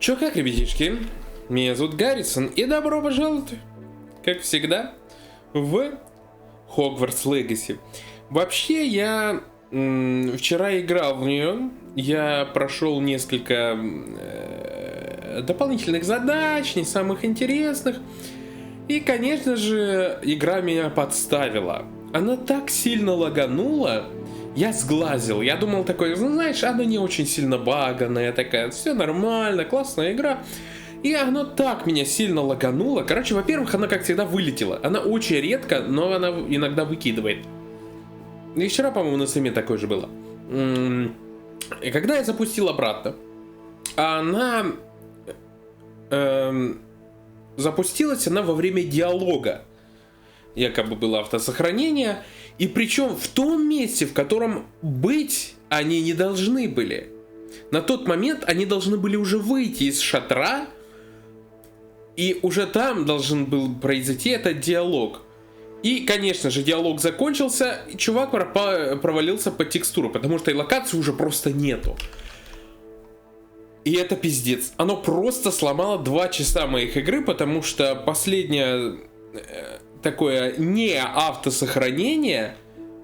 Чё как, ребятишки? Меня зовут Гаррисон, и добро пожаловать, как всегда, в Хогвартс Легаси. Вообще, я вчера играл в нее, я прошел несколько дополнительных задач, не самых интересных, и, конечно же, игра меня подставила. Она так сильно лаганула, я сглазил. Я думал такой, ну знаешь, она не очень сильно баганая такая, все нормально, классная игра. И оно так меня сильно лагануло. Короче, во-первых, она, как всегда, вылетела. Она очень редко, но она иногда выкидывает. И вчера, по-моему, на стриме такое же было. И когда я запустил обратно, она... запустилась она во время диалога. Якобы было автосохранение. И причем в том месте, в котором быть они не должны были. На тот момент они должны были уже выйти из шатра. И уже там должен был произойти этот диалог. И, конечно же, диалог закончился. И чувак провалился под текстуру. Потому что и локации уже просто нету. И это пиздец. Оно просто сломало 2 часа моих игры. Потому что последнее... такое не автосохранение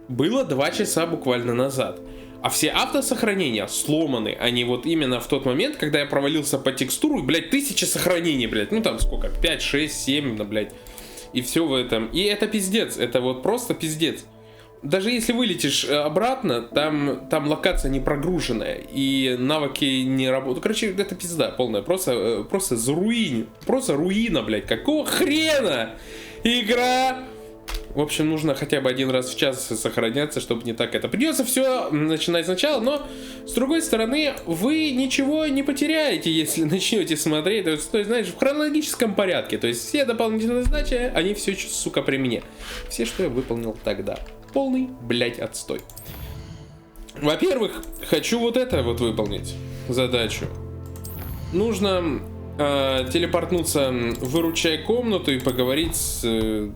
было 2 часа буквально назад. А все автосохранения сломаны. Они вот именно в тот момент, когда я провалился по текстуру, блядь, 1000 сохранений, блядь. Ну там сколько? 5, 6, 7, да, блядь. И все в этом. И это пиздец. Это вот просто пиздец. Даже если вылетишь обратно, там локация не прогруженная. И навыки не работают. Короче, это пизда полная. Просто заруинь. Просто руина, блядь. Какого хрена? Игра... В общем, нужно хотя бы 1 раз в час сохраняться, чтобы не так это... Придется все начинать сначала, но, с другой стороны, вы ничего не потеряете, если начнете смотреть. То есть, знаешь, в хронологическом порядке. То есть, все дополнительные задачи, они все, сука, при мне. Все, что я выполнил тогда. Полный, блядь, отстой. Во-первых, хочу вот это вот выполнить задачу. Нужно... телепортнуться в выручай комнату и поговорить с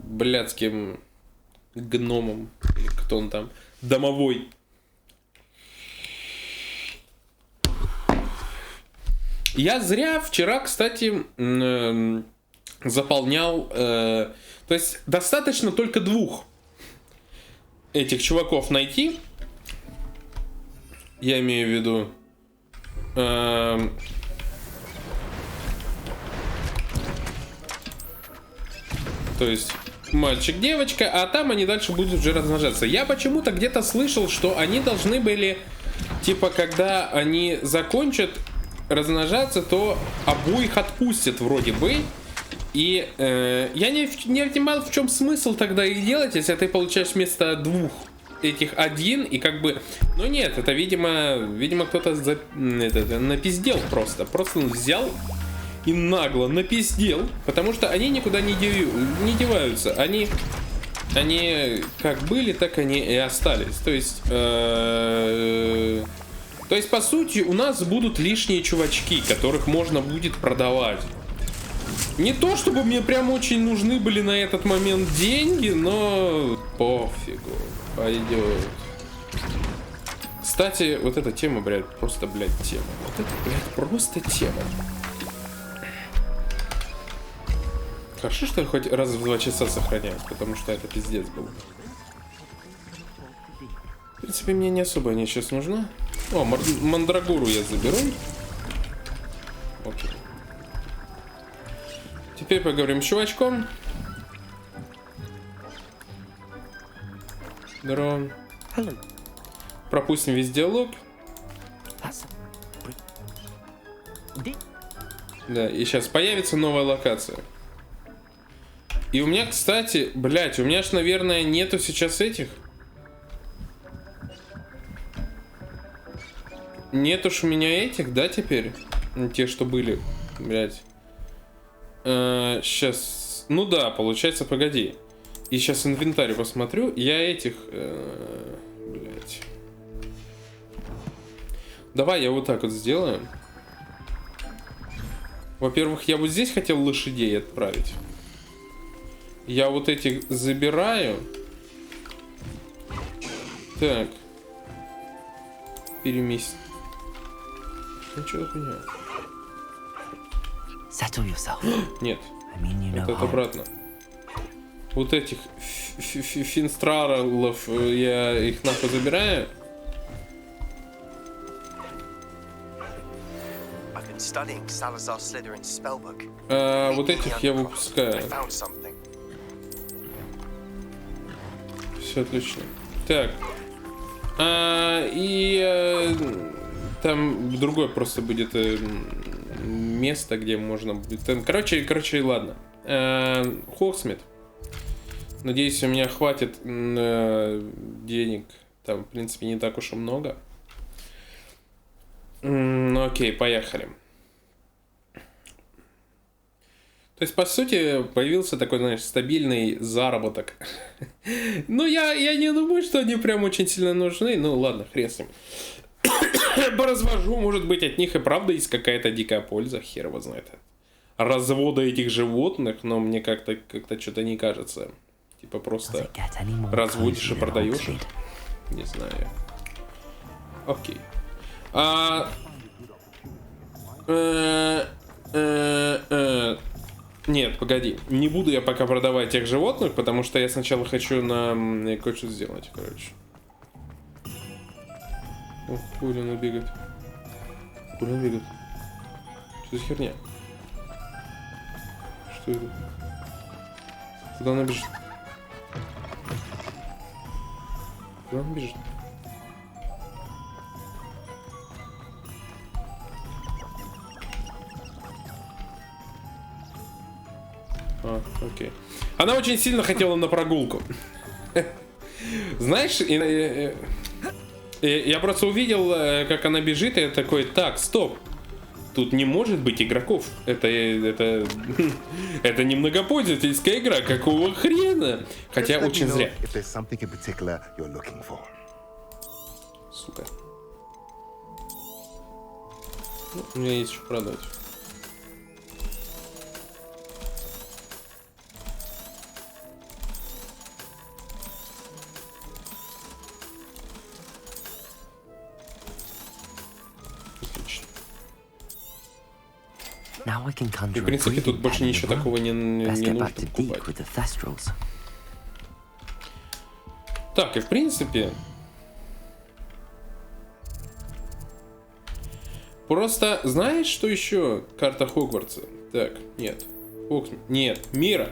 блядским гномом, или кто он там, домовой. Я зря вчера, кстати, заполнял, то есть достаточно только 2 этих чуваков найти, я имею в виду, то есть мальчик-девочка, а там они дальше будут уже размножаться. Я почему-то где-то слышал, что они должны были, типа, когда они закончат размножаться, то обоих отпустят вроде бы. И я не понимал, в чем смысл тогда их делать, если ты получаешь вместо 2 этих 1, и как бы... Ну нет, это, видимо кто-то напиздел просто. Просто он взял... и нагло напиздел, потому что они никуда не деваются. Они как были, так они и остались. То есть, по сути, у нас будут лишние чувачки, которых можно будет продавать. Не то, чтобы мне прям очень нужны были на этот момент деньги, но пофигу, пойдет. Кстати, вот эта тема, блядь, просто, блядь, тема. Вот это, блядь, просто тема. Хорошо, что я хоть раз в 2 часа сохраняюсь, потому что это пиздец был. В принципе, мне не особо они сейчас нужна. О, мандрагору я заберу. Окей. Теперь поговорим с чувачком. Здорово. Пропустим весь диалог. Да, и сейчас появится новая локация. И у меня, кстати, блять, у меня ж, наверное, нету сейчас этих. Нету ж у меня этих, да, теперь? Те, что были, блять. Сейчас, ну да, получается, погоди. И сейчас инвентарь посмотрю, я этих, блять. Давай я вот так вот сделаю. Во-первых, я вот здесь хотел лошадей отправить. Я вот этих забираю. Так. Переместить. Ну что за хуйня? Нет. Это обратно. Вот этих финстралов я их нахуй забираю. А вот этих я выпускаю. Все отлично. Так. Там другое просто будет место, где можно будет. Короче, ладно. Хоксмит. Надеюсь, у меня хватит денег. Там, в принципе, не так уж и много. Ну окей, поехали. То есть, по сути, появился такой, знаешь, стабильный заработок. Ну, я не думаю, что они прям очень сильно нужны. Ну, ладно, хрен с ним. Поразвожу, может быть, от них и правда есть какая-то дикая польза. Хер его знает. Развода этих животных, но мне как-то что-то не кажется. Типа просто разводишь и продаешь их. Не знаю. Окей. Нет, погоди. Не буду я пока продавать тех животных, потому что я сначала хочу на кое-что сделать, короче. Ох, хули она бегает. Хули она бегает. Что за херня? Что это? Куда она бежит? Куда она бежит? Окей. Она очень сильно хотела на прогулку. Знаешь, я просто увидел, как она бежит, и я такой, так, стоп. Тут не может быть игроков. Это не многопользовательская игра. Какого хрена? Хотя очень зря. Сука. Ну, у меня есть что продать. И, в принципе, тут больше ничего такого не нужно покупать. Так, и в принципе... Просто знаешь, что еще? Карта Хогвартса. Так, нет. Нет, мира.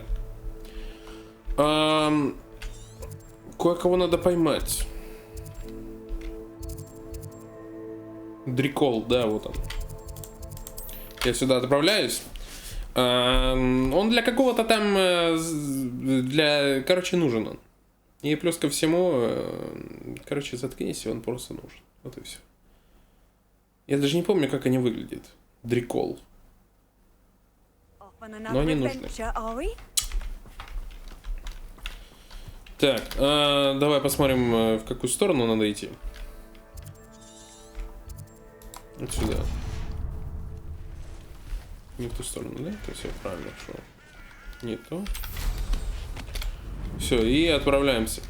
Кое-кого надо поймать. Дрикол, да, вот он. Я сюда отправляюсь. Он для какого-то там... Короче, нужен он. И плюс ко всему... Короче, заткнись, он просто нужен. Вот и все. Я даже не помню, как они выглядят. Дрикол. Но они нужны. Так, давай посмотрим, в какую сторону надо идти. Вот сюда. Не в ту сторону, да? То все правильно шел. Не то. Все, и отправляемся.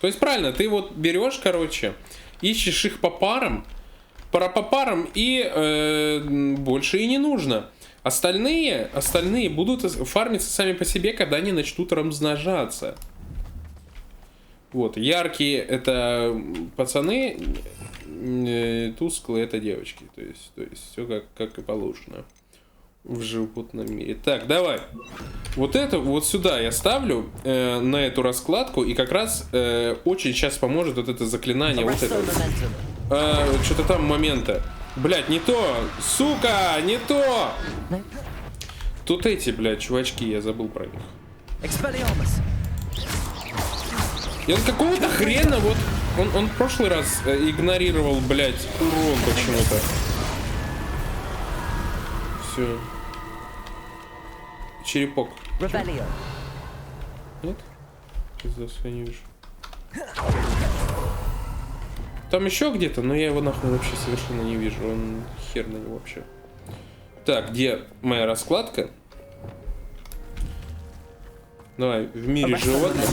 То есть правильно, ты вот берешь, короче, ищешь их по парам и больше и не нужно. Остальные будут фармиться сами по себе, когда они начнут размножаться. Вот, яркие это пацаны, тусклые это девочки. То есть все как и положено в животном мире. Так, давай. Вот это вот сюда я ставлю на эту раскладку, и как раз очень сейчас поможет вот это заклинание. Вот это. Что-то там момента. Блять, не то! Сука, не то! Тут эти, блядь, чувачки, я забыл про них. И он какого-то хрена, вот, он в прошлый раз игнорировал, блядь, урон почему-то. Все. Черепок. Нет? Пиздец, я не вижу. Там еще где-то, но я его нахуй вообще совершенно не вижу. Он хер на него вообще. Так, где моя раскладка? Давай, в мире животных.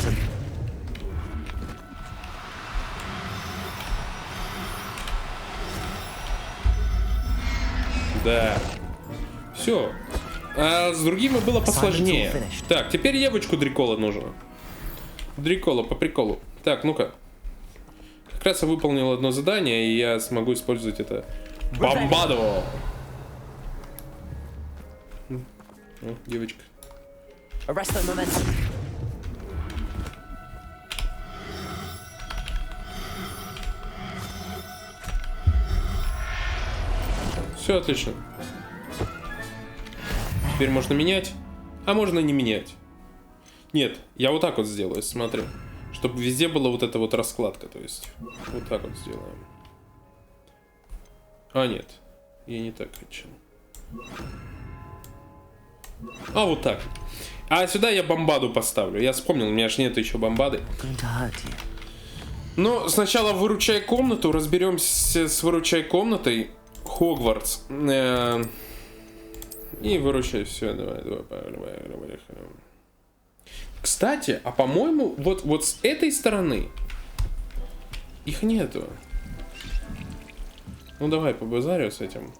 Да. Все. А с другими было посложнее. Так, теперь девочку Дрикола нужно. Дрикола, по приколу. Так, ну-ка. Как раз я выполнил одно задание, и я смогу использовать это. Бомбадо! О, девочка. Все отлично. Теперь можно менять, а можно не менять. Нет, я вот так вот сделаю, смотри. Чтобы везде была вот эта вот раскладка, то есть. Вот так вот сделаем. А, нет. Я не так хочу. А, вот так. А сюда я бомбаду поставлю. Я вспомнил, у меня же нет еще бомбады. Но сначала выручай комнату, разберемся с выручай комнатой. Хогвартс. И выручай все. Давай. Кстати, а по-моему, вот с этой стороны их нету. Ну давай побазарю с этим.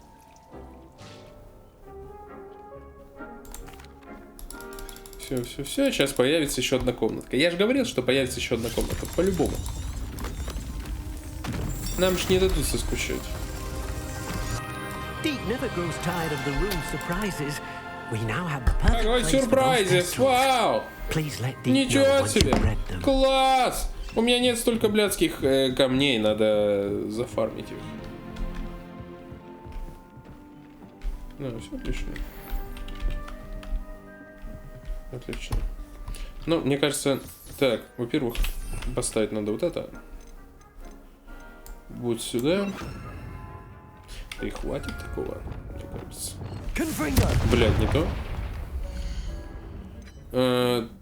Все. Сейчас появится еще одна комнатка. Я же говорил, что появится еще одна комната. По-любому. Нам ж не дадут соскучать. Какой сюрприз! Вау! Ничего себе! Класс! У меня нет столько блядских камней, надо зафармить их. Ну, все отлично. Отлично. Ну, мне кажется, так, во-первых, поставить надо вот это. Вот сюда. Да и хватит такого, мне кажется. Блядь, не то.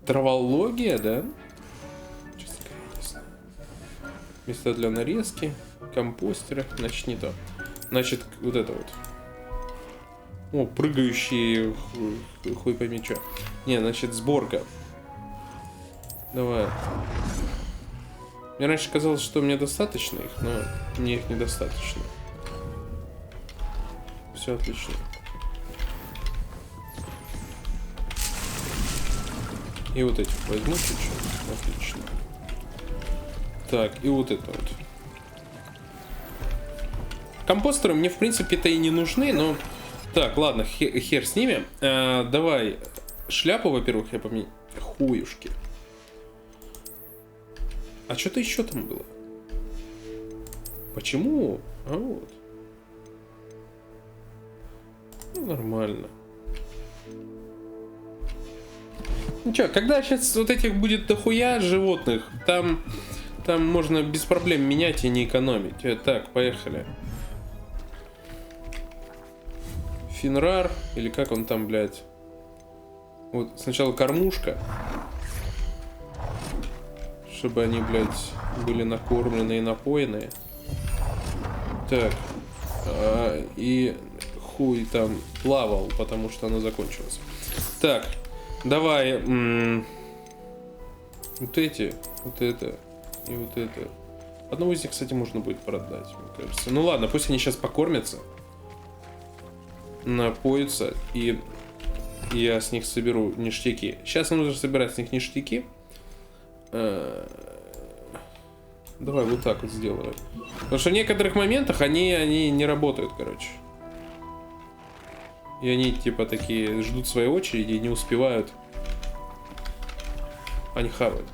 Травология, да? Честно говоря, не знаю. Места для нарезки, компостеры, значит не то. Значит, вот это вот. О, прыгающие хуй пойми чё. Не, значит, сборка. Давай. Мне раньше казалось, что мне достаточно их, но мне их недостаточно. Все отлично. И вот этих возьму чуть-чуть. Отлично. Так, и вот это вот. Компостеры мне, в принципе-то и не нужны, но... Так, ладно, хер с ними. Давай шляпу, во-первых, я поменяю. Хуюшки. А что-то еще там было? Почему? А вот. Ну, нормально. Ну что, когда сейчас вот этих будет дохуя животных, там можно без проблем менять и не экономить. Так, поехали. Финрар, или как он там, блядь. Вот сначала кормушка. Чтобы они, блядь, были накормлены и напоенные. Так. И хуй там плавал, потому что она закончилась. Так. Давай. Вот эти. Вот это. И вот это. Одного из них, кстати, можно будет продать, мне кажется. Ну ладно, пусть они сейчас покормятся. Напоятся. И я с них соберу ништяки. Сейчас нужно собирать с них ништяки. Давай вот так вот сделаю. Потому что в некоторых моментах они не работают, короче. И они типа такие ждут своей очереди и не успевают. Они хавают.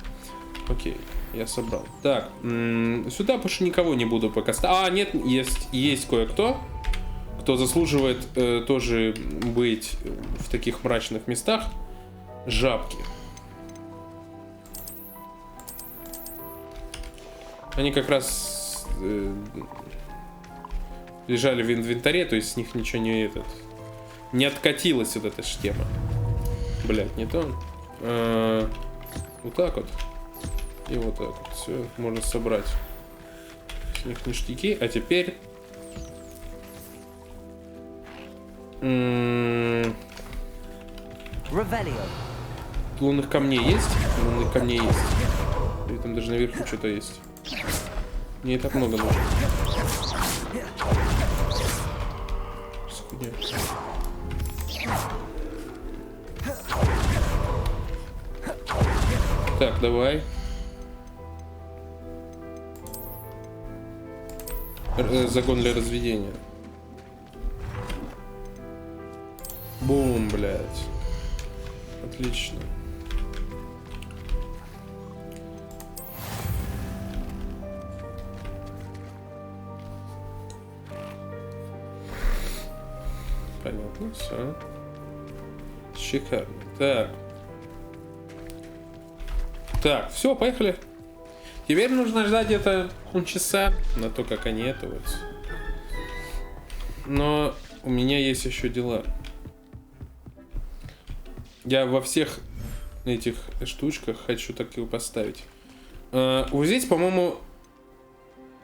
Окей, я собрал. Так, сюда больше никого не буду пока ставить. А, нет, есть кое-кто, кто заслуживает тоже быть в таких мрачных местах. Жабки. Они как раз лежали в инвентаре, то есть с них ничего не откатилась вот эта ж тема. Блять, не то. Вот так вот. И вот так вот. Все, можно собрать с них ништяки. А теперь... Лунных камней есть? Лунных камней есть. И там даже наверху что-то есть. Не так много нужно. Так, давай. Загон для разведения. Бум, блядь. Отлично. Понятно, все. Шикарно. Так. Так, все, поехали. Теперь нужно ждать где-то полчаса на то, как они это вот. Но у меня есть еще дела. Я во всех этих штучках хочу так его поставить. Вот здесь, по-моему...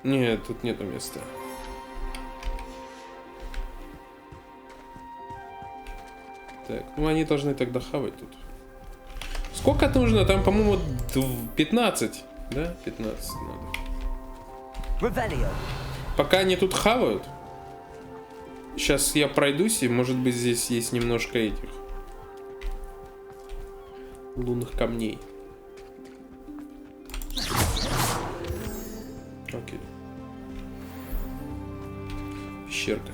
Нет, тут нету места. Так, ну они должны тогда хавать тут. Сколько нужно? Там, по-моему, 15. Да? 15 надо. Пока они тут хавают. Сейчас я пройдусь, и может быть здесь есть немножко этих лунных камней. Окей. Пещерка.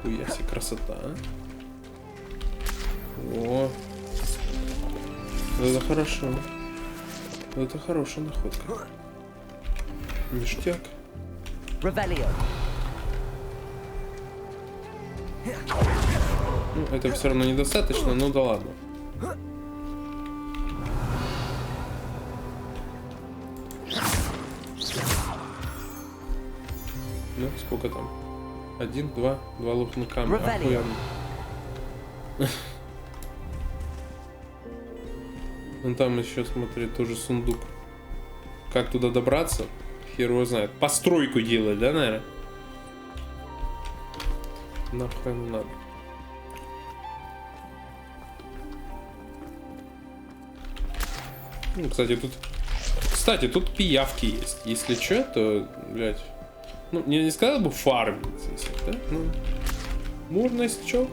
Хуяси, красота, а? О, это хорошо. Это хорошая находка. Ништяк. Ну, это все равно недостаточно, но да ладно. Ну, сколько там? 1, 2 лунных камня. Охуенно. Вон там еще, смотри, тоже сундук. Как туда добраться? Хер его знает. Постройку делать, да, наверное? Нахуй ему надо. Ну, кстати, тут пиявки есть. Если что, то, блядь. Ну, я не сказал бы фармить здесь, да? Ну, можно, если что.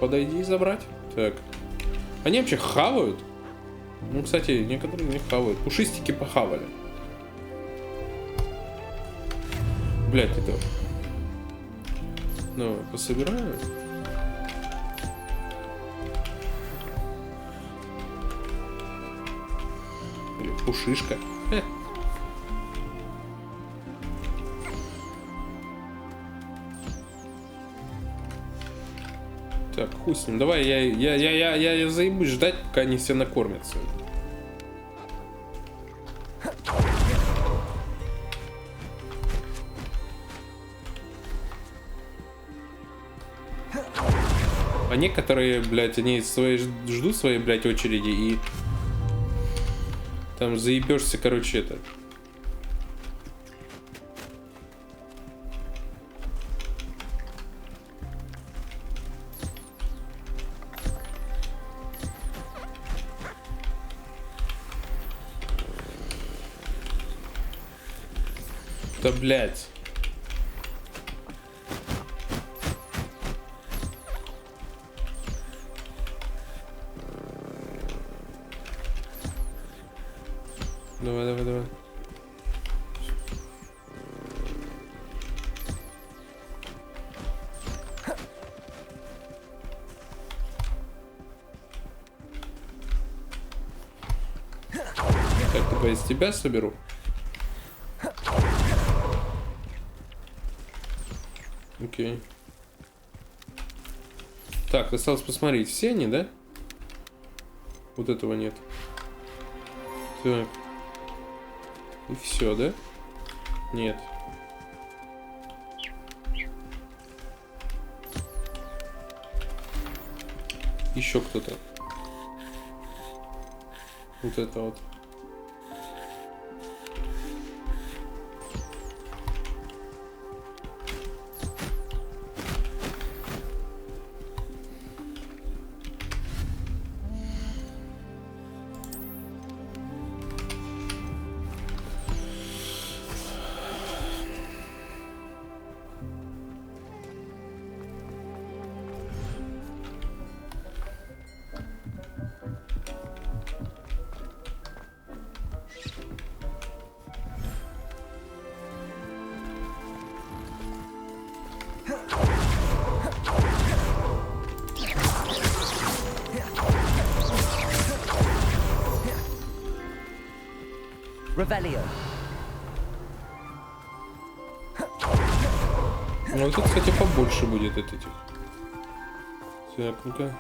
Подойди и забрать. Так. Они вообще хавают? Ну, кстати, некоторые не хавают. Пушистики похавали. Блядь, это... Ну, пособираем. Или пушишка. Так, хуй с ним. Давай, я заебусь ждать, пока они все накормятся. А некоторые, блядь, они ждут своей, блядь, очереди и там заебешься, короче, это. Да, блядь. Давай. Так, давай из тебя соберу. Окей. Так, осталось посмотреть, все они, да? Вот этого нет. Так. И все, да? Нет. Еще кто-то. Вот это вот. Ну, вот тут, кстати, побольше будет от этих. Так, ну-ка.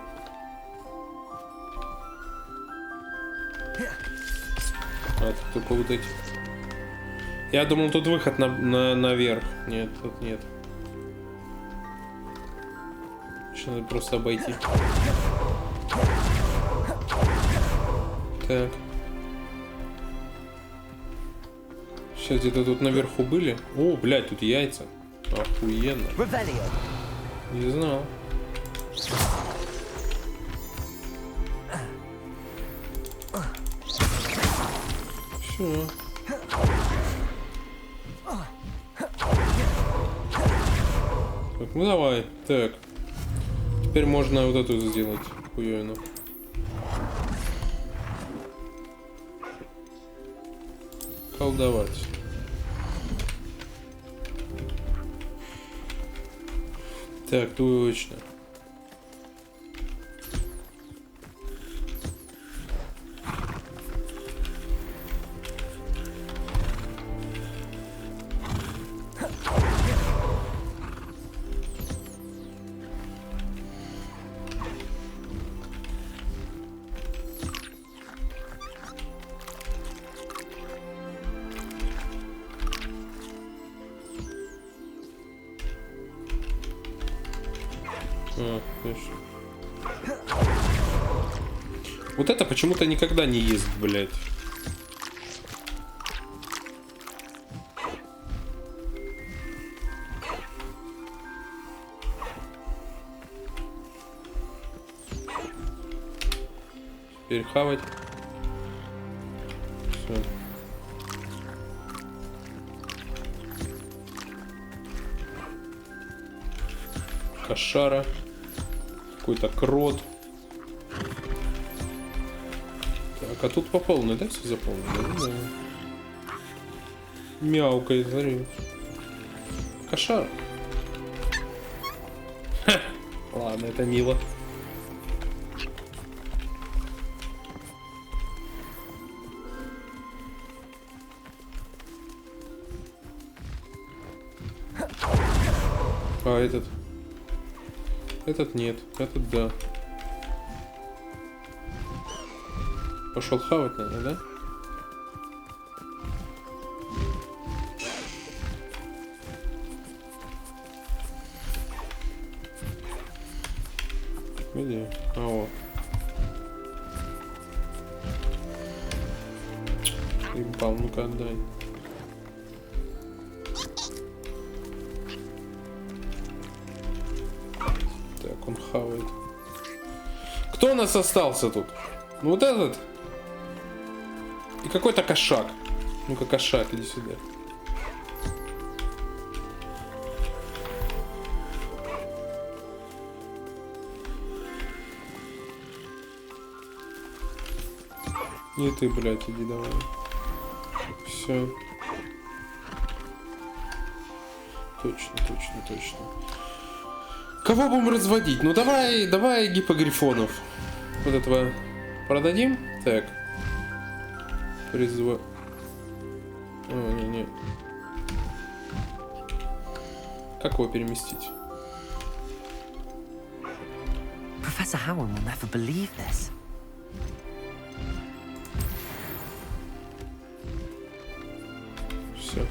А, тут только вот эти. Я думал, тут выход наверх. Нет, тут нет. Еще надо просто обойти. Так. Сейчас где-то тут наверху были. О, блядь, тут яйца. Охуенно. Не знал. Все. Так, ну давай. Так. Теперь можно вот эту сделать хуёвину. Колдовать. Так, точно. Конечно. Вот это почему-то никогда не ест, блядь. Теперь хавать. Все. Кошара. Какой-то крот. Так, а тут по полной, да, все заполнено? Да. Мяукает, смотри. Кошара. Ха. Ладно, это мило. А этот? Этот нет, этот да. Пошел хавать, наверное, да? Где? А вот. Ебал, ну-ка отдай. Так, он хавает. Кто у нас остался тут? Ну вот этот. И какой-то кошак. Ну-ка, кошак, иди сюда. И ты, блядь, иди давай. Все. Точно, точно, точно. Кого будем разводить? Ну давай гипогрифонов. Вот этого продадим. Так. Призва... О, не. Как его переместить? Professor Howard will never believe this. Все.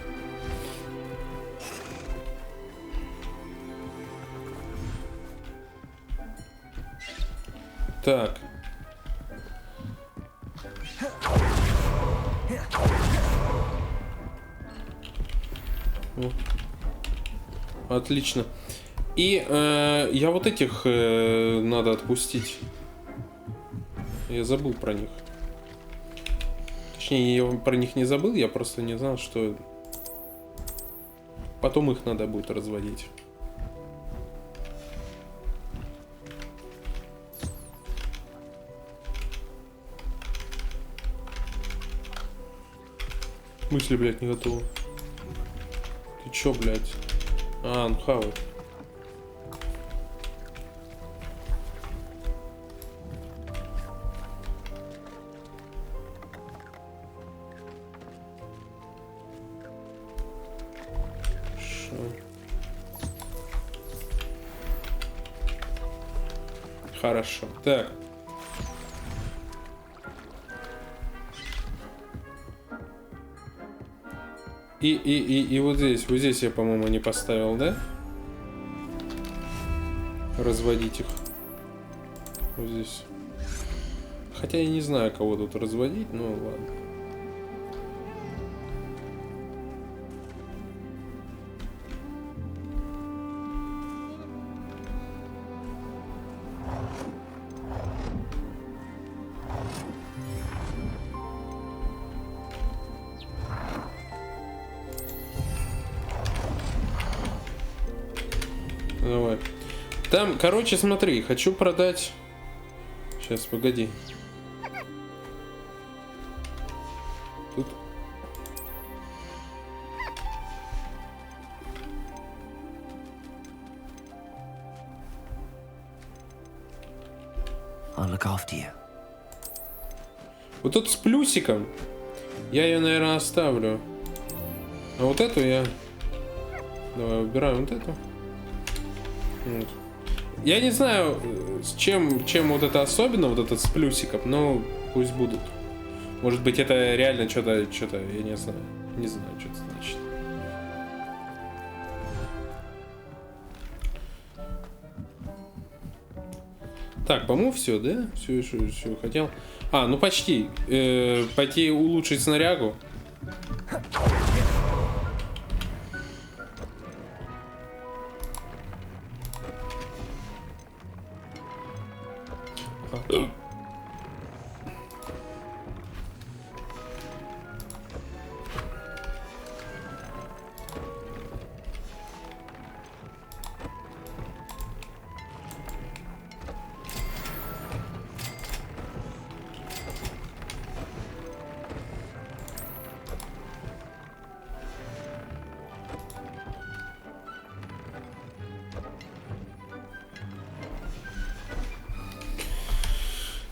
Так. О. Отлично. И я вот этих надо отпустить. Я забыл про них. Точнее, я про них не забыл, я просто не знал, что потом их надо будет разводить. Мысли, блядь, не готовы. Ты чё, блядь? А, он хавает. Хорошо. Хорошо. Так. И вот здесь я, по-моему, не поставил, да? Разводить их. Вот здесь. Хотя я не знаю, кого тут разводить, но ладно. Давай. Там, короче, смотри, хочу продать. Сейчас, погоди. Тут. I'll look after you. Вот тут с плюсиком. Я ее, наверное, оставлю. А вот эту я. Давай, убираем вот эту. Вот. Я не знаю, с чем вот это особенно, вот этот с плюсиком, но пусть будут. Может быть, это реально что-то, я не знаю. Не знаю, что это значит. Так, по-моему, все, да? Все хотел. А, ну почти. Пойти улучшить снарягу.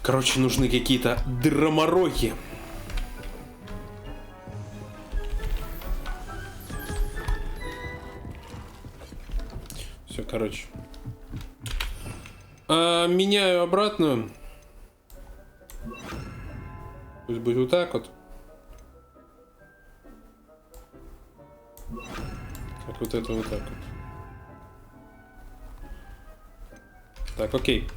Короче, нужны какие-то драмороги. Все, короче. Меняю обратно. Пусть будет вот так вот. Как вот это вот так вот. Так, окей.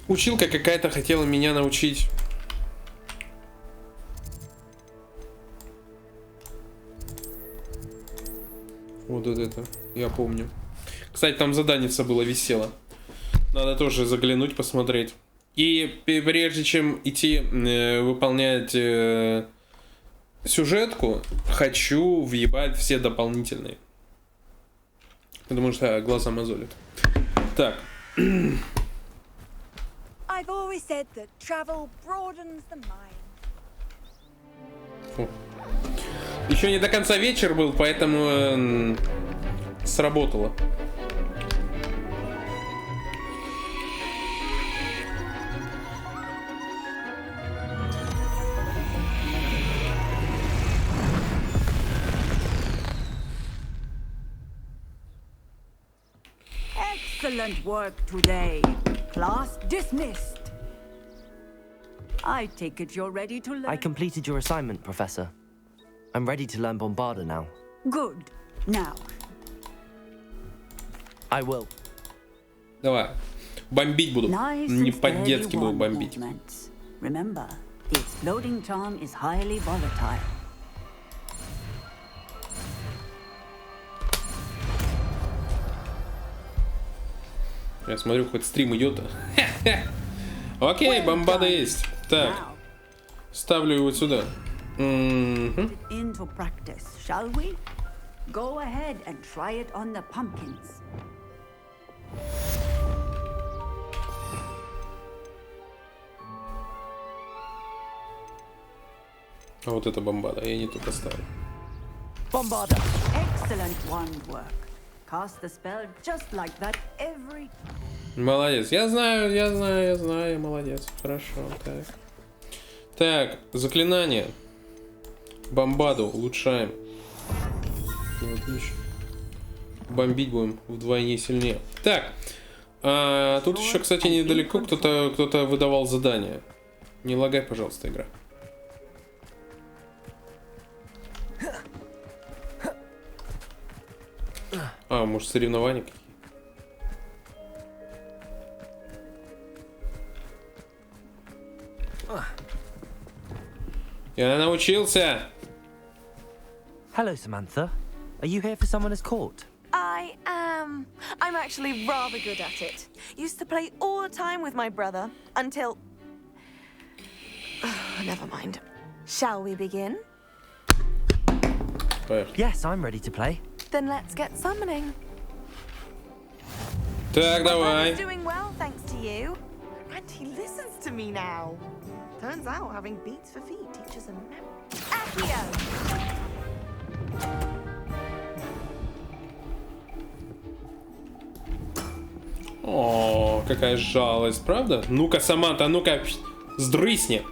Училка какая-то хотела меня научить. Вот это, я помню. Кстати, там заданица было висело. Надо тоже заглянуть, посмотреть. И прежде чем идти выполнять сюжетку, хочу въебать все дополнительные. Потому что глаза мозолят. Так. I've always said that travel broadens the mind. Фу. Еще не до конца вечер был, поэтому сработало. Excellent work today. Class dismissed. I take it you're ready to learn. I completed your assignment, Professor. I'm ready to learn Bombarda now. Good. Now. I will. Давай. Бомбить буду. Nice Не по-детски буду бомбить. Remember, the exploding charm is highly volatile. Я смотрю, хоть стрим идет. Окей, бомбада есть. Так. Ставлю его сюда. Into practice, shall we? Go ahead and try it on the pumpkins. А вот это бомбада, я не ту поставил. Bombarda. Excellent wand work. Cast the spell just like that every time. Молодец. Я знаю, молодец. Хорошо, так. Так, заклинание. Бомбаду улучшаем. Вот видишь. Бомбить будем вдвойне сильнее. Так. Тут еще, кстати, недалеко кто-то выдавал задание. Не лагай, пожалуйста, игра. Может, соревнования какие? Я научился. Hello, Samantha. Are you here for someone as court? I am. I'm actually rather good at it. Used to play all the time with my brother until... Never mind. Shall we begin? Yes, I'm ready to play. Then let's get summoning. Так, давай. He's doing well, thanks to you. And he listens to me now. Turns out having beats for feet teaches him Accio! О, какая жалость, правда? Ну-ка, Саманта, ну-ка, сдрысни.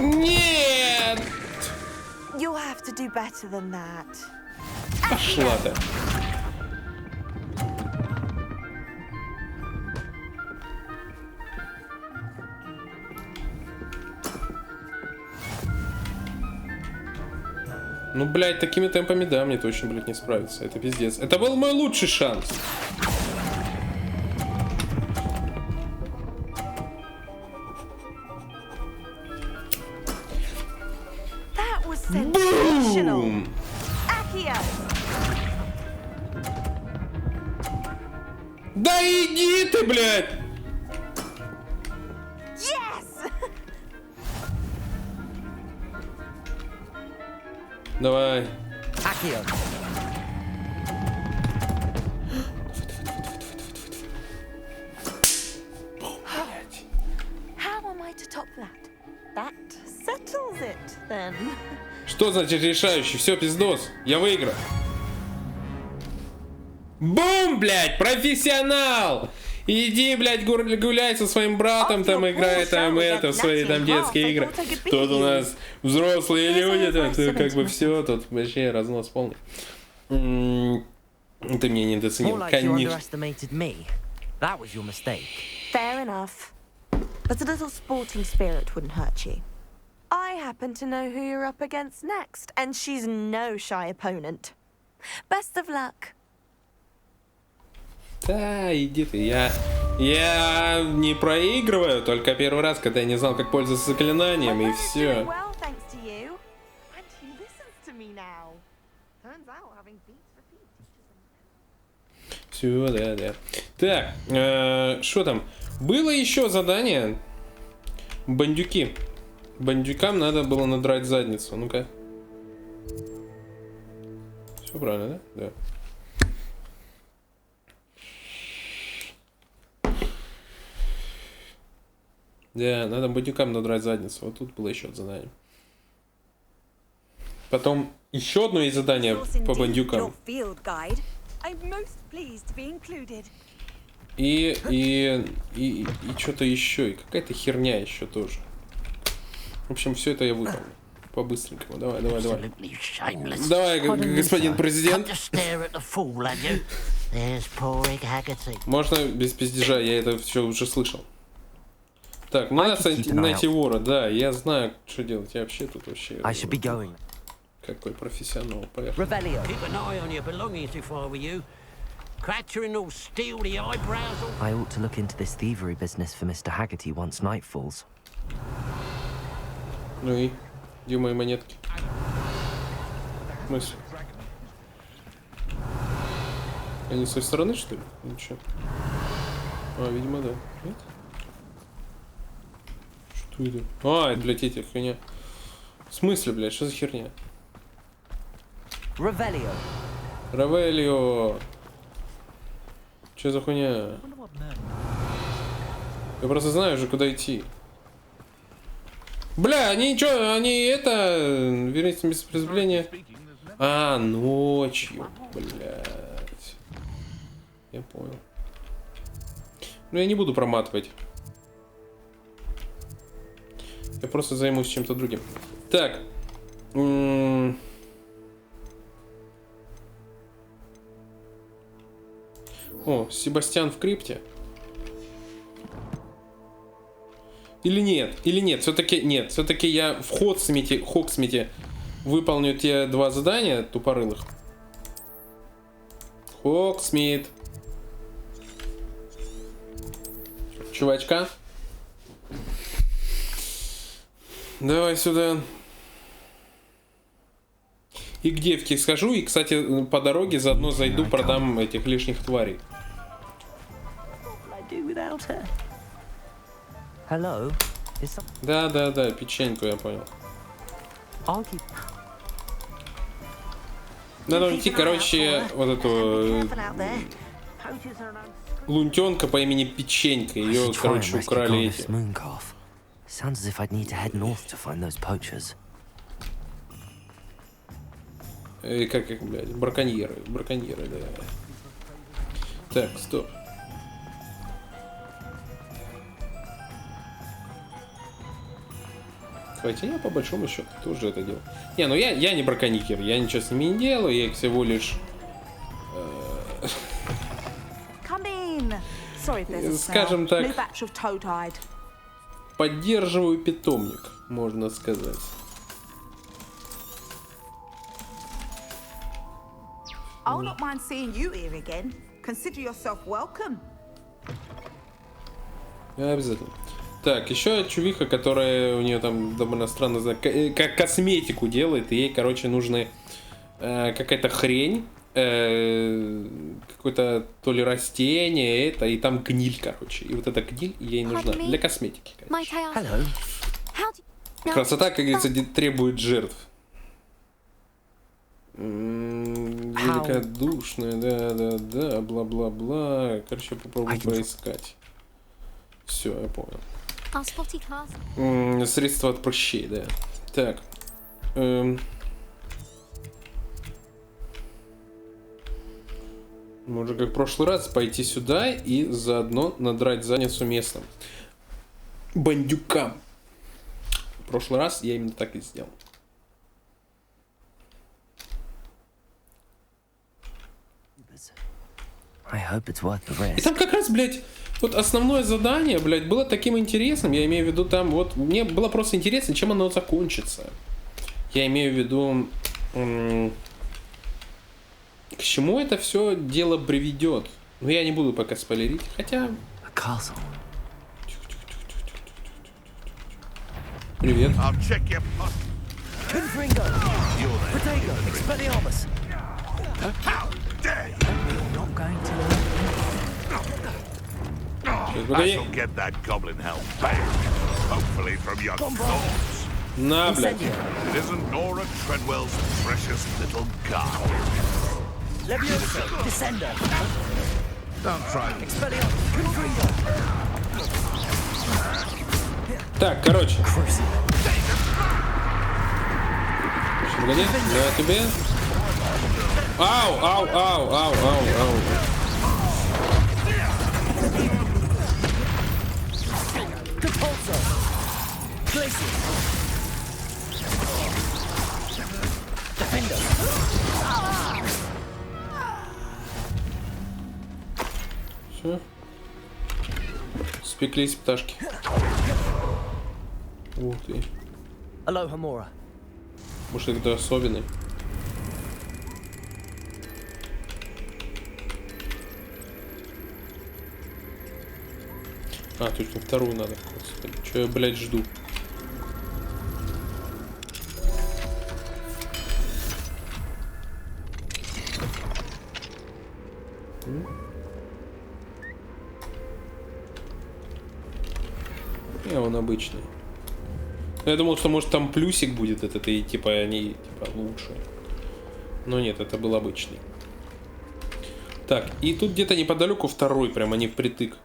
Нет! You'll have to do better than that. Пошла ты. Ну, блядь, такими темпами, да, мне точно, блядь, не справиться. Это пиздец. Это был мой лучший шанс. Бум! Да иди ты, блядь! Yes! Давай. How am I to top that? That settles it, then. Что значит решающий? Все, пиздос. Я выиграл. Бум, блядь, профессионал! Иди, блядь, гуляй со своим братом, там играй там это, в свои там детские игры. Тут у нас взрослые люди, тут как бы все, тут вообще разнос полный. Ты меня недооценил, конечно. Fair enough. But a little sporting spirit wouldn't hurt you. I happen to know who you're up against next, and she's no shy opponent. Best of luck. Да, иди ты, я не проигрываю, только первый раз, когда я не знал, как пользоваться заклинанием, и все. Все, да. Так, что там? Было еще задание. Бандюки. Бандюкам надо было надрать задницу. Ну-ка. Все правильно, да? Да. Да, надо бандюкам надрать задницу. Вот тут было еще задание. Потом еще одно есть задание по бандюкам. И что-то еще. И какая-то херня еще тоже. В общем, все это я выполню. По-быстренькому. Давай. Давай, господин президент. Можно без пиздежа, я это все уже слышал. Так, надо найти вора, да, я знаю, что делать. Я вообще тут вообще... Какой профессионал, поехали. I ought to look into this thievery business for Mr. Haggerty once night falls. Ну и? Где мои монетки? В смысле? Они с той стороны, что ли? Ну чё? Видимо, да. Нет? Что это? Это, блядь, эти хуйня. В смысле, блядь, что за херня? Равелио. Что за хуйня? Я просто знаю уже, куда идти. Бля, они что, они это... Верните место преступления. Ночью, блядь. Я понял. Ну, я не буду проматывать. Я просто займусь чем-то другим. Так. О, Себастьян в крипте. Или нет? Или нет? Все-таки нет. Все-таки я в Хоксмите выполню те 2 задания тупорылых. Хоксмит. Чувачка. Давай сюда. И к девке схожу. И, кстати, по дороге заодно зайду, продам этих лишних тварей. Да, печеньку я понял. Надо найти, короче, вот эту лунтенка по имени Печенька. Ее, короче, украли эти. Как их, блядь, браконьеры, да. Так, стоп. Хотя я по большому счету тоже это делал. Не, ну я не браконьер, я ничего с ними не делаю, я их всего лишь... скажем так, поддерживаю питомник, можно сказать. I'll not mind seeing you here again. Consider yourself welcome. Обязательно. Так, еще чувиха, которая у нее там довольно странно, как косметику делает, и ей, короче, нужны какая-то хрень, какое-то то ли растение, это, и там гниль, короче. И вот эта гниль ей нужна для косметики, конечно. Красота, как говорится, требует жертв. Великодушная, да, бла-бла-бла. Короче, попробую поискать. Все, я понял. Средство от прыщей, да. Так. Можно как в прошлый раз пойти сюда и заодно надрать задницу местным бандюкам. В прошлый раз я именно так и сделал. И там как раз, блядь, вот основное задание, блядь, было таким интересным. Я имею в виду там, вот, мне было просто интересно, чем оно закончится. Я имею в виду, к чему это все дело приведет. Но я не буду пока спойлерить, хотя... Привет. На, блядь. Так, короче. Погоди, давай тебе. Ау. Все. Спеклись пташки. Ух ты. Может, это особенный. А, точно, вторую надо. Господи, что я, блядь, жду? Он обычный. Я думал, что может там плюсик будет этот, и типа они типа лучше. Но нет, это был обычный. Так, и тут где-то неподалеку второй, прям они впритык.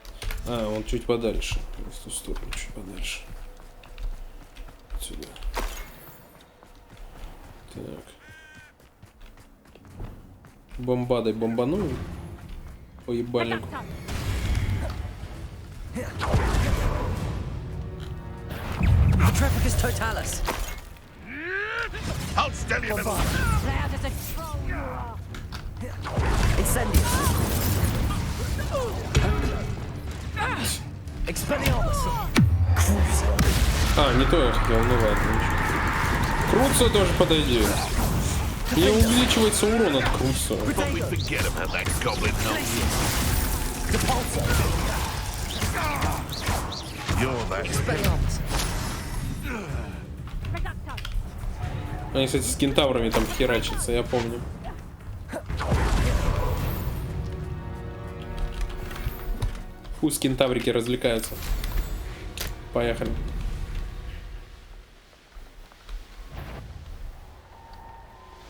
А, он чуть подальше. В ту сторону, чуть подальше. Сюда. Так. Бомбадой бомбану. По ебальнику. I'll steady them. Loud as a troll you are. А, не то я хотел, ну ладно. Ничего. Круцо тоже подойдет. Не увеличивается урон от Круцо. Probably forget about that goblin nonsense. You're that. Они, кстати, с кентаврами там херачатся, я помню. Пусть кентаврики развлекаются. Поехали.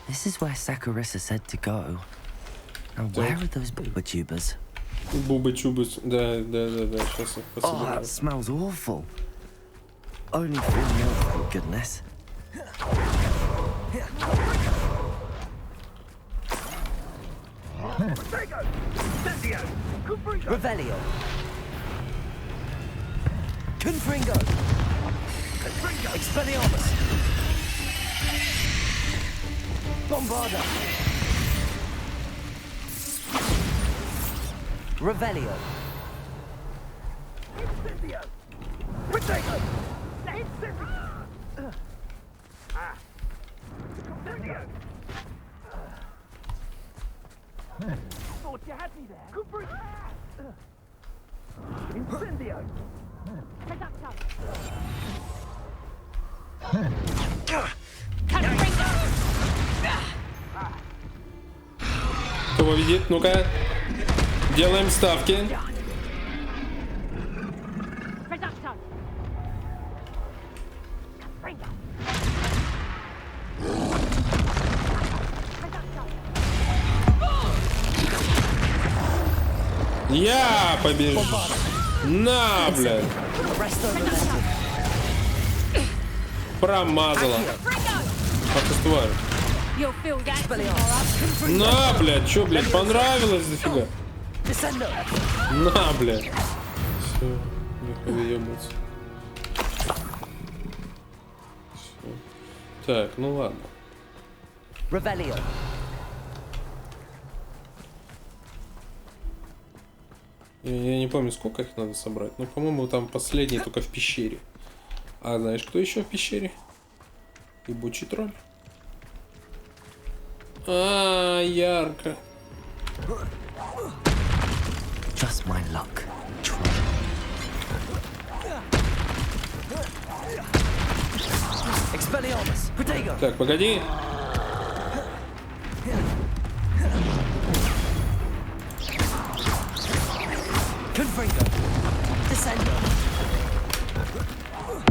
This is where Saccharissa said to go. Now, where are those booba tubers? Буба-чубус. Да, сейчас я Oh, посмотрю. that smells awful. Only full milk, for goodness. Revelio. Confringo. Expelliarmus. Bombarda. Revelio. Incendio. Protego. Incendio. Thought you had me there. Incendio. Кто победит? Ну-ка. Делаем ставки. Я побежу. На, блядь. Промазала. Ах ты тварь. На, блядь, чё, блядь, понравилось дофига? На, блядь. Все, нехуй ебаться. Всё. Так, ну ладно. Я не помню, сколько их надо собрать. Но, по-моему, там последний только в пещере. А знаешь, кто еще в пещере? Ебучий тролль. А, ярко. Just my luck. Expelliarmus. Protego. Так, погоди. Confringo. Descendo.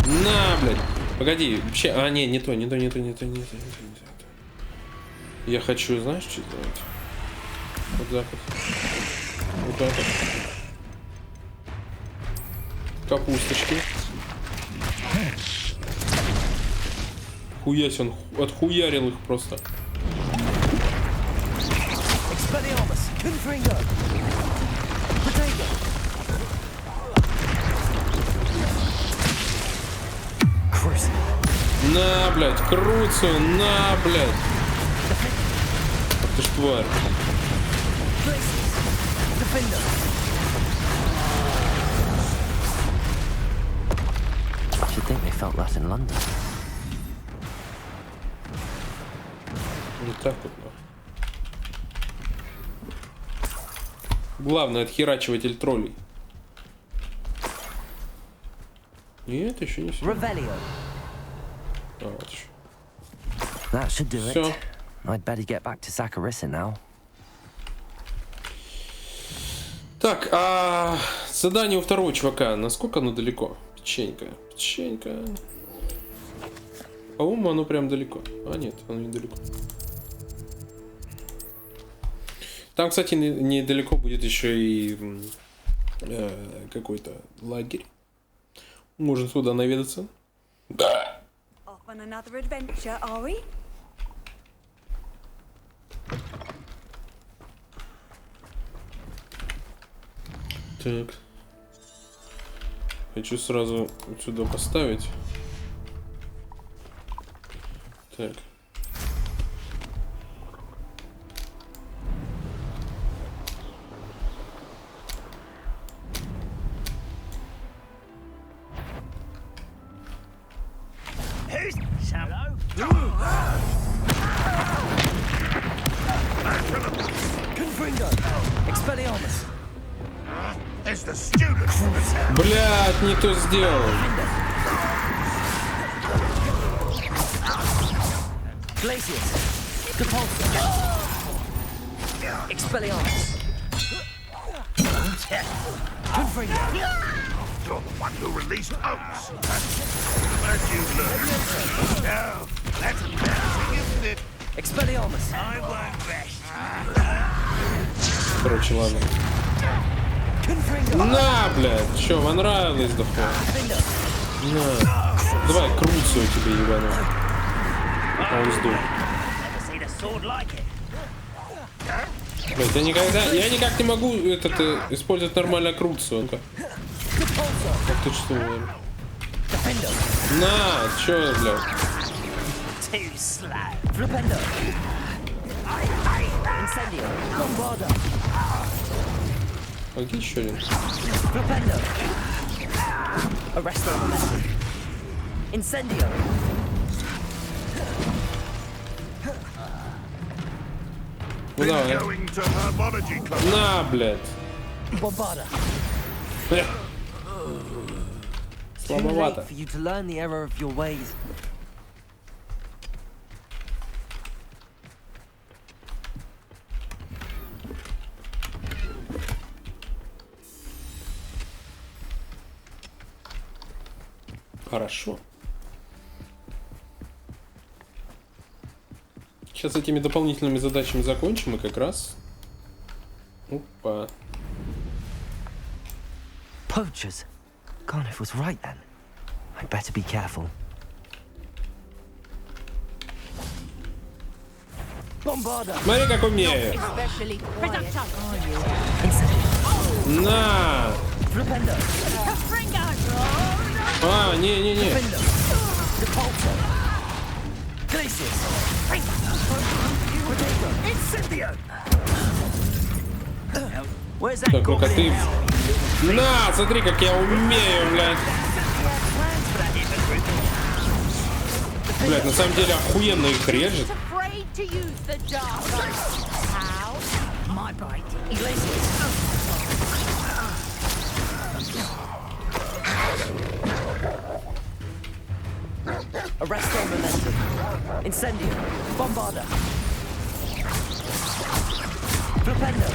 На, блядь. Погоди, вообще. А, не то. Я хочу, знаешь, что делать? Вот так вот. Вот так вот. Капусточки. Хуясь, он отхуярил их просто. Expelliarmus. Confringo. Protego. На, блядь, крутся, на, блядь. Ах ты ж тварь. Should think they felt that in London. Вот так вот. Главное, отхерачиватель троллей. Нет, еще не все. А, вот еще. That should do Всё. it. I'd better get back to Saccharissa now. Так, а задание у второго чувака, насколько оно далеко? Печенька. По-моему, оно прям далеко. А нет, оно недалеко. Там, кстати, недалеко будет еще и какой-то лагерь. Можно сюда наведаться. Да. Off on another adventure, are we? Так. Хочу сразу вот сюда поставить. Так. There's the student. Блядь, не то сделал. You're the one who released Oaks. As you learn. Now, that's embarrassing, isn't it? Expelliarmus. I won't rest. Короче, ладно. На, блядь, чё, понравилось, дохуя? На. Давай, крутится у тебя, ебаный. А он сдул. Блядь, я никак не могу использовать нормально крутцу. Как ты что, блядь? На, чё, блядь? А где еще один? Ну давай. Going to herbology club. На, блядь. Слабовато. For you to learn the error of your ways. Хорошо. Сейчас этими дополнительными задачами закончим и как раз... Опа. Poachers. Garniff was right then. I'd better be careful. Bombarder. Смотри, как умею. Especially quiet. На! Flipendo. А, не-не-не. Repulsor. Glacius. Incendio. Where's that Так, ну-ка goblin ты... now? На, смотри, как я умею, блядь. Блядь, на самом деле охуенно их режет. Afraid to use the dark arts. How? My bite. Arresto momentum. Incendio. Bombarder. Flipendo.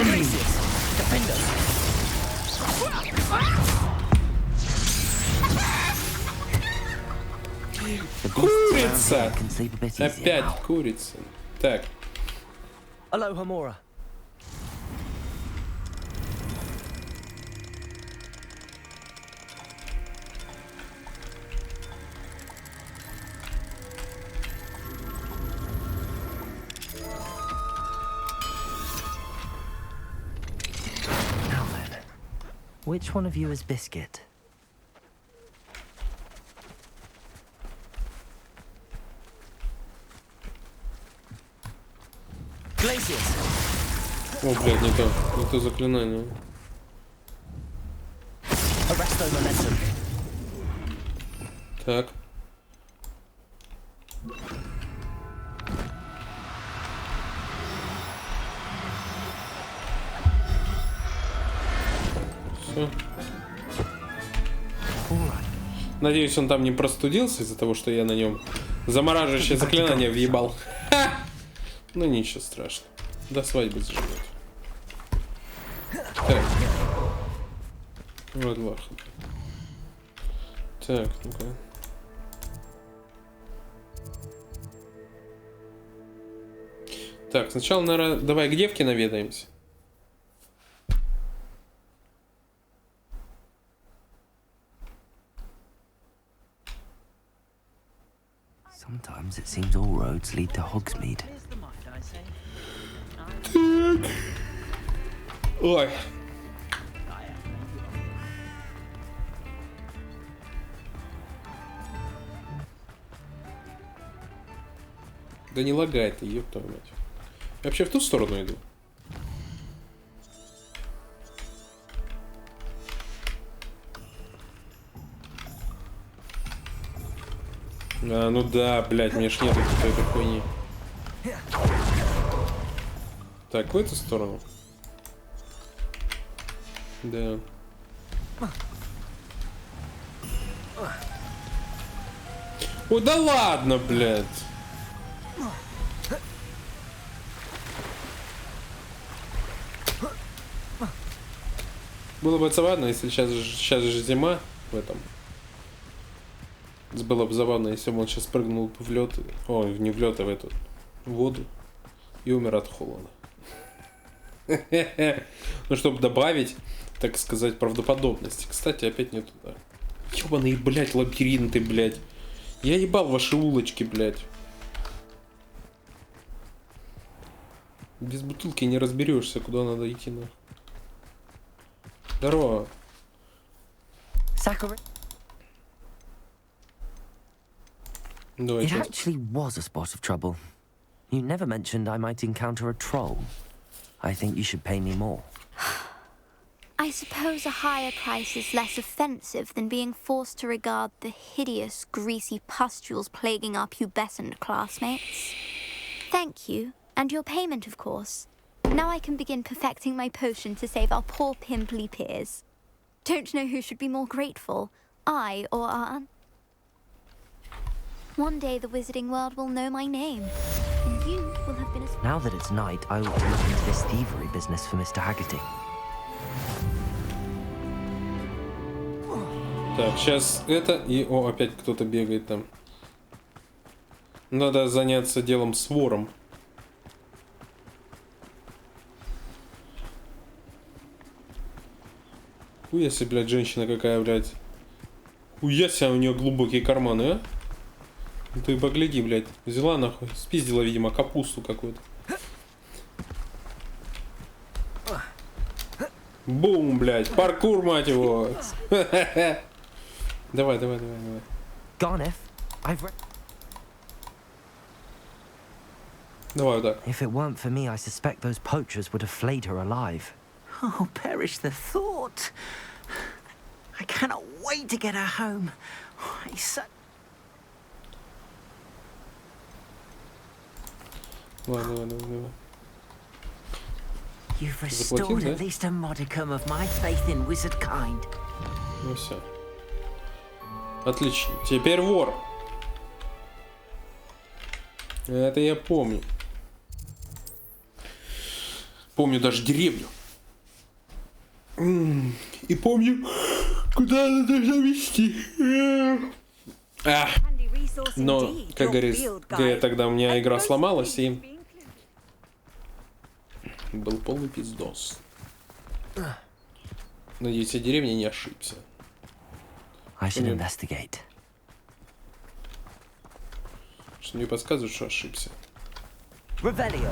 Glacius. Defender. Курица! Can sleep a bit easier Опять now. курица. Так, Aloha Mora. Now then, which one of you is Biscuit? Glacius. о, блядь, не то заклинание. Arresto momentum. Так. Все. Надеюсь, он там не простудился из-за того, что я на нем замораживающее заклинание въебал. Ха! Ну ничего страшного. До свадьбы заживет. Так. Вот лах. Так, ну-ка. Так, сначала, наверное, давай к девке наведаемся. Sometimes it seems all roads lead to Hogsmeade. Ой. Да не лагай ты, ёб твою мать. Я вообще в ту сторону иду. А, ну да, блядь, мне ж нету какой-то хуйни. Так, в эту сторону. Да. Ой, да ладно, блядь. Было бы забавно, если сейчас же зима в этом. Было бы забавно, если бы он сейчас прыгнул в лед. Ой, не в лед, а в эту воду. И умер от холода. Ну, чтобы добавить, так сказать, правдоподобности. Кстати, опять не туда. Ёбаные, блядь, лабиринты, блядь. Я ебал ваши улочки, блядь. Без бутылки не разберешься, куда надо идти, нахуй. Здорово. Zachary. Давай, It сейчас. actually was a spot of trouble. You never mentioned I might encounter a troll. I think you should pay me more. I suppose a higher price is less offensive than being forced to regard the hideous, greasy pustules plaguing our pubescent classmates. Thank you, and your payment, of course. Now I can begin perfecting my potion to save our poor pimply peers. Don't know who should be more grateful, I or our aunt. One day the wizarding world will know my name, and you will have been a... Now that it's night, I ought to look into this thievery business for Mr. Haggerty. Так, сейчас это и... О, опять кто-то бегает там. Надо заняться делом с вором. Хуяси, блядь, женщина какая, блядь. Хуяси, у нее глубокие карманы, а? Ты погляди, блядь. Взяла нахуй. Спиздила, видимо, капусту какую-то. Бум, блядь. Паркур, мать его. Давай. Garneth, I've read... Давай вот так. If it weren't for me, I suspect those poachers would have flayed her alive. Oh, perish the thought. I cannot wait to get her home. He's so... Давай. You've Заплатил, restored да? at least a modicum of my faith in wizard kind. Ну все. Отлично. Теперь вор. Это я помню. Помню даже деревню. И помню, куда она должна вести. Но, как говорится, тогда у меня игра сломалась, и был полный пиздос. Надеюсь, я деревня не ошибся. I should investigate. Что мне подсказывают, что ошибся. Revelio.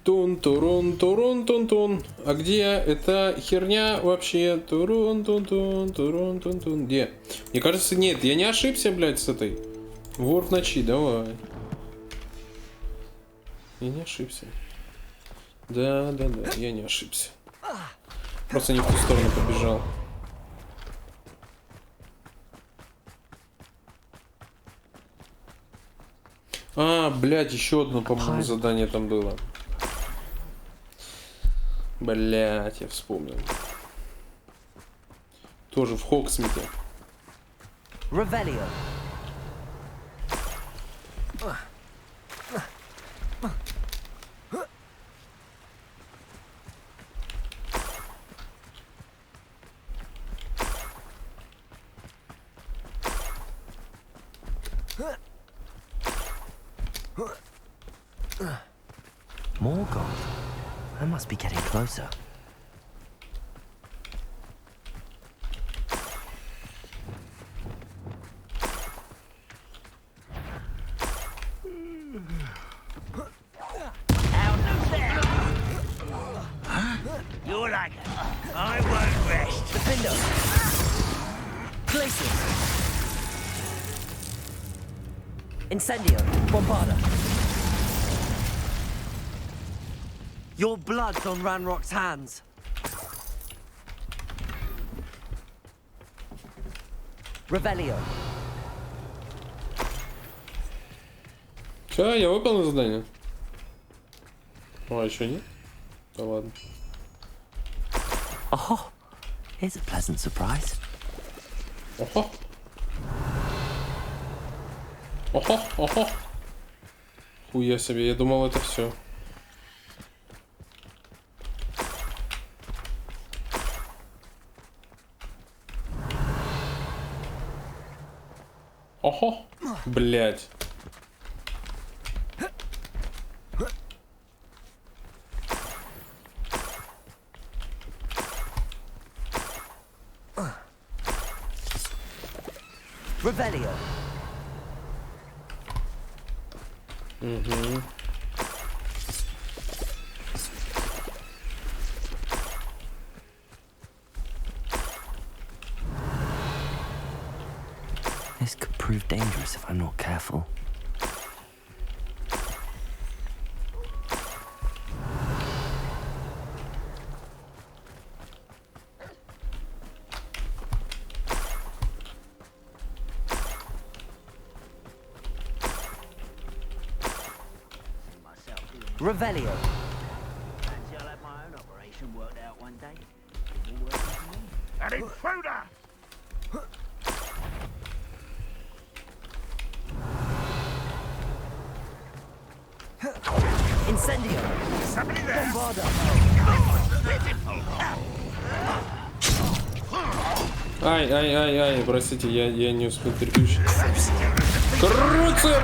Тун-турун-турун-тун-тун. А где эта херня вообще? Турун-тун-тун-турун-тун-тун. Где? Мне кажется, нет, я не ошибся, блядь, с этой. Вор в ночи, давай. Я не ошибся. Да, я не ошибся. Просто не в ту сторону побежал. А, блядь, еще одно, по-моему, задание там было. Блядь, я вспомнил. Тоже в Хоксмите. Revelio. More gold. I must be getting closer. You're like, I won't rest. Glacius. Incendio. Bombarda. Your blood's on Ranrock's hands. Revelio. Все, я выполнил задание. А, еще нет? Да ладно. Oh, here's a pleasant surprise. Ого. Ого, ого. Хуя себе, я думал, это все. Ого, блять. Revelio. Угу. This could prove dangerous if I'm not careful. Revelio. Fancy I'll have my own operation worked out one day. It's all working for me. An intruder! Incendio. Somebody there! Bombarda. Ай, простите, я не успел переключить. Коррупция!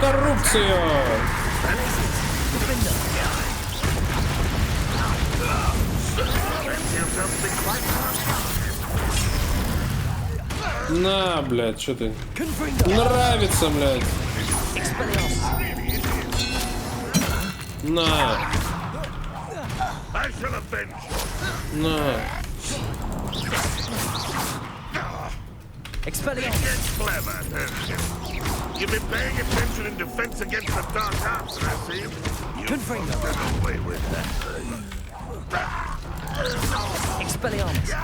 На, блядь, что ты? Нравится, блядь. На. I shall avenge you. На. Get clever, don't you? You've been paying attention in defense against the dark arts, I see. You get away with that. Expelliarmus.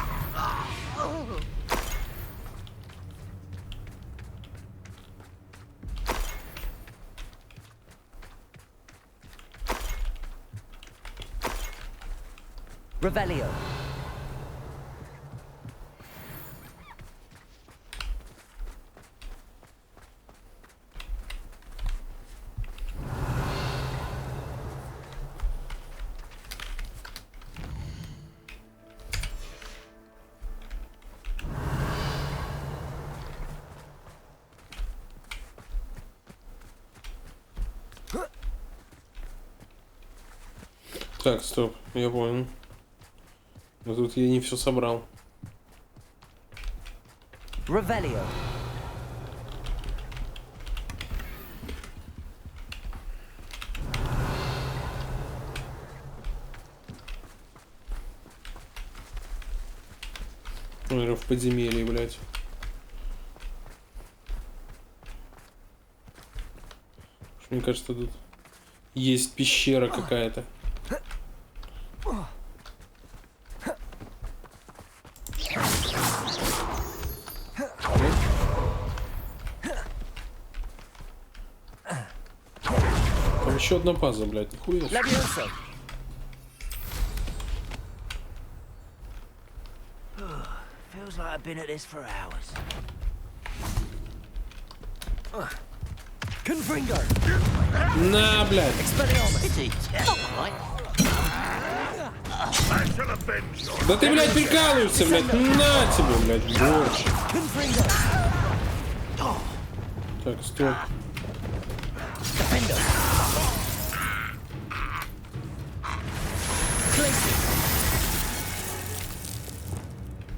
Revelio. Так, стоп, я понял. Но тут я не все собрал. Revelio. Наверное, в подземелье, блядь. Мне кажется, тут есть пещера какая-то. Там еще одна база, блядь, нихуя. Levioso. Feels like I've been at this for hours. Confringo. На, блядь. Expelliarmus. I shall avenge you. Да ты, блядь, прикалываешься, блядь. На тебе, блядь, борщ. Confringo. Так, стоп. Defendo. Glacius.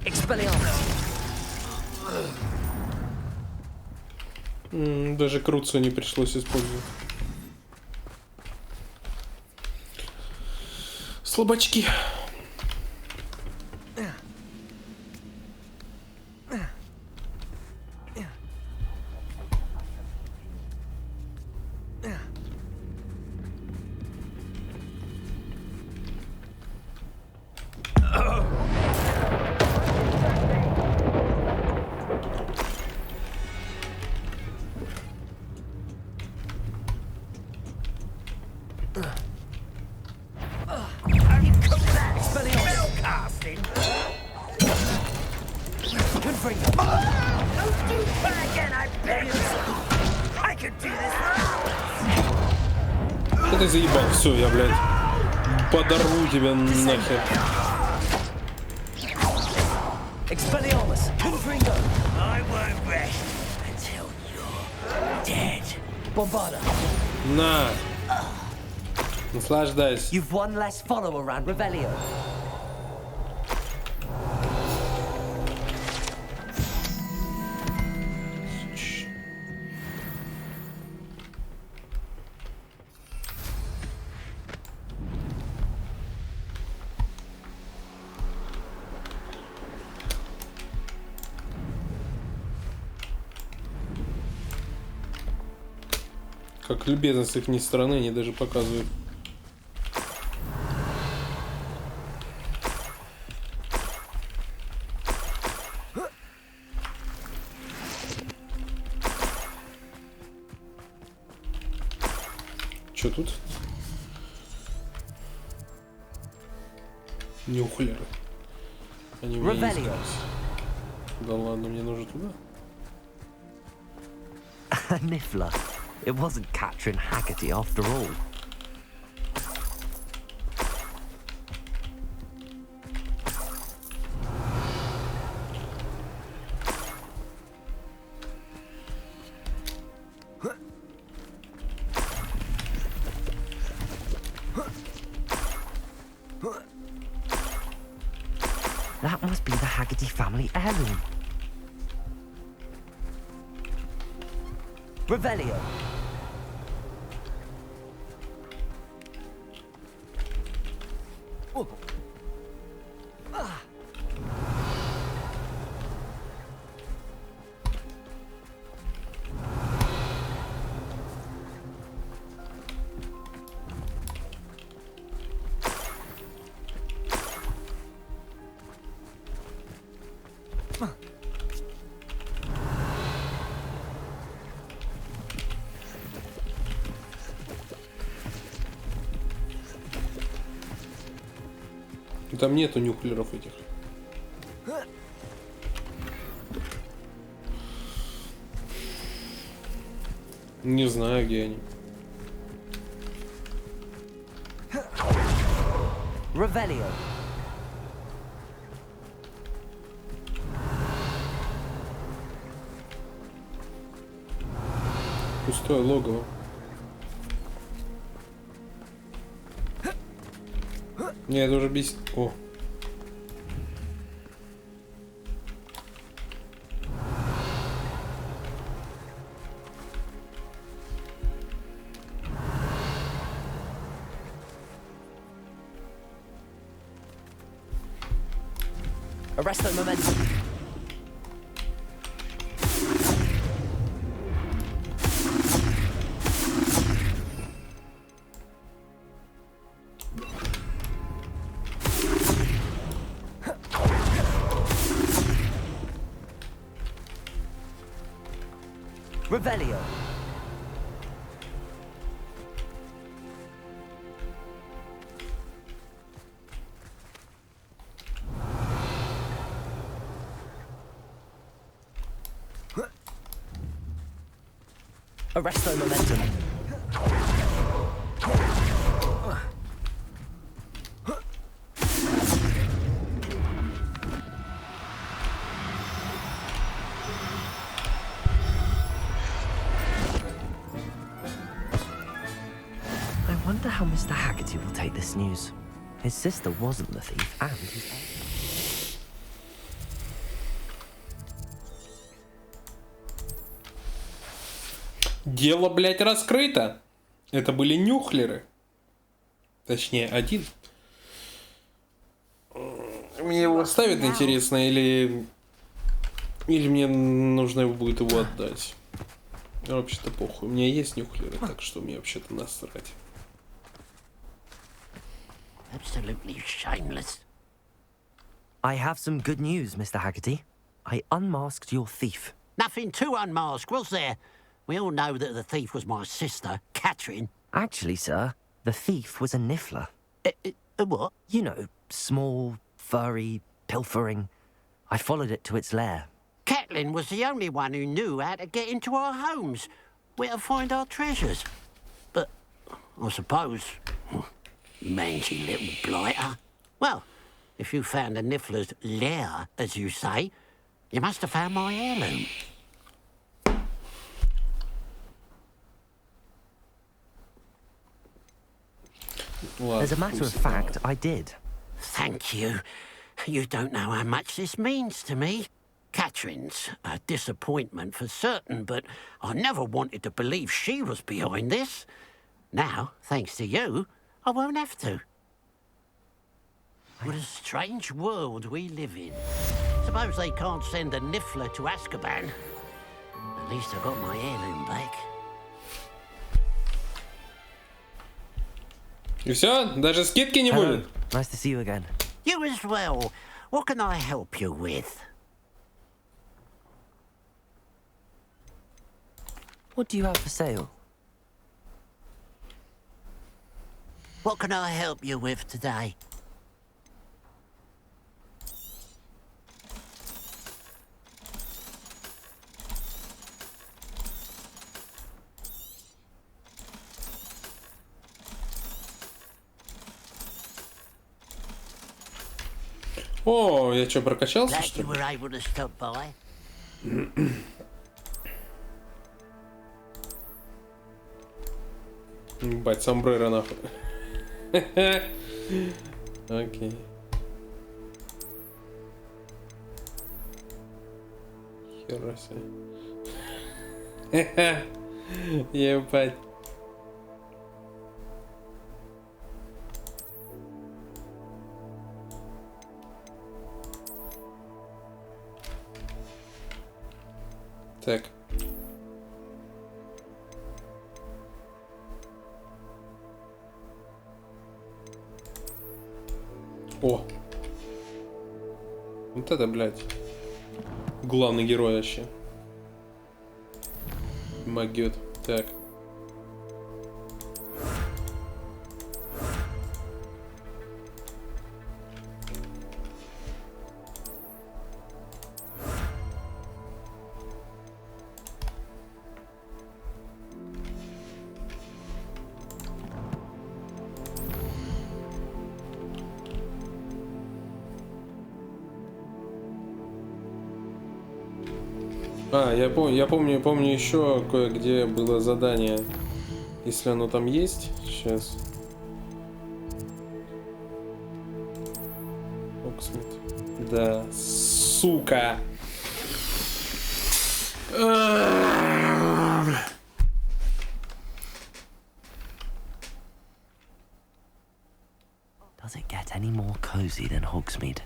Expelliarmus. Даже Круцу не пришлось использовать. Слабачки. Да ты заебал, все, я, блядь, подорву тебя нахер. Expelliarmus, Confringo. I won't rest until you're dead. Bombarda. На. Наслаждайся. You've one less follower around Revelio. Как любезно с их стороны, они даже показывают. Что тут? Нюхлеры. Они у меня есть. Да ладно, мне нужно туда. A niffler. It wasn't Catherine Haggerty after all. That must be the Haggerty family heirloom. Revelio. Там нету нюхлеров этих. Не знаю, где они. Revelio. Пустое логово. Не, это уже бесит. О. Arresto momentum. Revelio. Arresto momentum. I wonder how Mr. Haggerty will take this news. His sister wasn't the thief, and his... Дело, блядь, раскрыто. Это были нюхлеры. Точнее, один. Мне его оставят, интересно, или мне нужно будет его отдать. Ну, вообще-то похуй. У меня есть нюхлеры, так что мне вообще-то насрать. Absolutely shameless. I have some good news, Mr. Haggerty. I unmasked your thief. Nothing to unmask, was there? We all know that the thief was my sister, Catherine. Actually, sir, the thief was a niffler. What? You know, small, furry, pilfering. I followed it to its lair. Catelyn was the only one who knew how to get into our homes, where to find our treasures. But I suppose. Mangy little blighter. Well, if you found the Niffler's lair, as you say, you must have found my heirloom. As a matter of fact, I did. Thank you. You don't know how much this means to me. Catherine's a disappointment for certain, but I never wanted to believe she was behind this. Now, thanks to you, I won't have to. What a strange world we live in. Suppose they can't send a Niffler to Azkaban. At least I got my heirloom back. И все? Даже скидки не будет? Nice to see you again. You as well. What can I help you with? What do you have for sale? What can I help you with today? О, я что, прокачался, Glad что you ли? were able to stop by. Ебать, сомбреро нахуй. Окей. Хера себе. Ебать. Так. О! Вот это, блядь. Главный герой вообще. Магет. Так. А, я помню еще кое-где было задание. Если оно там есть, сейчас. Оксмит. Да, сука. Does it get any more cozy than Hogsmeade?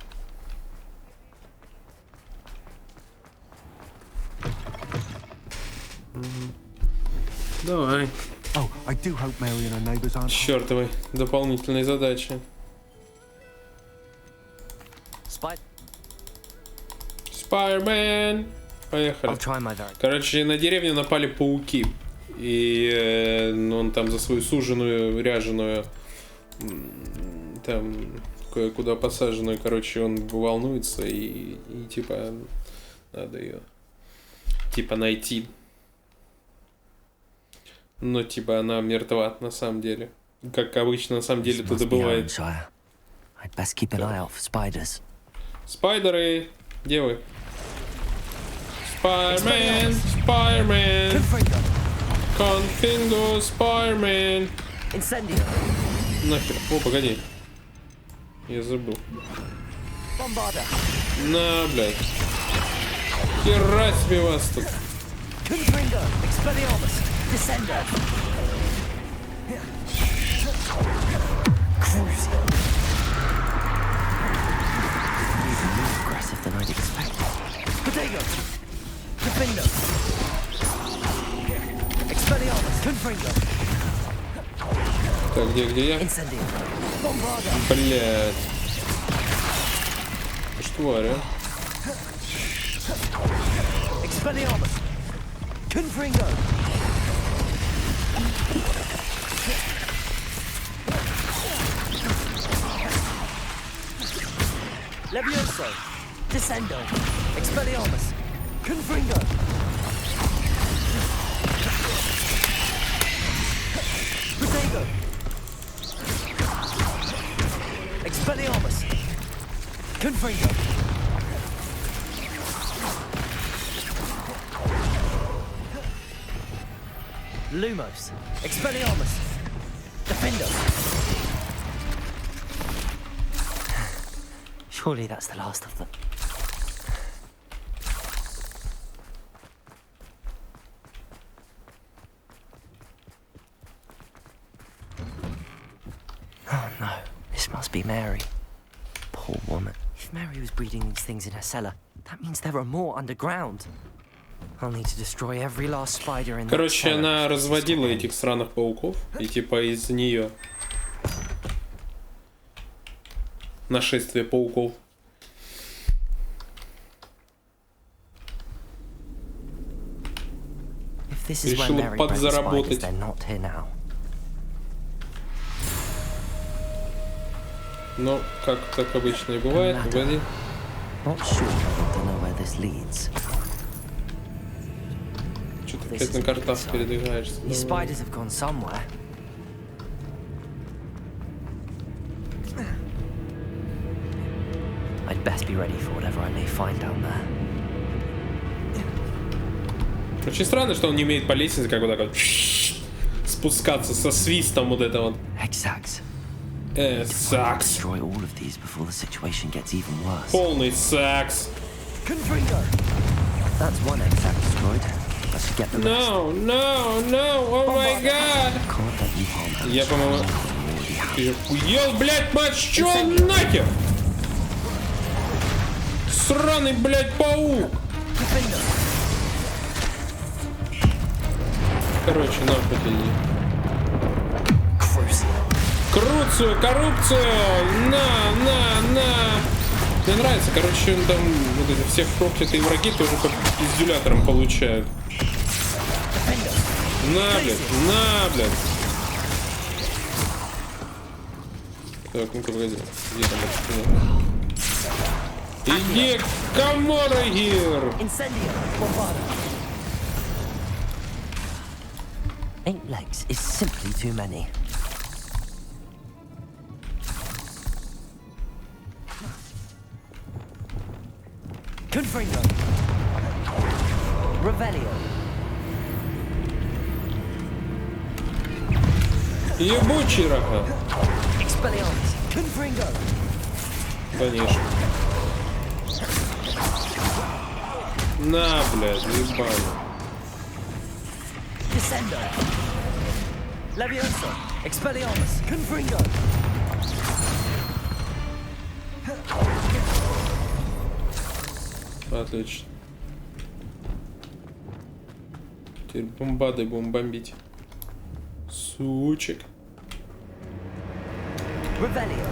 Давай. Oh, I do hope Mary and her neighbours aren't. Чёртовой дополнительной задачи. Spider-Man. Поехали. Короче, на деревню напали пауки. И он там за свою суженую, ряженую, там, кое-куда посаженную, короче, он волнуется и типа, надо ее, типа, найти. Но, типа, она мертва на самом деле. Как обычно, на самом деле, тут и бывает. Спайдеры! Где вы? Spider-Man! Spider-Man! Confringo! Spider-Man! Нахер. О, погоди. Я забыл. На, блядь. Хера себе вас тут. Descender. Cruising. Even more aggressive than I'd expected. Potato. Defender. Expelliarmus. Confringo. Так, где я? Блядь. Что тварь, а? Expelliarmus. Confringo. Levioso, Descendo, Expelliarmus, Confringo. Protego. Expelliarmus. Confringo. Lumos. Expelliarmus. Defendo. Surely that's the last of them. Oh no, this must be Mary. Poor woman. If Mary was breeding these things in her cellar, that means there are more underground. I'll need to destroy every last spider in that Короче, cellar. она разводила этих сраных пауков, и типа из нее нашествие пауков. If this is where Решила Mary bred the spiders, подзаработать. they're not here now. Но, как обычно и бывает, вводи. Not sure I want to know where this leads. Что ты опять на картах передвигаешься? These spiders have gone somewhere. I'd best be ready for whatever I may find down there. Очень странно, что он не умеет по лестнице как бы так вот спускаться со свистом вот это вот. Exacts. Сакс. Destroy all of these before the situation gets even worse. Полный сакс. Confringo. That's one exact destroyed. I should get the rest. No, no, no, oh my god. Can't let you harm them. Я, по-моему, ты охуел, блядь, мать, чё нахер? Сраный, блядь, паук. Короче, нахуй иди. Коррупцию, коррупцию! На! Мне нравится, короче, он там вот эти всех проклятые враги тоже как пиздюлятором получают. На, блядь! Так, ну-ка, погоди. Где там это? Иди, Каморагир! Eight legs is simply too many. Confringo. Revelio. Ебучий рака. Expelliarmus. Confringo. Конечно. На, блядь, ебаный. Descendo. Levioso. Expelliarmus. Confringo. Отлично. Теперь бомбадой будем бомбить. Сучек. Revelio.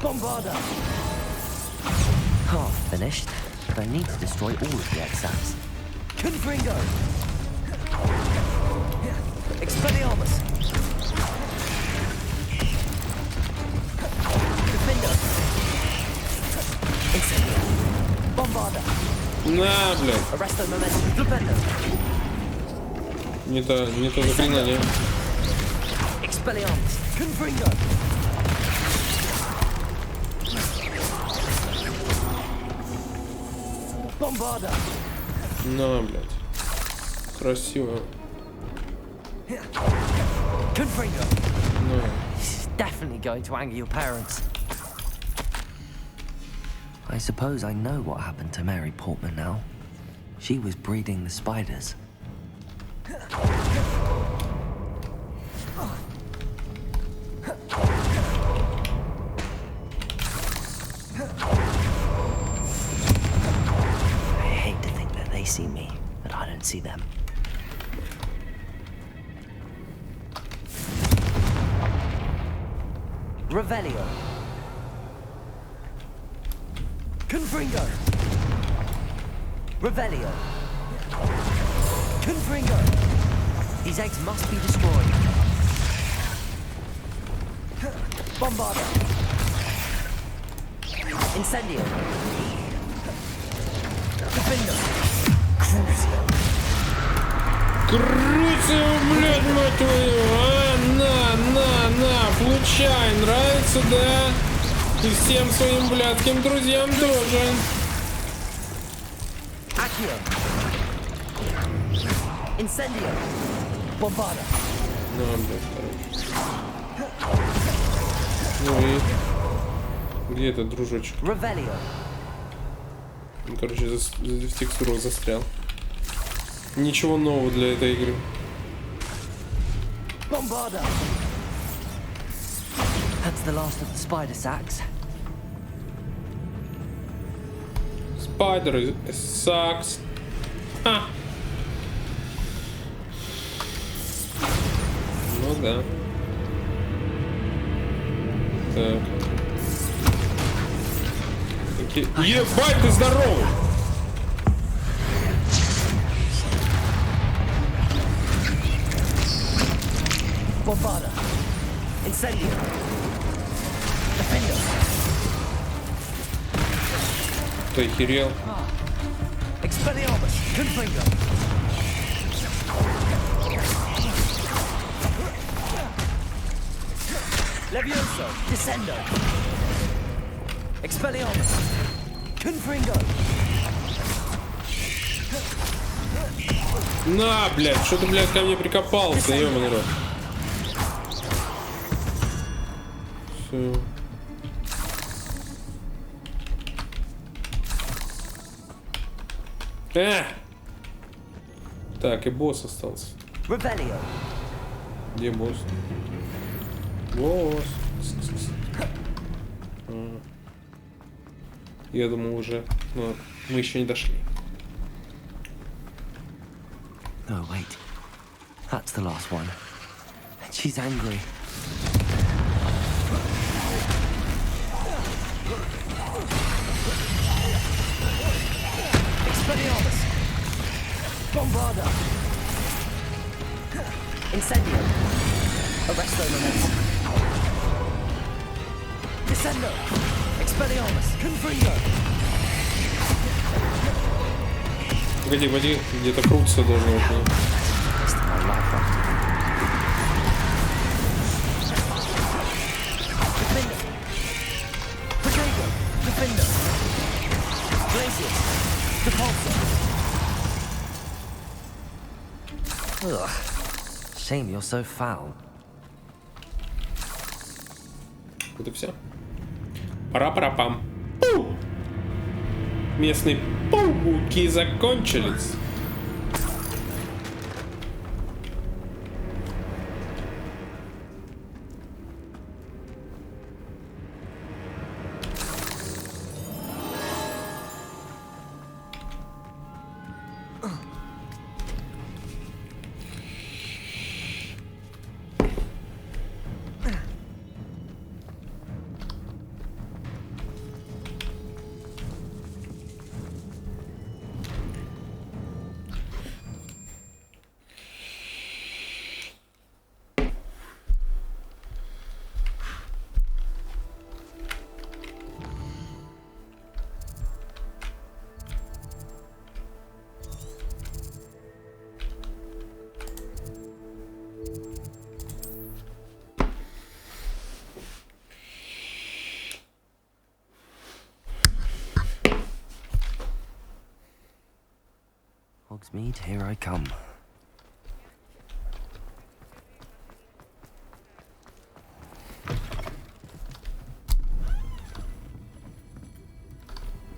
Bombarda. Half finished, but I need to destroy all of the exacts. Confringo. Expelliarmus. Defender. Incendio. Bombarda. На, блядь. Arresto momentum. Defender. Не то заклинание. Expelliarmus. Confringo. Bombarda. На, блядь. Красиво. Confringo. На. This is definitely going to anger your parents. I suppose I know what happened to Mary Portman now. She was breeding the spiders. I hate to think that they see me, but I don't see them. Revelio. Confringo. Revelio. Confringo. These eggs must be destroyed. Bombarda. Incendio. Defender. Crucio. Крутится, блядь, мать твою! А, на! Получай! Нравится, да? И всем своим блядским друзьям тоже. Accio. Incendio. Bombarda. Ну, блядь, короче. Ну и... Где этот дружочек? Revelio. Он, короче, в текстурах застрял. Ничего нового для этой игры. Bombarda. That's the last of the spider sacks. Spider sucks. Ха. Ну да. Так. Ебать, ты здоровый! Bombarda. Incendio. Defender. Ты охерел? Expelliarmus. Confringo. Levioso. Descendo. Expelliarmus. Confringo. На, блядь, что ты, блядь, ко мне прикопался, ёбаный рот. Все. Так, и босс остался. Revelio. Где босс? Босс. Я думал уже, но мы еще не дошли. Oh, wait. That's the last one. And she's angry. Expelliarmus. Bombarda. Incendio. Arresto momentum. Descendo. Expelliarmus. Confringo. Погоди, погоди, где-то крутиться должно быть. Ugh. Shame you're so foul. Вот и все. Пара-пара-пам. Местные пауки закончились. Hogsmeade, here I come.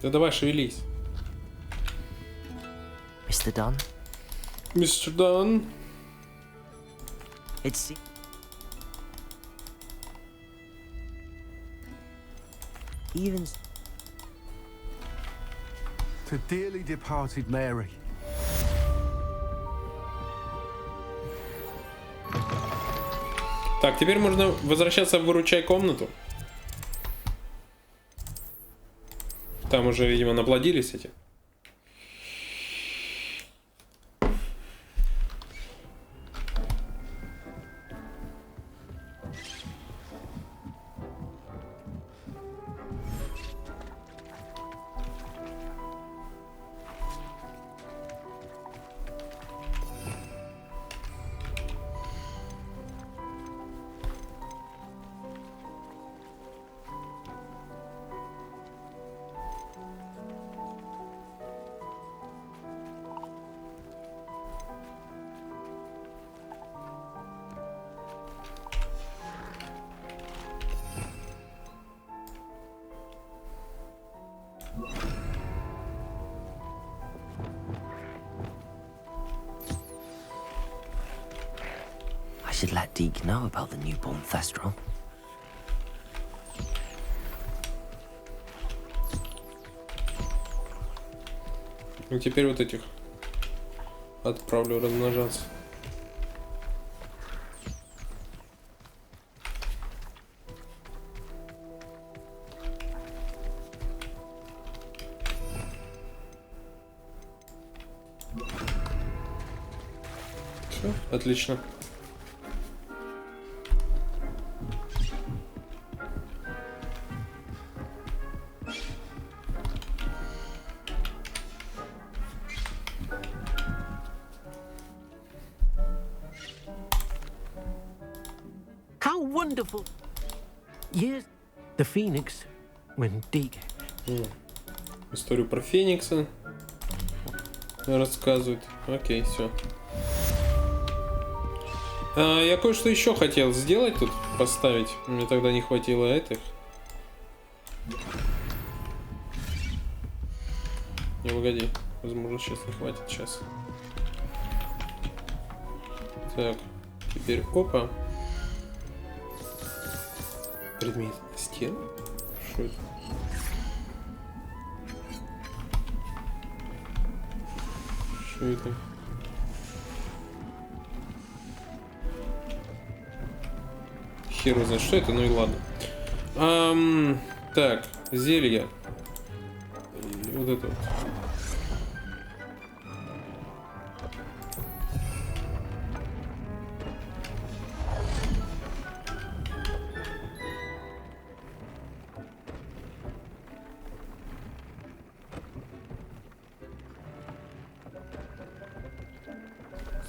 Да давай, шевелись. Mr. Dunn? Мистер Дан. It's... Even... To dearly departed Mary. Так, теперь можно возвращаться в выручай комнату. Там уже, видимо, наплодились эти. I should let Deke know about the newborn Thestral. И теперь вот этих отправлю размножаться. Все, отлично. How wonderful! Yes, the Phoenix, when Deke. Историю про Феникса рассказывает. Окей, все. Я кое-что еще хотел сделать тут, поставить. Мне тогда не хватило этих. Не, погоди. Возможно, сейчас не хватит. Сейчас. Так. Теперь опа. Предмет стен? Что это? Что это? Хер знает, что это, ну и ладно. Так, зелье. И вот это вот.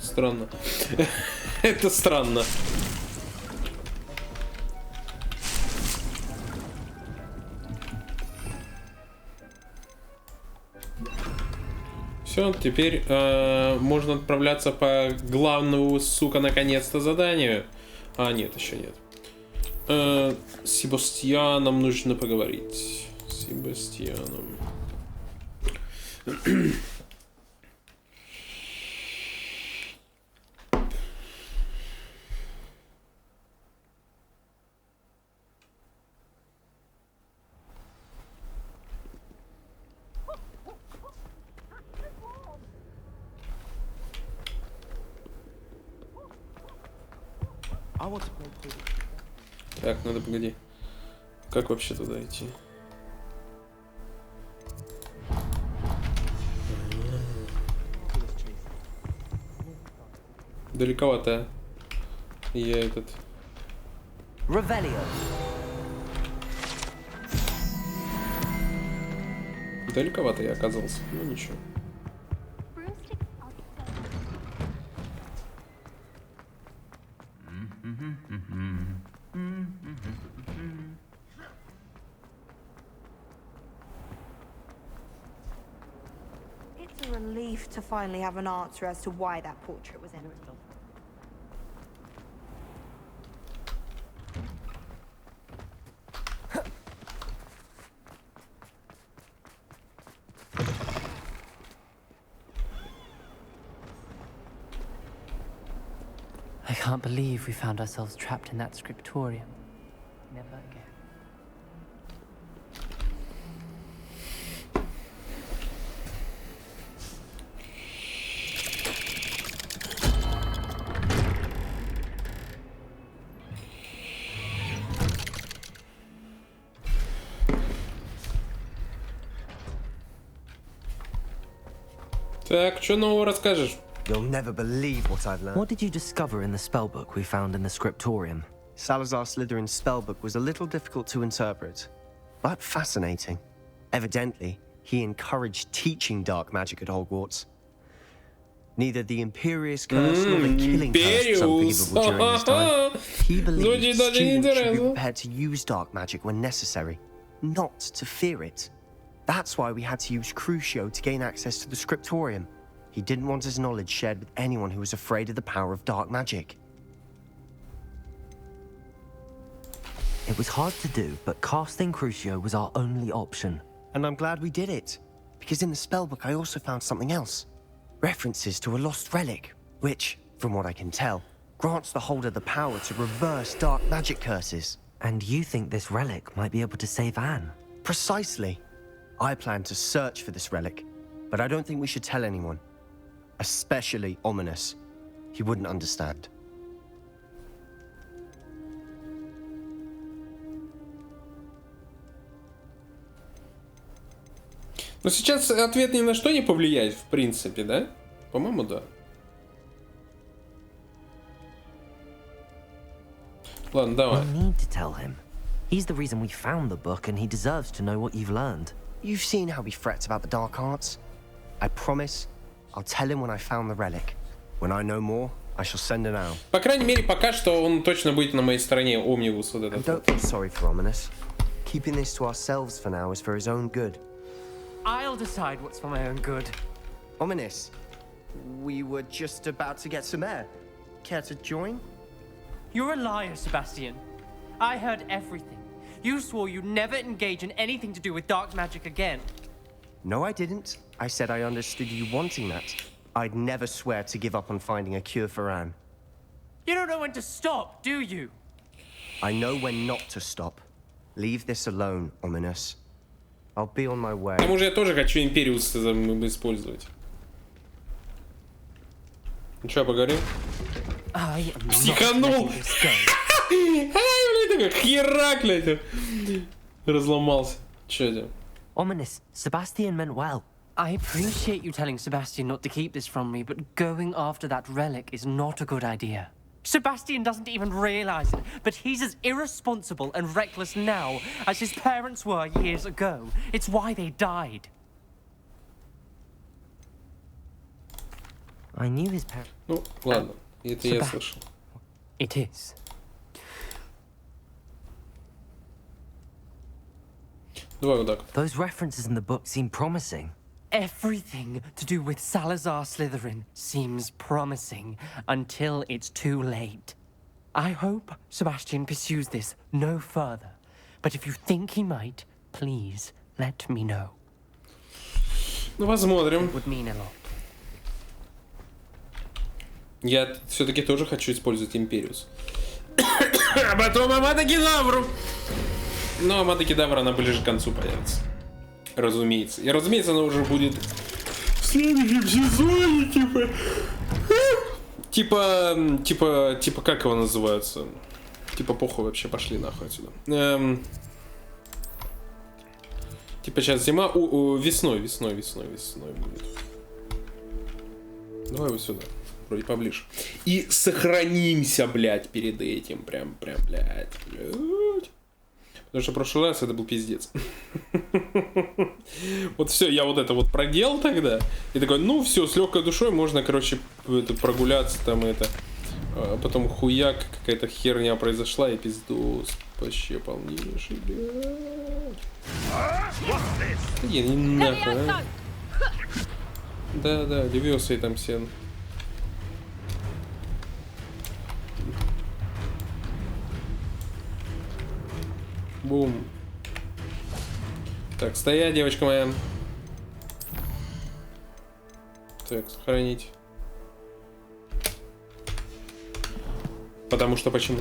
Странно. Это странно. Все, теперь можно отправляться по главному, сука, наконец-то заданию. А, нет, еще нет. С Себастьяном нужно поговорить. С Себастьяном. Так, надо, погоди. Как вообще туда идти? Далековато. Я этот... Revelio. Далековато я оказался. Ну ничего. It's a relief to finally have an answer as to why that portrait was empty. I can't believe we found ourselves trapped in that scriptorium. Never again. Так, что нового расскажешь? You'll never believe what I've learned. What did you discover in the spellbook we found in the scriptorium? Salazar Slytherin's spellbook was a little difficult to interpret, but fascinating. Evidently, he encouraged teaching dark magic at Hogwarts. Neither the Imperious Curse nor the Killing Curse was unforgivable during his time. He believed students should be prepared to use dark magic when necessary, not to fear it. That's why we had to use Crucio to gain access to the scriptorium. He didn't want his knowledge shared with anyone who was afraid of the power of dark magic. It was hard to do, but casting Crucio was our only option. And I'm glad we did it. Because in the spellbook I also found something else. References to a lost relic, which, from what I can tell, grants the holder the power to reverse dark magic curses. And you think this relic might be able to save Anne? Precisely. I plan to search for this relic, but I don't think we should tell anyone. Especially Ominous. He wouldn't understand. Но сейчас ответ ни на что не повлияет, в принципе, да? По-моему, да. Ладно, давай. We need to tell him. He's the reason we found the book, and he deserves to know what you've learned. You've seen how he frets about the dark arts. I promise, I'll tell him when I found the relic. When I know more, I shall send an owl. По крайней мере, пока что он точно будет на моей стороне, Омнибус вот этот. I don't feel sorry for Ominous. Keeping this to ourselves for now is for his own good. I'll decide what's for my own good. Ominous, we were just about to get some air. Care to join? You're a liar, Sebastian. I heard everything. You swore you'd never engage in anything to do with dark magic again. No, I didn't. I said I understood you wanting that. I'd never swear to give up on finding a cure for Anne. You don't know when to stop, do you? I know when not to stop. Leave this alone, Ominous. I'll be on my way. К тому же я тоже хочу Империус использовать. Ну что, поговорим? Психанул! Ай, блядь, такой херак, блядь. Разломался. Чё это? Ominous, Sebastian meant well. I appreciate you telling Sebastian not to keep this from me, but going after that relic is not a good idea. Sebastian doesn't even realize it, but he's as irresponsible and reckless now as his parents were years ago. It's why they died. I knew his parents. Ну, ладно, это я слышал. It is. Давай вот так. Those references in the book seem promising. Everything to do with Salazar Slytherin seems promising until it's too late. I hope Sebastian pursues this no further, but if you think he might, please let me know. Ну, посмотрим. It would mean a lot. Я все-таки тоже хочу использовать Империус. А потом Амада Кедавру. Но Амада Кедавра, она ближе к концу появится. Разумеется. И разумеется, она уже будет в следующем сезоне, типа, как его называется? Типа, похуй вообще, пошли нахуй отсюда. Типа, сейчас зима, весной будет. Давай вот сюда. Вроде поближе. И сохранимся, блядь, перед этим. Прям, блядь. Потому что в прошлый раз это был пиздец. Вот все, я вот это вот проделал тогда. И такой, ну все, с легкой душой можно, короче, прогуляться там это. А потом хуяк, какая-то херня произошла, и пиздос вообще полнейший, блядь. Не нахуй, а. Да, Левиоса и там все. Бум. Так, стоять, девочка моя. Так, сохранить. Потому что почему?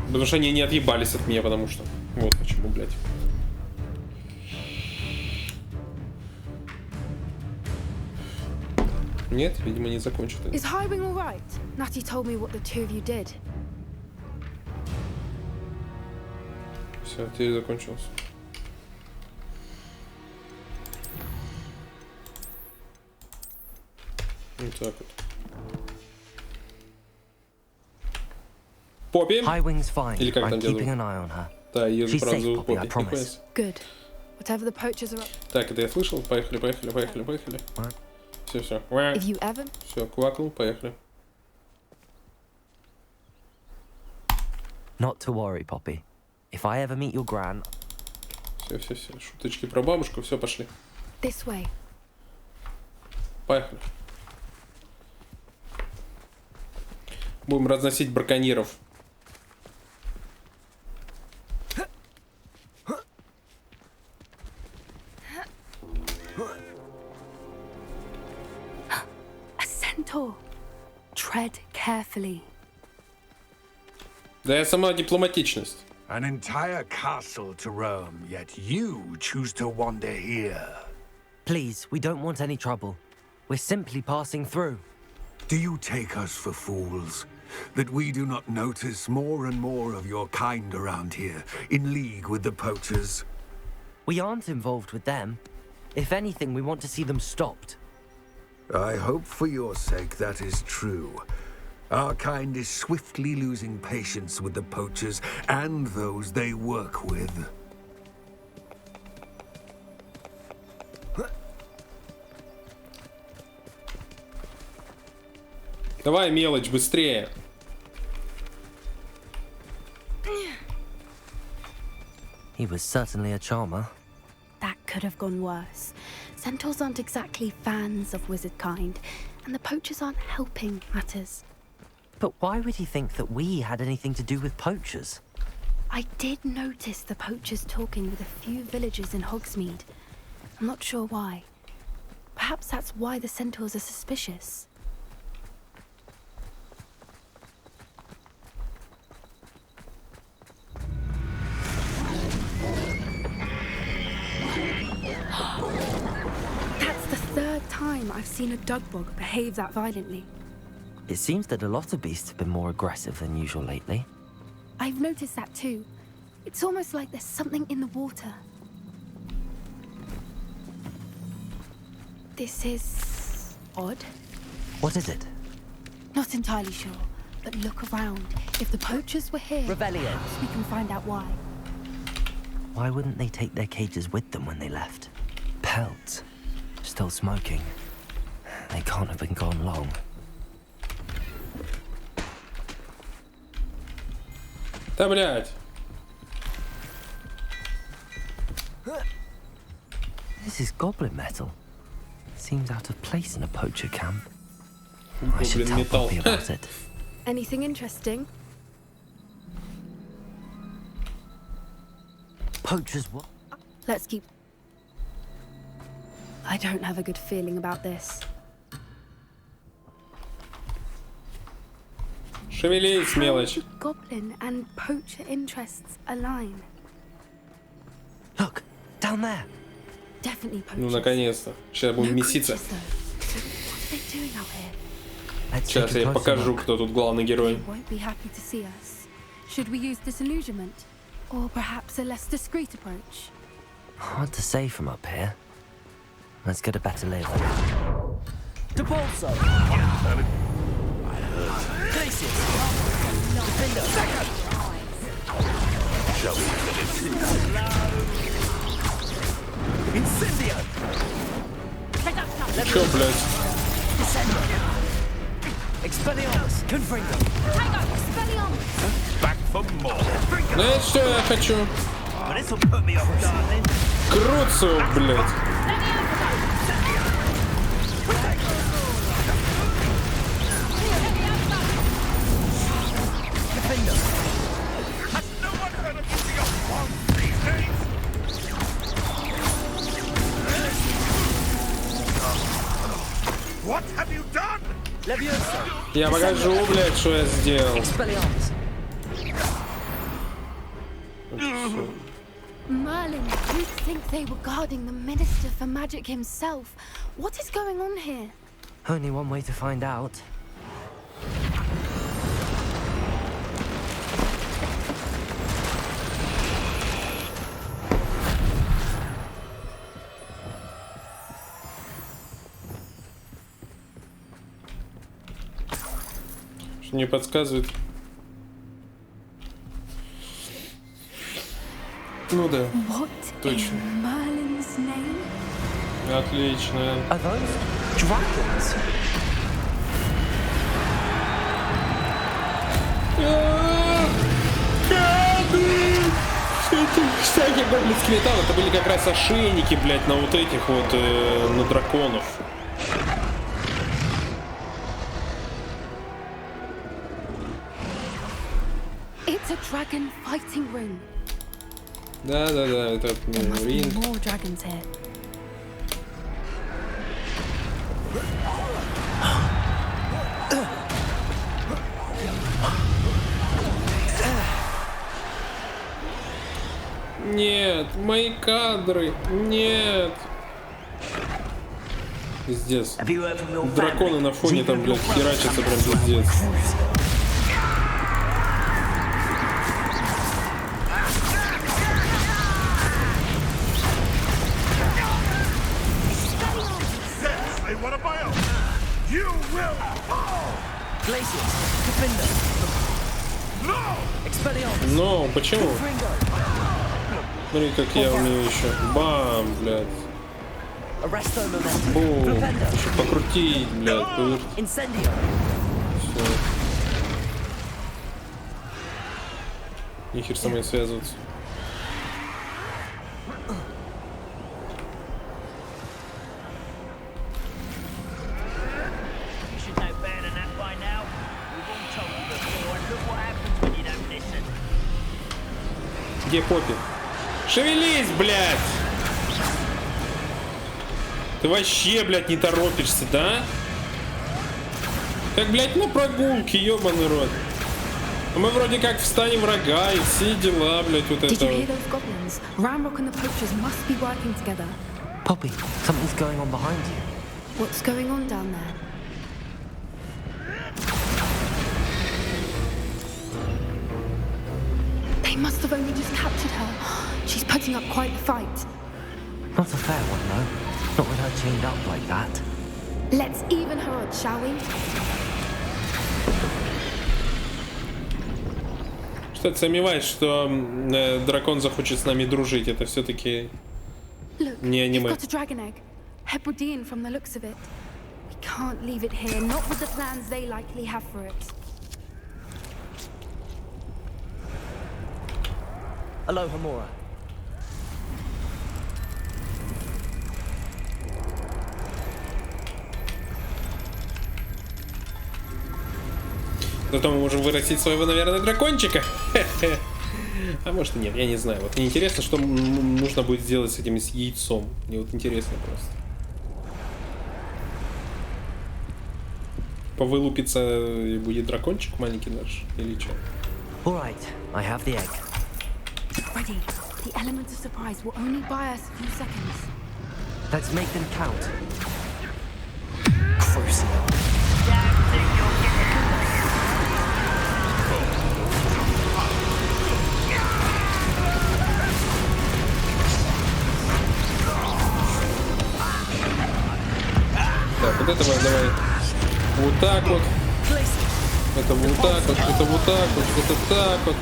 Потому что они не отъебались от меня, потому что. Вот почему, блядь. Нет, видимо, не закончит. Is Highwing all right? Natty told me what the two of you did. Все, теперь закончился. Вот так вот. Поппи? Highwing's fine. Или как I'm там keeping делают? an eye on her. Да, ее She's правда safe, зовут Poppy, I Поппи. promise. Good. Whatever the poachers are up. Так, это я слышал. Поехали. Все. If you ever... Все, квакнул, поехали. Not to worry, Poppy. If I ever meet your gran... Все. Шуточки про бабушку, все, пошли. This way. Поехали. Будем разносить браконьеров. A centaur. Tread carefully. Да, я сама дипломатичность. An entire castle to roam, yet you choose to wander here. Please, we don't want any trouble. We're simply passing through. Do you take us for fools? That we do not notice more and more of your kind around here, in league with the poachers? We aren't involved with them. If anything, we want to see them stopped. I hope for your sake that is true. Our kind is swiftly losing patience with the poachers and those they work with. Давай, мелочь, быстрее. He was certainly a charmer. That could have gone worse. Centaurs aren't exactly fans of wizard kind, and the poachers aren't helping matters. But why would he think that we had anything to do with poachers? I did notice the poachers talking with a few villagers in Hogsmeade. I'm not sure why. Perhaps that's why the centaurs are suspicious. That's the third time I've seen a dugbog behave that violently. It seems that a lot of beasts have been more aggressive than usual lately. I've noticed that too. It's almost like there's something in the water. This is odd. What is it? Not entirely sure, but look around. If the poachers were here, Revelio. perhaps we can find out why. Why wouldn't they take their cages with them when they left? Pelts. Still smoking. They can't have been gone long. Да, блядь. This is goblin metal. Seems out of place in a poacher camp. I should tell Poppy about it. Anything interesting? Poachers what? Let's keep... I don't have a good feeling about this. Шевелись, мелочь. How did goblin and poacher interests align? Look, down there. Definitely poachers. Ну, наконец-то. Сейчас будем меситься. Creatures, though. So what are they doing out here? Сейчас я покажу, кто тут главный герой. They won't be happy to see us. Should we use disillusionment? Or perhaps a less discreet approach? Hard to say from up here. Let's get a better lay of the Depulso! Glacius! Defender! Shall we finish? Incendio! Чё, блядь? Expelliarmus! Confringo! Back for more. Знаете, что я хочу? Круцу, блядь. What have you done? Я покажу, блядь, что я сделал. Merlin, you'd think they were guarding the Minister for Magic himself. What is going on here? Only one way to find out. Что мне подсказывает. Ну да. What Точно. in Merlin's name? Отлично. Are those dragons? Кстати, гоблинский металл, это были как раз ошейники, блядь, на вот этих вот, на драконов. It's a dragon fighting ring. Да, это There must be ринг. more dragons here. Нет, мои кадры, нет. Пиздец. Драконы на фоне там, блядь, херачатся прям пиздец. Но почему? Смотри, как я умею еще. Бам, блядь. Бум. Еще покрутить, блядь, повертить. Все. Нихер со мной связываться. Где Поппи? Шевелись, блядь! Ты вообще, блядь, не торопишься, да? Как, блядь, на прогулке, ёбаный рот. А мы вроде как в стане врага и все дела, блядь, вот это вот. Poppy, something's going on behind you. What's going on down there? They must have only just captured her. She's putting up quite a fight. Not a fair one, though. Not with her chained up like that. Let's even her odds, shall we? Что ты сомневаешься, что дракон захочет с нами дружить? Это все-таки не аниме. Got a dragon egg. Hebridean from the looks of it. We can't leave it here, not with the plans they likely have for it. Aloha, Mora. Зато мы можем вырастить своего, наверное, дракончика. А может и нет, я не знаю. Вот мне интересно, что нужно будет сделать с этим с яйцом. Мне вот интересно просто. Повылупится и будет дракончик маленький наш или что? All right, I have the egg. Ready. The element of surprise will only buy us a few seconds. Let's make them count. Crucial. Так, вот этого давай. Вот так вот. Это вот так вот, это вот так вот, это так вот.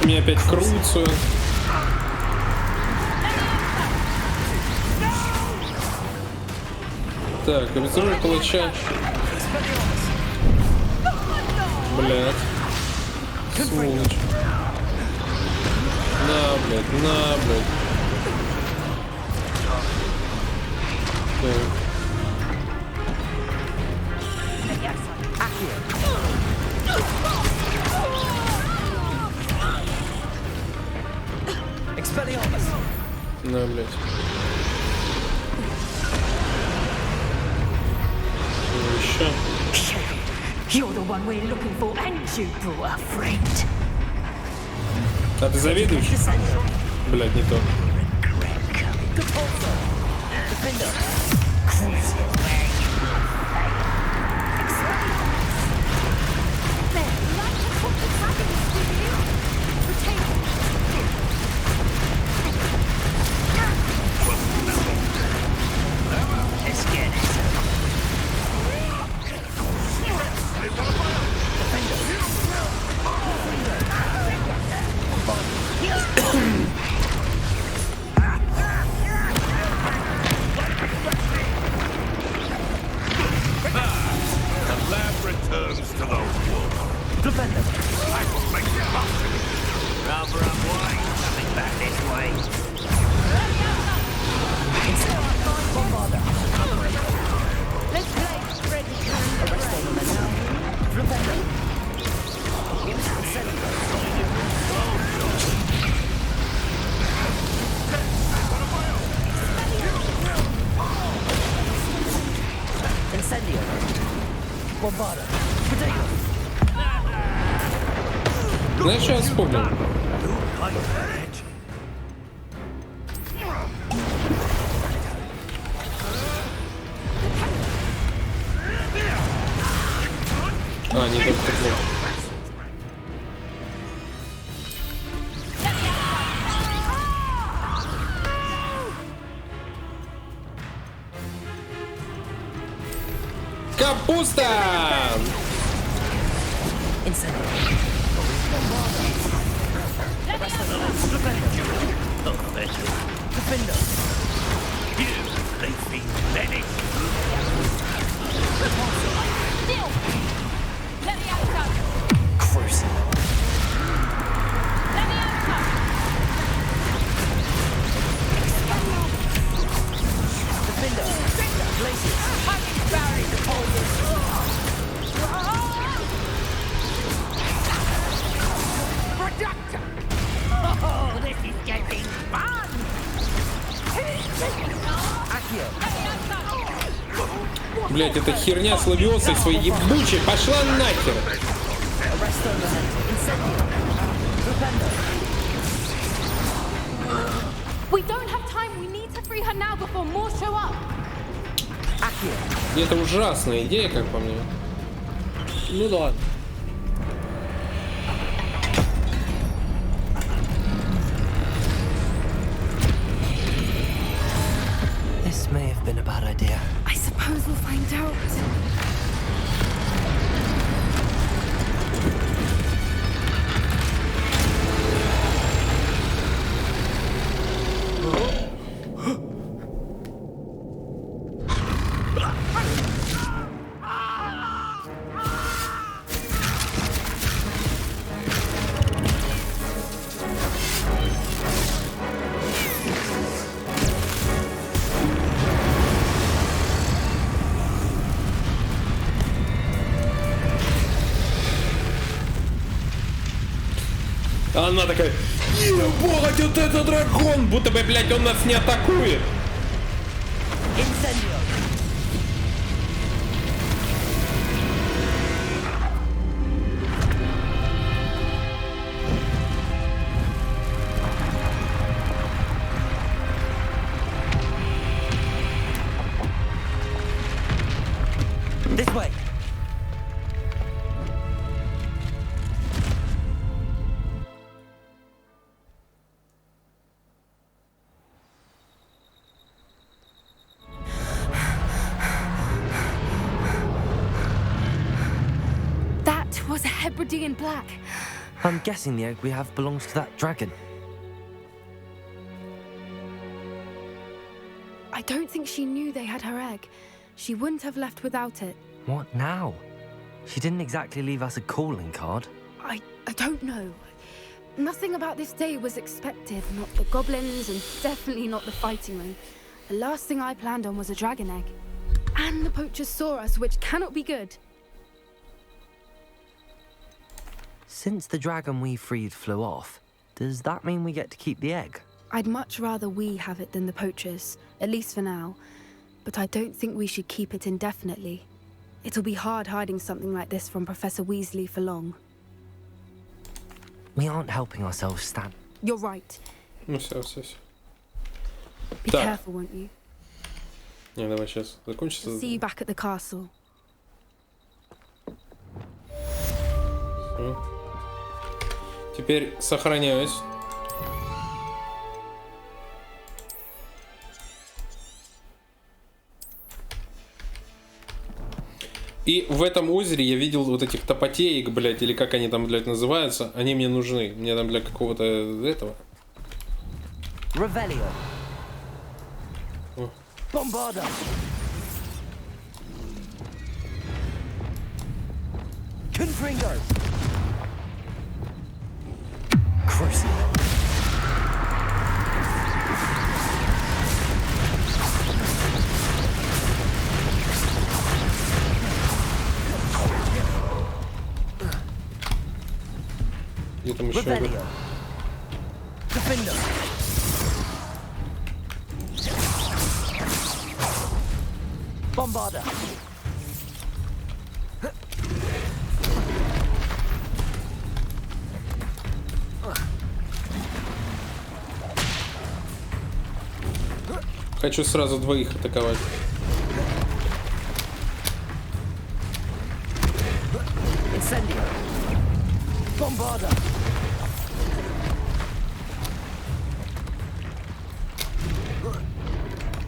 У меня опять крутится. Так, обязательно палача. Блядь. Сволочь. На, блядь, на, блядь. Так. На, блядь. Еще. You're the one we're looking for, and you brought a friend. А ты завидуешь? Блядь, не то. Знаешь, что я вспомнил? А, не только так. Капуста! Блять, эта херня с лавиосой своей ебучей пошла нахер! We don't have time. We need to free her now before more show up. Это ужасная идея, как по мне. Ну да ладно. This may have been a bad idea. I suppose we'll find out. Она такая, ебать, вот это дракон, будто бы, блядь, он нас не атакует. This way. Was a Hebridean black. I'm guessing the egg we have belongs to that dragon. I don't think she knew they had her egg. She wouldn't have left without it. What now? She didn't exactly leave us a calling card. I don't know. Nothing about this day was expected. Not the goblins and definitely not the fighting ring. The last thing I planned on was a dragon egg. And the poachers saw us, which cannot be good. Since the dragon we freed flew off, does that mean we get to keep the egg? I'd much rather we have it than the poachers, at least for now. But I don't think we should keep it indefinitely. It'll be hard hiding something like this from Professor Weasley for long. We aren't helping ourselves, Stan. You're right. Ну все. Be careful, won't you? Не, давай сейчас закончится. See you back at the castle. Теперь сохраняюсь. И в этом озере я видел вот этих топотеек, блядь, или как они там, блядь, называются. Они мне нужны. Мне там для какого-то этого. Revelio. Bombarda. Confringo. Crucible. Где там еще? Revelio. Defender. Bombarda. Хочу сразу двоих атаковать. Incendio. Bombarda.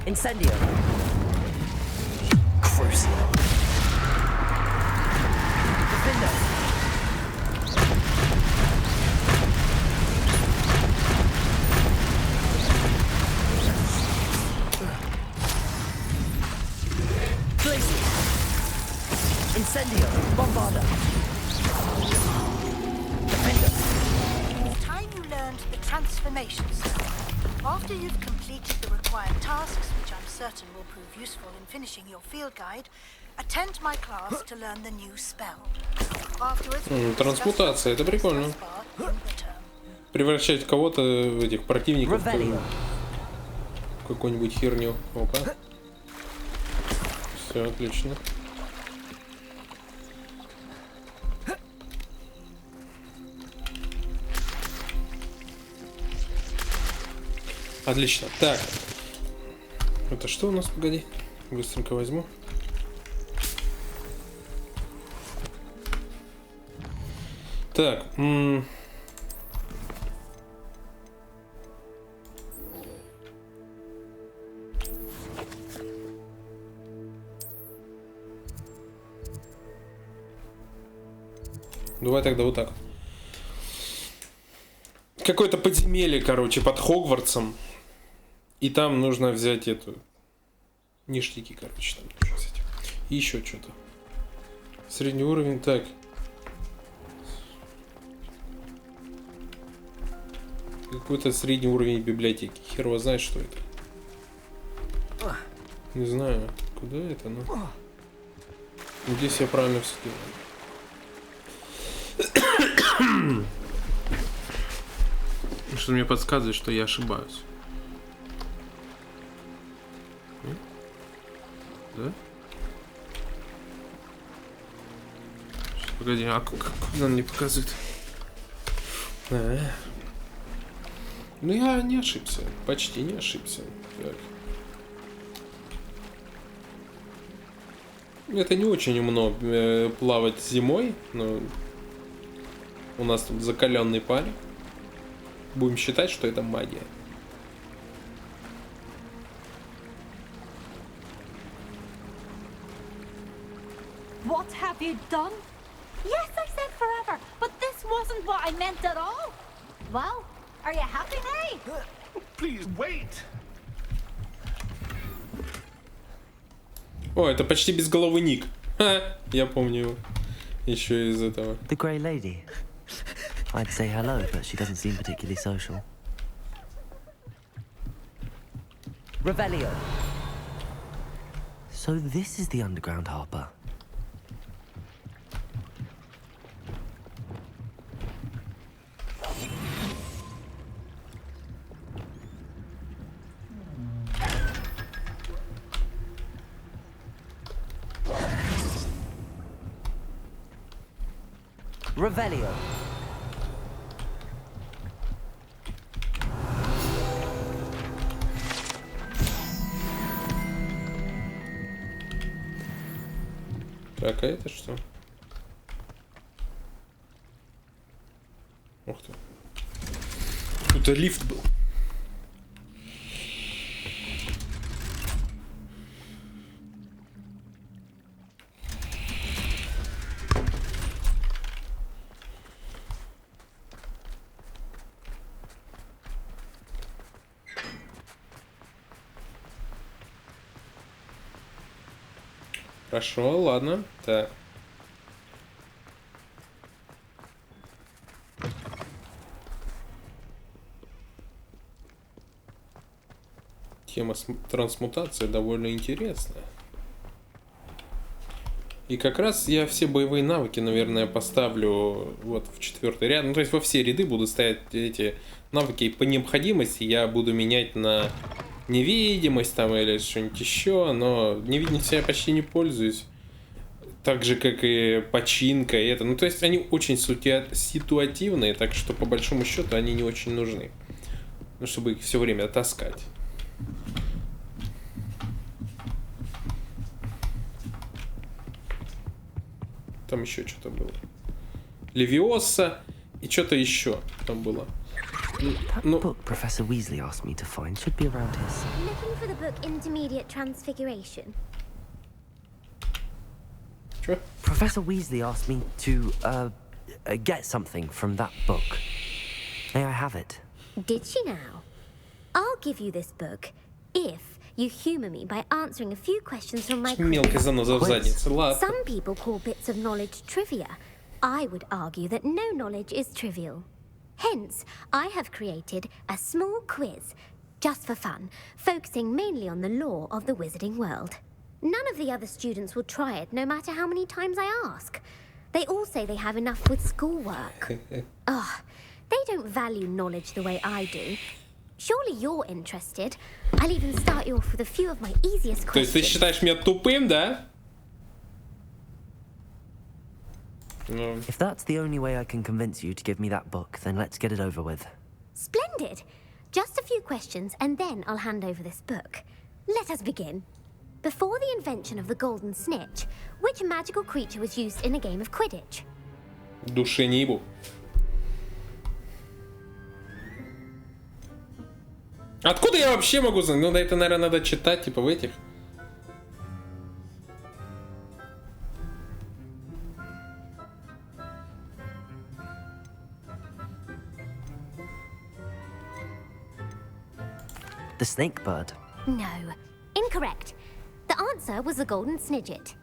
Incendio. Crucial. Defender. Blazing. Incendio. Bombarda. Defender. It's time you learned the transformation spell. After you've completed the required tasks, which I'm certain will prove useful in finishing your field guide, attend my class to learn the new spell. Afterwards, Трансмутация, это прикольно. Превращать кого-то в этих противников в какую-нибудь херню. Опа. Все, отлично. Отлично. Так. Это что у нас? Погоди. Быстренько возьму. Так. Давай тогда вот так. Какое-то подземелье, короче, под Хогвартсом. И там нужно взять эту... Ништяки, короче, там нужно взять. И еще что-то. Средний уровень, так. Какой-то средний уровень библиотеки. Хер его знает, что это. Не знаю, куда это, но... Надеюсь, я правильно все делаю. Что мне подсказывает, что я ошибаюсь. Да? Сейчас, погоди, а куда он мне показывает? Ну я не ошибся, почти не ошибся. Так. Это не очень умно плавать зимой, но у нас тут закаленный парень. Будем считать, что это магия. What have you done? Yes, I said forever, but this wasn't what I meant at all. Well, are you happy now? Please wait. О, это почти безголовый ник. Ха, я помню его. Еще из этого. The Grey Lady. I'd say hello, but she doesn't seem particularly social. Revelio. So this is the underground harper. Revelio. Так, а это что? Ух ты. Тут лифт был. Хорошо, ладно. Так. Тема трансмутации довольно интересная. И как раз я все боевые навыки, наверное, поставлю вот в 4-й ряд. Ну, то есть во все ряды буду ставить эти навыки. И по необходимости я буду менять на невидимость там или что-нибудь еще. Но невидимостью я почти не пользуюсь. Так же, как и починка и это. Ну, то есть они очень ситуативные, так что по большому счету они не очень нужны. Ну, чтобы их все время таскать. Там еще что-то было. Левиоса и что-то еще там было. That book Professor Weasley asked me to find should be around his. Looking for the book Intermediate Transfiguration. Sure. Professor Weasley asked me to get something from that book. May I have it? Did she now? I'll give you this book if you humor me by answering a few questions from my Мелкая заноза в заднице. Ладно. Some people call bits of knowledge trivia. I would argue that no knowledge is trivial. Hence, I have created a small quiz, just for fun, focusing mainly on the lore of the wizarding world. None of the other students will try it, no matter how many times I ask. They all say they have enough with schoolwork. Ugh, they don't value knowledge the way I do. Surely you're interested. I'll even start you off with a few of my easiest questions. То есть ты считаешь меня тупым, да? If that's the only way I can convince you to give me that book, then let's get it over with. Splendid! Just a few questions, and then I'll hand over this book. Let us begin. Before the invention of the golden snitch, which magical creature was used in a game of Quidditch? Душенибу. Откуда я вообще могу знать? Ну, да это, наверное, надо читать, типа, в этих. The snake bird. No. Incorrect. The answer was the golden snidget.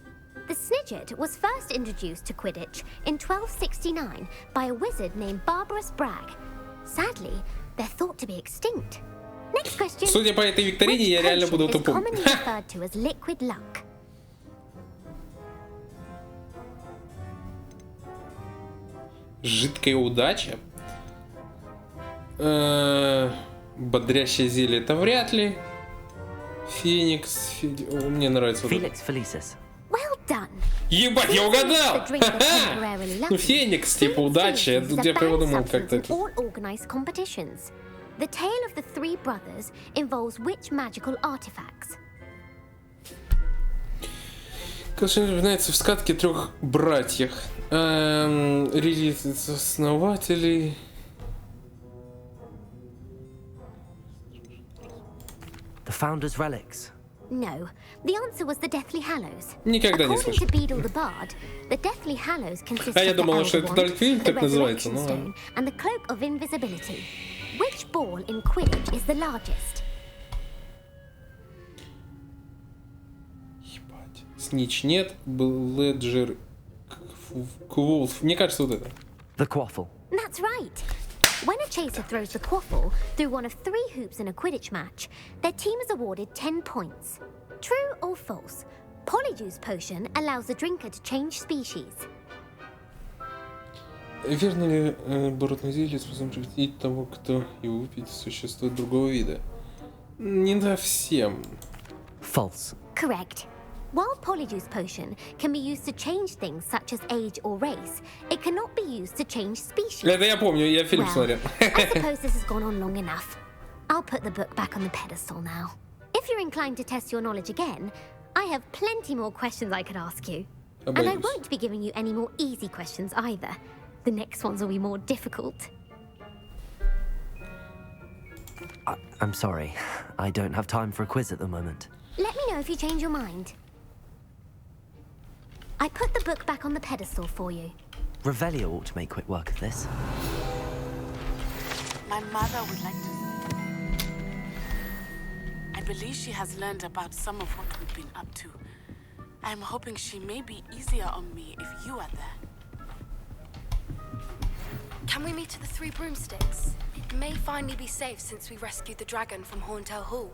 The snidget was first introduced to Quidditch in 1269 by a wizard named Barbarous Bragg. Sadly, they're thought to be extinct. Next question. Судя по этой викторине, я реально буду тупым. Commonly referred to as liquid luck. Жидкая удача. Бодрящее зелье это вряд ли. Феникс. Мне нравится. Felix Felicis. Well done. Ебать, я угадал! Ну, Феникс, типа, удача. Я придумал как-то. All organized competitions. The tale of the three brothers involves which magical artifacts? Конечно, упоминается в сказке трех братьях. Релиз основателей. The Founder's Relics. No, the answer was the Deathly Hallows. Никогда не According слышал. to Beedle the Bard, the Deathly Hallows consists А я of the думал, что это Elder фильм Wand, так the называется, Resurrection но... Stone, and the Cloak of Invisibility. Which ball in Quidditch is the largest? Ебать. Снич нет, был Леджер, Кволф. Мне кажется, вот это. The Quaffle. That's right. When a chaser throws the quaffle through one of 3 hoops in a Quidditch match, their team is awarded 10 points. True or false? Polyjuice potion allows the drinker to change species. Верно ли оборотное зелье способно превратить того, кто его выпьет, в существо другого вида? Не совсем. False. Correct. While Polyjuice potion can be used to change things such as age or race, it cannot be used to change species. Это я помню, я фильм смотрел. I suppose this has gone on long enough. I'll put the book back on the pedestal now. If you're inclined to test your knowledge again, I have plenty more questions I could ask you. And I won't be giving you any more easy questions either. The next ones will be more difficult. I'm sorry. I don't have time for a quiz at the moment. Let me know if you change your mind. I put the book back on the pedestal for you. Revelio ought to make quick work of this. My mother would like to... I believe she has learned about some of what we've been up to. I'm hoping she may be easier on me if you are there. Can we meet at the Three Broomsticks? It may finally be safe since we rescued the dragon from Horntail Hall.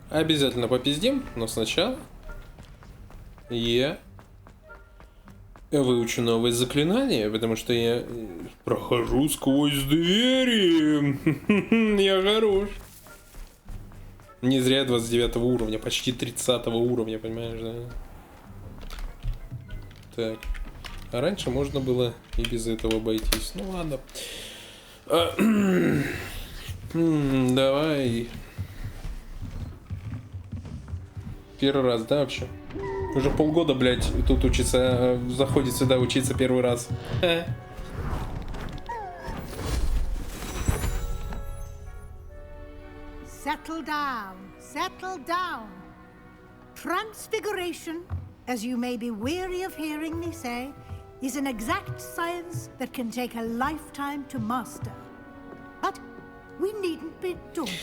Обязательно попиздим, но сначала я выучу новые заклинания, потому что я прохожу сквозь двери. Я хорош. Не зря 29 уровня, почти 30 уровня, понимаешь, да? Так. А раньше можно было и без этого обойтись. Ну ладно. Давай. Первый раз, да, вообще? Уже полгода, блядь, тут учится, заходит сюда учиться первый раз. Settle down, settle down. Transfiguration, as you may be weary of hearing me say, is an exact science that can take a lifetime to master. But we needn't be daunted.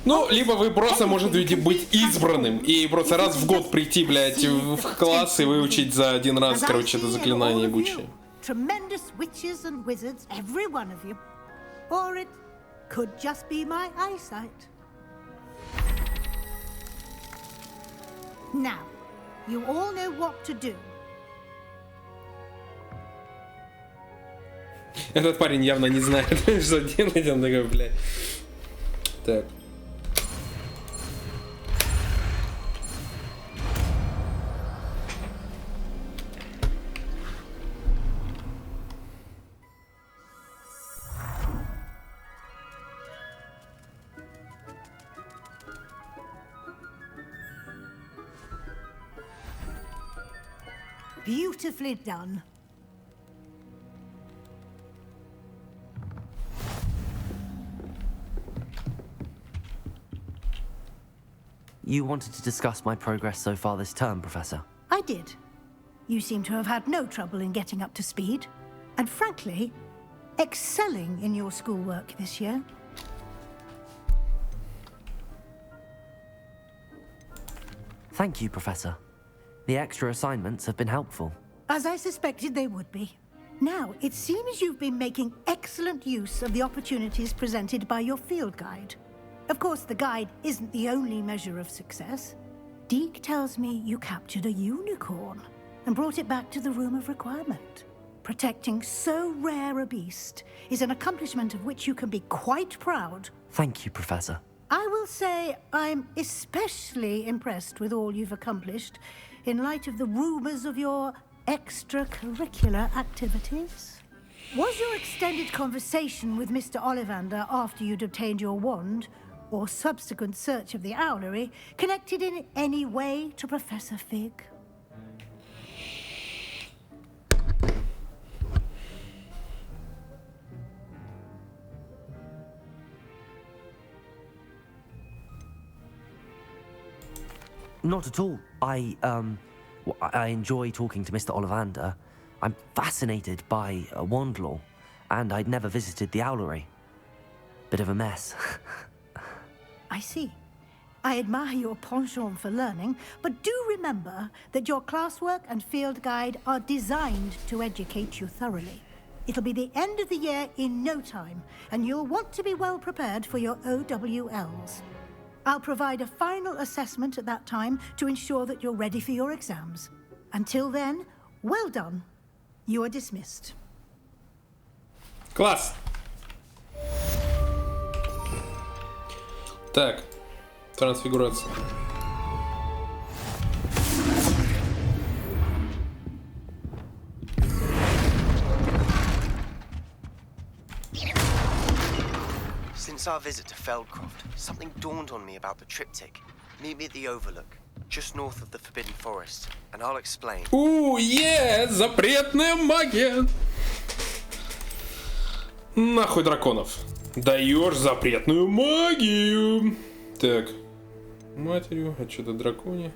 Ну, либо вы просто можете быть избранным и просто раз в год прийти, блядь, в класс и выучить за один раз, короче, это заклинание ебучее. Tremendous witches and wizards, every one of you. Or it could just be my eyesight. Now, you all know what to do. Этот парень явно не знает, что делать, он такой, блядь. Так. Beautifully done. You wanted to discuss my progress so far this term, Professor? I did. You seem to have had no trouble in getting up to speed, and frankly, excelling in your schoolwork this year. Thank you, Professor. The extra assignments have been helpful. As I suspected they would be. Now, it seems you've been making excellent use of the opportunities presented by your field guide. Of course, the guide isn't the only measure of success. Deke tells me you captured a unicorn and brought it back to the Room of Requirement. Protecting so rare a beast is an accomplishment of which you can be quite proud. Thank you, Professor. I will say I'm especially impressed with all you've accomplished in light of the rumors of your extracurricular activities. Was your extended conversation with Mr. Ollivander after you'd obtained your wand, or subsequent search of the owlery, connected in any way to Professor Fig? Not at all. I enjoy talking to Mr. Ollivander. I'm fascinated by wand law, and I'd never visited the owlery. Bit of a mess. I see. I admire your penchant for learning, but do remember that your classwork and field guide are designed to educate you thoroughly. It'll be the end of the year in no time, and you'll want to be well prepared for your OWLs. I'll provide a final assessment at that time to ensure that you're ready for your exams. Until then, well done. You are dismissed. Класс. Так, трансфигурация. Since our visit to Feldcroft, something dawned on me about the triptych. Meet me at the Overlook, just north of the Forbidden Forest, and I'll explain. Запретная магия! Нахуй драконов. Даешь запретную магию. Так. Матерью, а что-то драконе.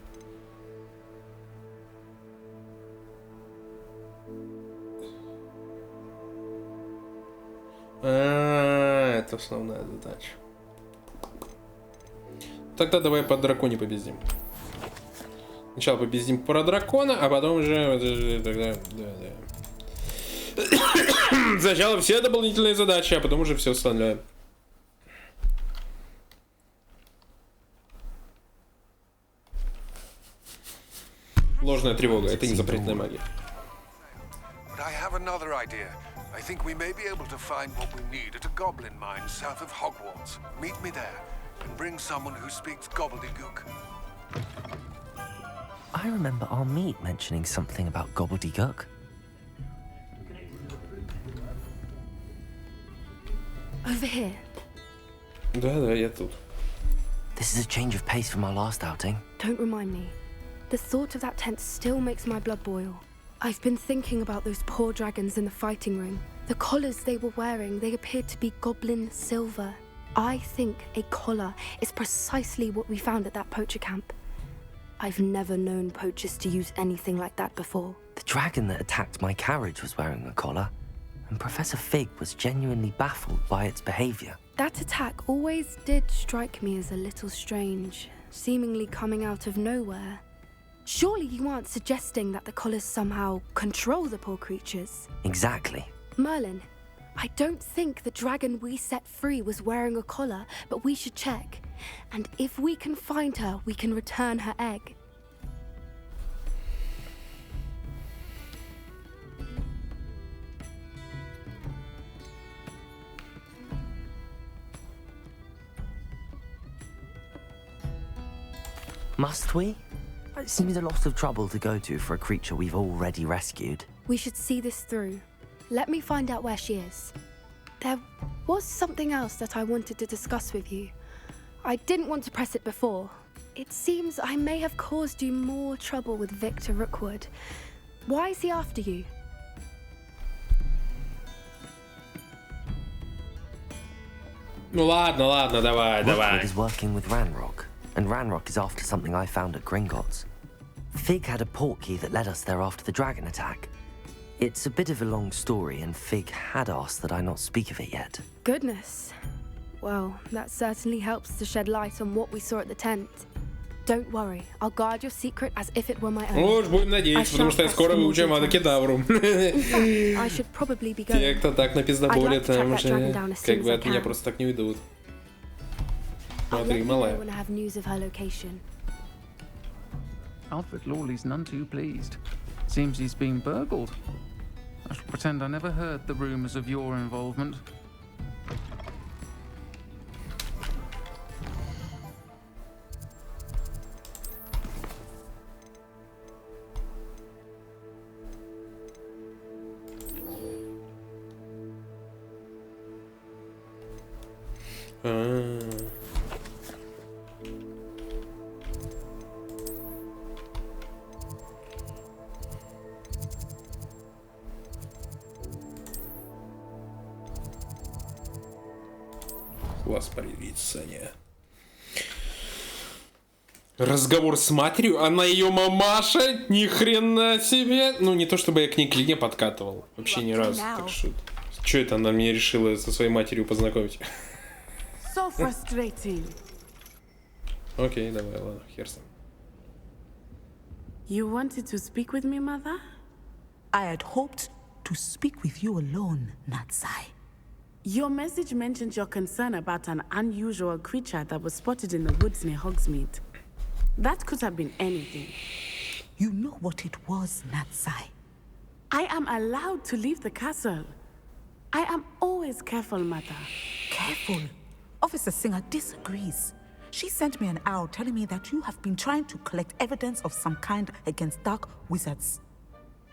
Это основная задача. Тогда давай по драконе побездим. Сначала побездим про дракона, а потом уже... Тогда... Сначала все дополнительные задачи, а потом уже все остальное. Ложная тревога, это не запретная магия. I think we may be able to find what we need at a goblin mine south of Hogwarts. Meet me there, and bring someone who speaks gobbledygook. I remember our meet mentioning something about gobbledygook. Over here. Да, я тут. This is a change of pace from our last outing. Don't remind me. The thought of that tent still makes my blood boil. I've been thinking about those poor dragons in the fighting ring. The collars they were wearing, they appeared to be goblin silver. I think a collar is precisely what we found at that poacher camp. I've never known poachers to use anything like that before. The dragon that attacked my carriage was wearing a collar, and Professor Fig was genuinely baffled by its behavior. That attack always did strike me as a little strange, seemingly coming out of nowhere. Surely you aren't suggesting that the collars somehow control the poor creatures? Exactly. Merlin, I don't think the dragon we set free was wearing a collar, but we should check. And if we can find her, we can return her egg. Must we? It seems a lot of trouble to go to for a creature we've already rescued. We should see this through. Let me find out where she is. There was something else that I wanted to discuss with you. I didn't want to press it before. It seems I may have caused you more trouble with Victor Rookwood. Why is he after you? Ну ладно, давай. Rookwood is working with Ranrock, and Ranrock is after something I found at Gringotts. Fig had a portkey that led us there after the dragon attack. It's a bit of a long story, and Fig had asked that I not speak of it yet. Goodness. Well, that certainly helps to shed light on what we saw at the tent. Don't worry, I'll guard your secret as if it were my own. Ну, будем надеяться, потому что я скоро выучу Амадокедавру. I should probably be going. Те, кто так напиздоболит, там уже как бы от меня просто так не уйдут. Смотри, малая. When I have news of her location. Alfred Lawley's none too pleased. Seems he's been burgled. I shall pretend I never heard the rumors of your involvement. Класс прорицания. Разговор с матерью, она ее мамаша, ни хрена себе. Ну, не то чтобы я к ней клине подкатывал, вообще ни разу. Так что это она меня решила со своей матерью познакомить? So frustrating. Окей, давай, ладно, хер с ним. You wanted to speak with me, Mother? I had hoped to speak with you alone, Natsai. Your message mentioned your concern about an unusual creature that was spotted in the woods near Hogsmeade. That could have been anything. You know what it was, Natsai. I am allowed to leave the castle. I am always careful, Mother. Careful? Officer Singer disagrees. She sent me an owl telling me that you have been trying to collect evidence of some kind against dark wizards.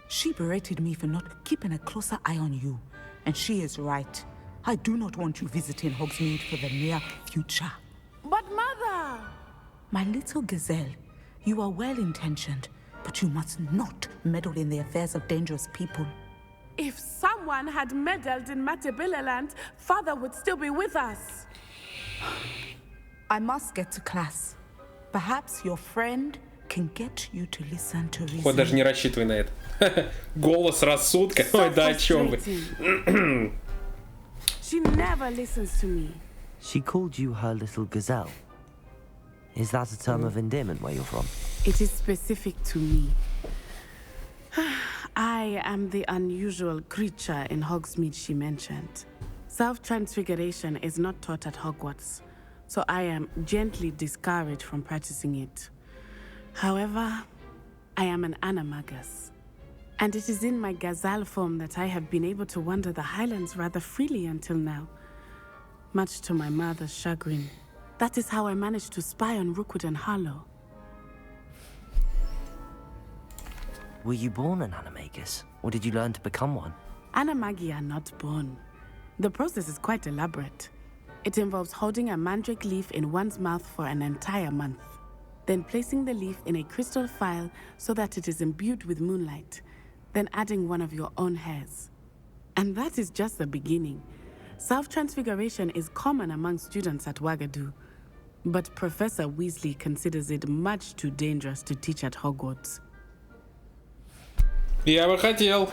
She berated me for not keeping a closer eye on you, and she is right. I do not want you visiting Hogsmeade for the near future. But Mother! My little gazelle, you are well-intentioned, but you must not meddle in the affairs of dangerous people. If someone had meddled in Matabeleland, Father would still be with us. I must get to class. Perhaps your friend can get you to listen to reason. Вот даже не рассчитывай на это. Голос рассудка. Ой, да о чем вы? She never listens to me. She called you her little gazelle. Is that a term of endearment where you're from? It is specific to me. I am the unusual creature in Hogsmeade she mentioned. Self-transfiguration is not taught at Hogwarts, so I am gently discouraged from practicing it. However, I am an animagus, and it is in my gazelle form that I have been able to wander the Highlands rather freely until now, much to my mother's chagrin. That is how I managed to spy on Rookwood and Harlow. Were you born an animagus, or did you learn to become one? Animagi are not born. The process is quite elaborate. It involves holding a mandrake leaf in one's mouth for an entire month, then placing the leaf in a crystal phial so that it is imbued with moonlight, then adding one of your own hairs. And that is just the beginning. Self-transfiguration is common among students at Wagadu, but Professor Weasley considers it much too dangerous to teach at Hogwarts. Я бы хотел.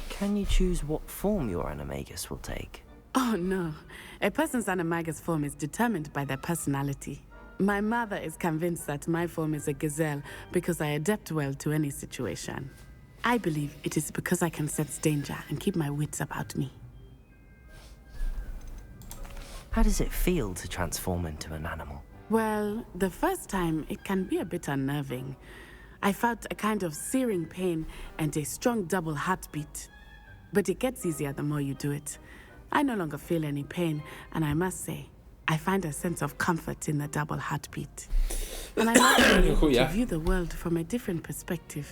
Can you choose what form your animagus will take? Oh no, a person's animagus form is determined by their personality. My mother is convinced that my form is a gazelle because I adapt well to any situation. I believe it is because I can sense danger and keep my wits about me. How does it feel to transform into an animal? Well, the first time it can be a bit unnerving. I felt a kind of searing pain and a strong double heartbeat. But it gets easier the more you do it. I no longer feel any pain, and I must say, I find a sense of comfort in the double heartbeat. And I love being able to view the world from a different perspective.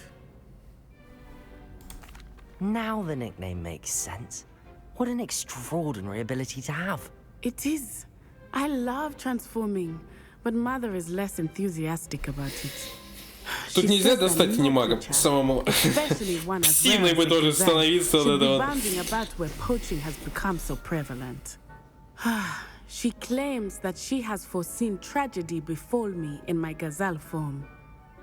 Now the nickname makes sense. What an extraordinary ability to have. It is. I love transforming, but Mother is less enthusiastic about it. Тут нельзя достать анимага самому. Сильный бы тоже становиться от этого. She claims that she has foreseen tragedy befall me in my gazelle form.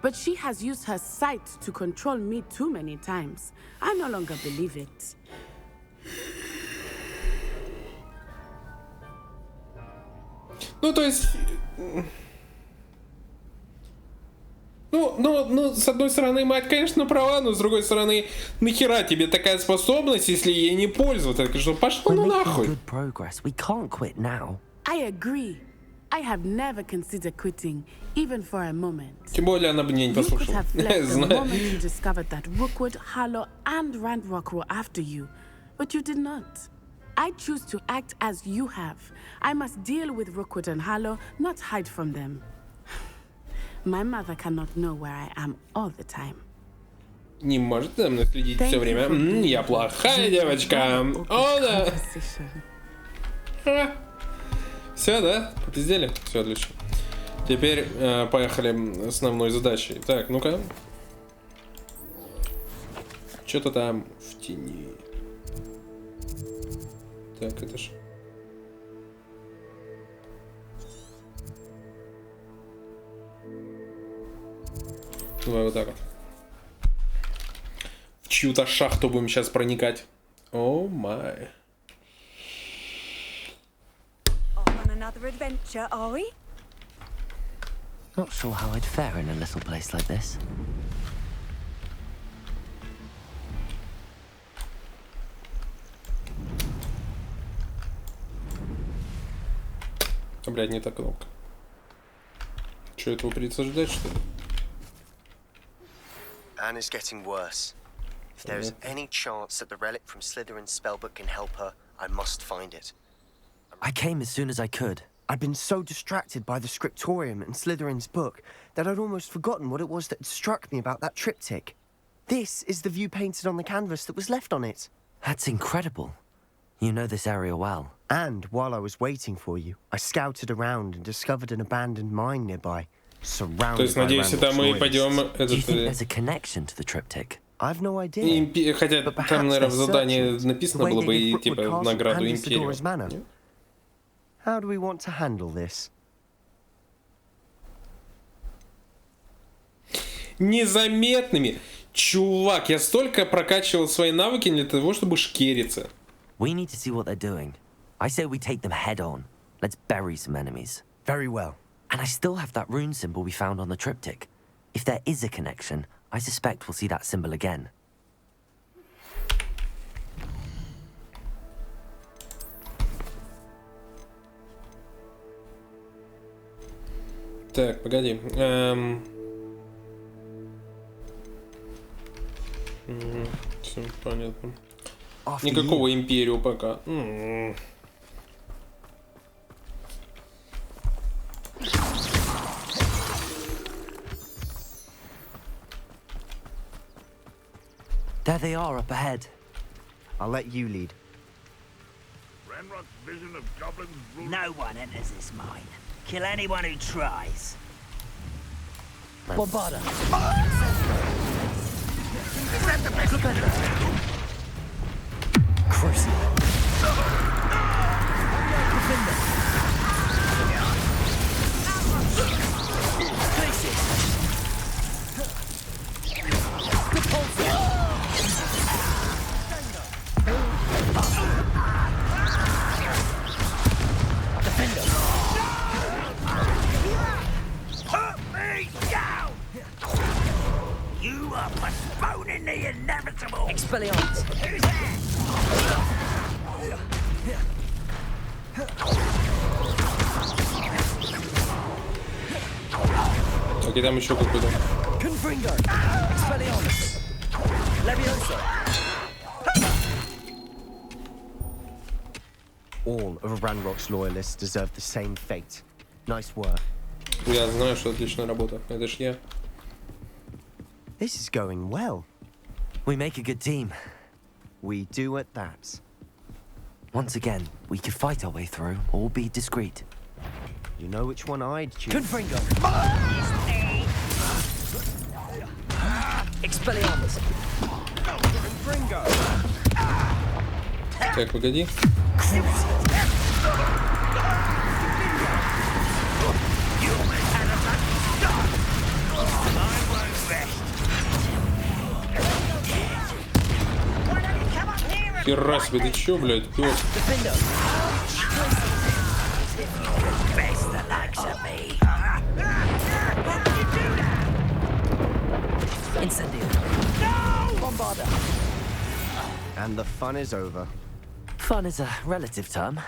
But she has used her sight to control me too many times. I no longer believe it. Ну, то есть... Ну, с одной стороны, мать, конечно, права, но с другой стороны, нахера тебе такая способность, если ей не пользоваться? Так что пошел ну нахуй. I agree. I have never considered quitting, even for a moment. Тем более она бы меня не послушала. You could have left the moment you discovered that Rookwood, Harlow, and Randrock were after you, but you did not. I choose to act as you have. I must deal with Rookwood and Harlow, not hide from them. My mother cannot know where I am all the time. Не может за мной следить все время. Я плохая девочка. О, да. Все, да? Попиздели? Все, отлично. Теперь поехали с основной задачей. Так, ну-ка. Что-то там в тени. Так, это ж... Давай вот так вот. В чью-то шахту будем сейчас проникать. О май. Another adventure, are we? Not sure how I'd fare in a little place like this. Блядь, не та кнопка. Что, этого придется ждать, что ли? Anne is getting worse. If there is any chance that the relic from Slytherin's spellbook can help her, I must find it. I came as soon as I could. I'd been so distracted by the scriptorium and Slytherin's book that I'd almost forgotten what it was that struck me about that triptych. This is the view painted on the canvas that was left on it. That's incredible. You know this area well. And while I was waiting for you, I scouted around and discovered an abandoned mine nearby, surrounded by Randall's loyalists. Do you think there's a connection to the triptych? I've no idea. Хотя там, наверное, в задании написано было бы и типа награду Империю. How do we want to handle this? Незаметными. Чувак, я столько прокачивал свои навыки для того, чтобы шкериться. We need to see what they're doing. I say we take them head on. Let's bury some enemies. Very well. And I still have that rune symbol we found on the triptych. If there is a connection, I suspect we'll see that symbol again. Так, погоди. Все понятно. Никакого Империю пока. There they are up ahead. I'll let you lead. Ranrock's vision of goblins ruling? No one enters this mine. Kill anyone who tries. Bombarda. Is that the best? Crucible. You are postponing the inevitable. Expelliarmus. Who's that? Окей, там еще какой-то. Confringo. Expelliarmus. Leviosa. All of Ranrock's loyalists deserve the same fate. Nice work. Я знаю, что отличная работа. Это ж я. This is going well. We make a good team. We do at that. Once again, we could fight our way through or be discreet. You know which one I'd choose. Confringo. Expelliarmus. Confringo. Так, погоди. Хера себе, ты чё, блядь, пёс? And the fun is over. Fun is a relative term.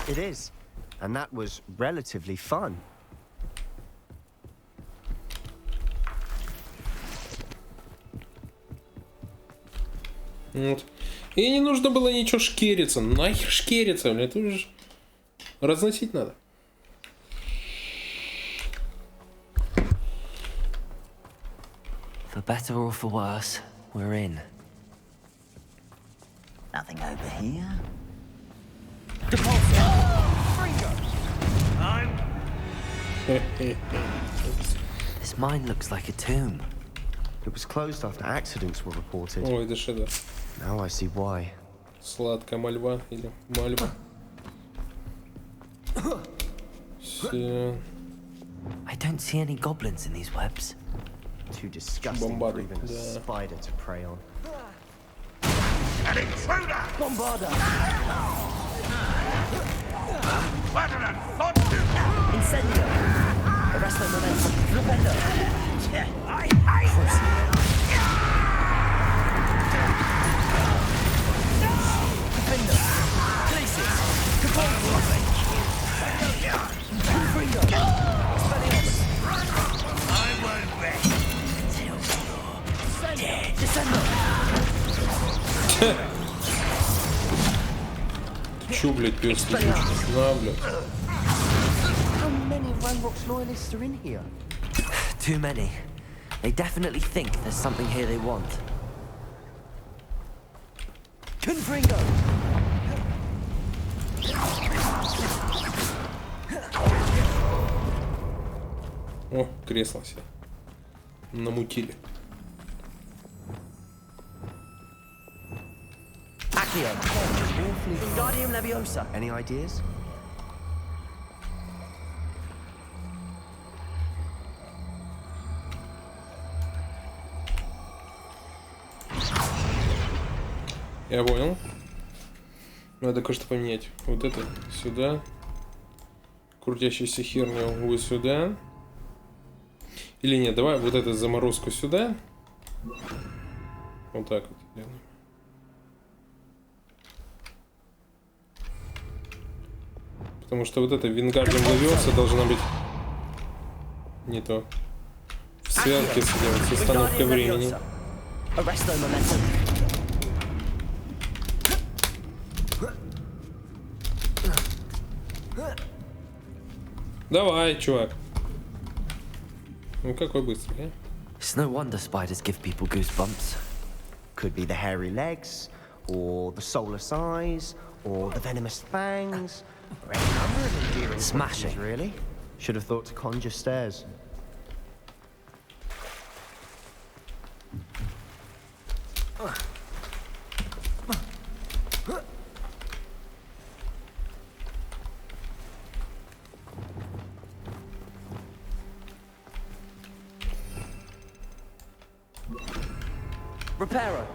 It is. And that was relatively fun. Вот. И не нужно было ничего шкериться. Нахер шкериться, блядь, это уже разносить надо. For better or for worse, we're in. Nothing over here. This mine looks like a tomb. It was closed after accidents were reported. Ой, это что это? Now I see why. Сладкая мальва или мальва. I don't see any goblins in these webs. Too disgusting for even a spider to prey on. An intruder! Bombarda! Flatterer! Incendio! Arresto momentum! Flipendo! Defender! Places! Confringo! Expelliarmus! I won't rest till you're dead. Descendo! Чё, блядь, пёс? На, блядь. How many Ranrock's loyalists are in here? Too many. They definitely think there's something here they want. Confringo! О, кресло себе намутили. Accio! Wingardium Leviosa! Any ideas? Я понял. Надо кое-что поменять. Вот это сюда. Крутящуюся херню вы сюда. Или нет, давай вот эту заморозку сюда. Вот так вот делаем. Потому что вот эта Wingardium Leviosa должна быть не то. В связке с остановкой времени. Давай, чувак. Ну какой быстрый, а? It's no wonder spiders give people goosebumps. Could be the hairy legs, or the soulless eyes, or the venomous fangs, or any number of endearing Smashing. qualities, really. Should have thought to conjure stairs. Reparo.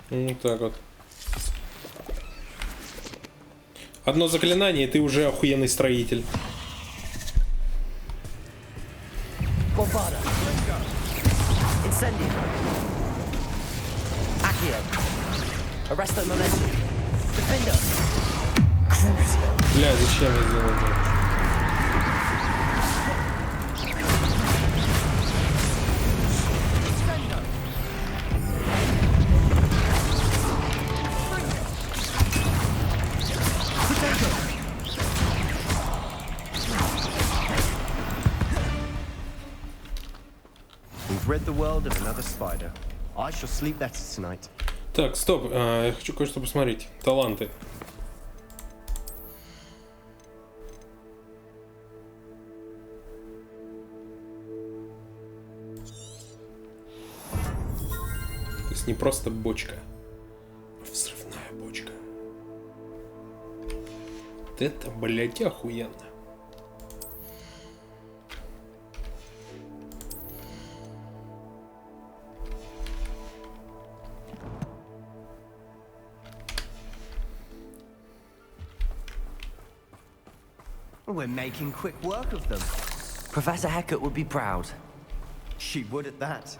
Вот так вот. Одно заклинание, и ты уже охуенный строитель. Bombarda. Incendio. Accio. Arresto Momentum. Defender. Crucio. Бля, зачем я сделал это? We've rid the world of another spider. I shall sleep better tonight. Так, стоп, я хочу кое-что посмотреть. Таланты. То есть не просто бочка, а взрывная бочка. Вот это, блядь, охуенно. We're making quick work of them. Professor Hecat would be proud. She would at that.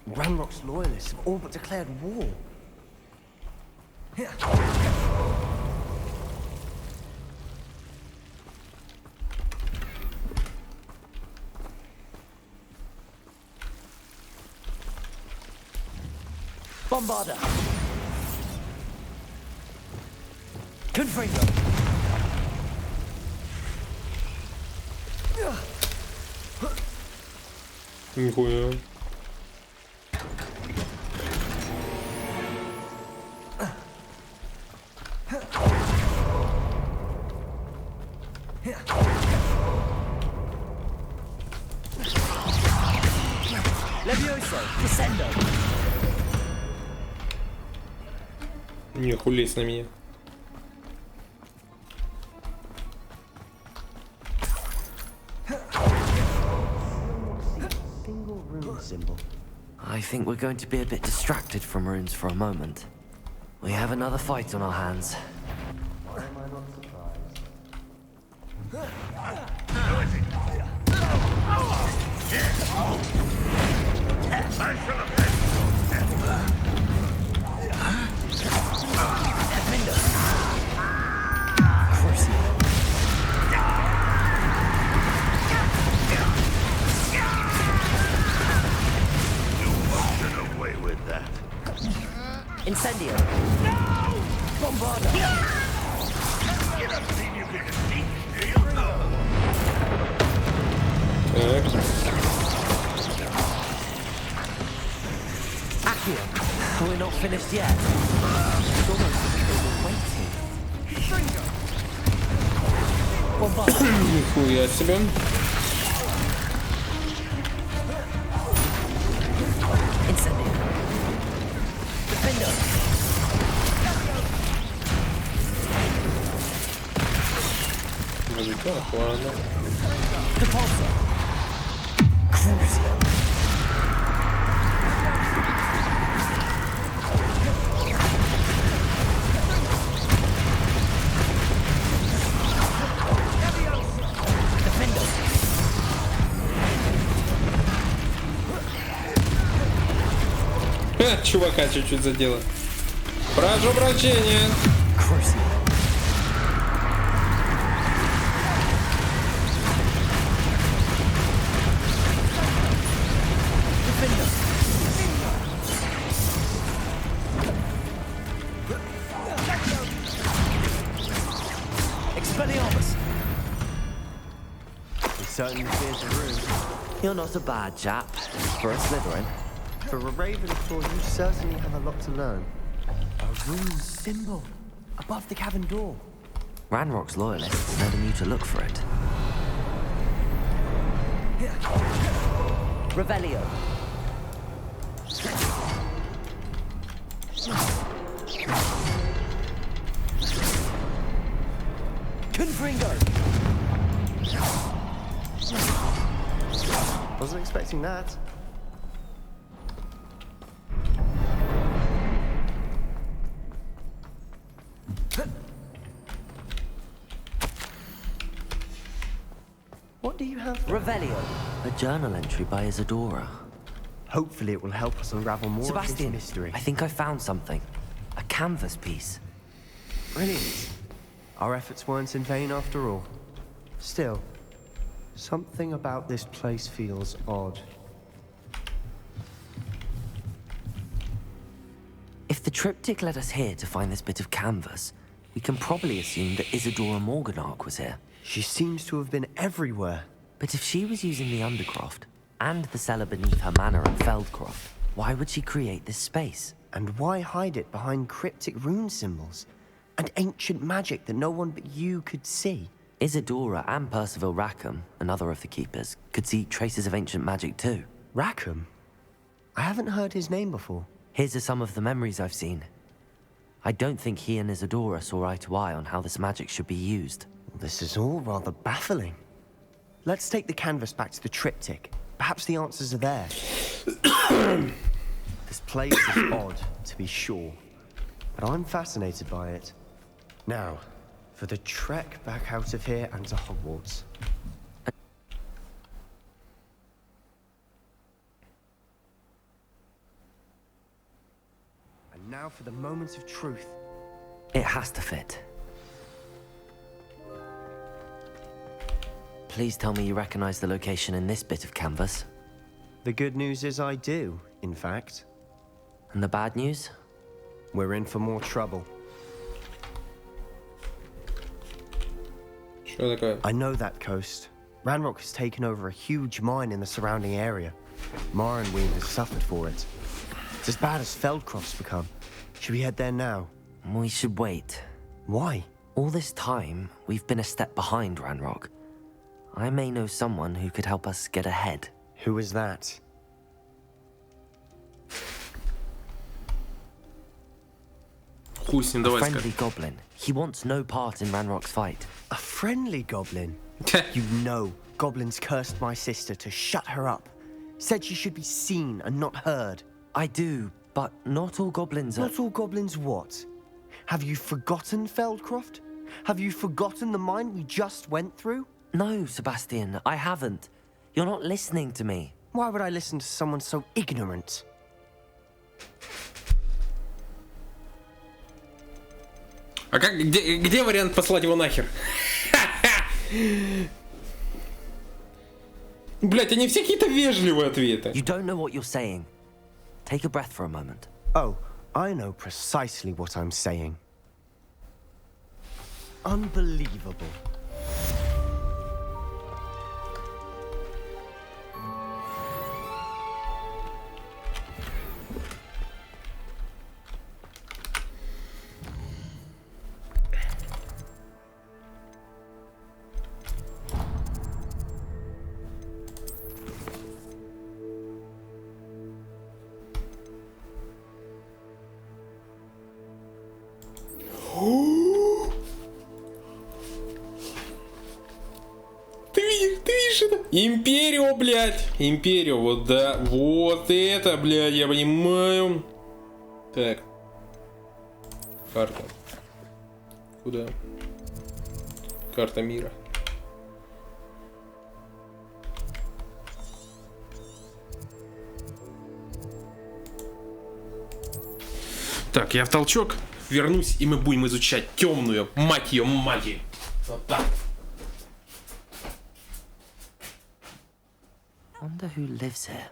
Ranrock's loyalists have all but declared war. Bombarda. Confringo. Нихуя. Levioso. Descendo. Не хулись на меня. Symbol. I think we're going to be a bit distracted from runes for a moment. We have another fight on our hands. Why am I not Incendio. No! Bombarda. You don't think you can defeat me, do you? Accio. We're not finished yet. It's almost as if they were waiting. Bombarda. Нихуя себе. Incendio. Defender. Ладно. Repulsor. Crucio. Defender. Ха, чувака чуть-чуть задело. Прошу прощения. Crucio. Expelliarmus! He certainly fears the room. You're not a bad chap. For a Slytherin. For a Ravenclaw, you certainly have a lot to learn. A rune symbol above the cavern door. Ranrock's loyalists never knew to look for it. Revelio. Confringo. Wasn't expecting that. What do you have? Revelio. A journal entry by Isadora. Hopefully it will help us unravel more of this mystery. I think I found something. A canvas piece. Brilliant. Our efforts weren't in vain after all. Still, something about this place feels odd. If the triptych led us here to find this bit of canvas, we can probably assume that Isadora Morganach was here. She seems to have been everywhere. But if she was using the Undercroft, and the cellar beneath her manor at Feldcroft, why would she create this space? And why hide it behind cryptic rune symbols? And ancient magic that no one but you could see? Isadora and Percival Rackham, another of the Keepers, could see traces of ancient magic too. Rackham? I haven't heard his name before. Here's some of the memories I've seen. I don't think he and Isadora saw eye to eye on how this magic should be used. This is all rather baffling. Let's take the canvas back to the triptych. Perhaps the answers are there. This place is odd, to be sure, but I'm fascinated by it. Now, for the trek back out of here and to Hogwarts. And now for the moment of truth. It has to fit. Please tell me you recognize the location in this bit of canvas. The good news is I do, in fact. And the bad news? We're in for more trouble. I know that coast. Ranrock has taken over a huge mine in the surrounding area. Morrowind has suffered for it. It's as bad as Feldcroft's become. Should we head there now? We should wait. Why? All this time, we've been a step behind Ranrock. I may know someone who could help us get ahead. Who is that? A friendly goblin. He wants no part in Ranrock's fight. A friendly goblin? You know, goblins cursed my sister to shut her up. Said she should be seen and not heard. I do, but not all goblins are... Not all goblins what? Have you forgotten Feldcroft? Have you forgotten the mine we just went through? No, Sebastian, I haven't. You're not listening to me. Why would I listen to someone so ignorant? А как, где вариант послать его нахер? Блять, они все какие-то вежливые ответы. You don't know what you're saying. Take a breath for a moment. Oh, I know precisely what I'm saying. Unbelievable. Ты видишь это? Империо, блядь. Империо, вот да. Вот это, блядь, я понимаю. Так. Карта. Куда? Карта мира. Так, я в толчок. Вернусь, и мы будем изучать темную, мать ее, магию. Вот так. Wonder who lives here.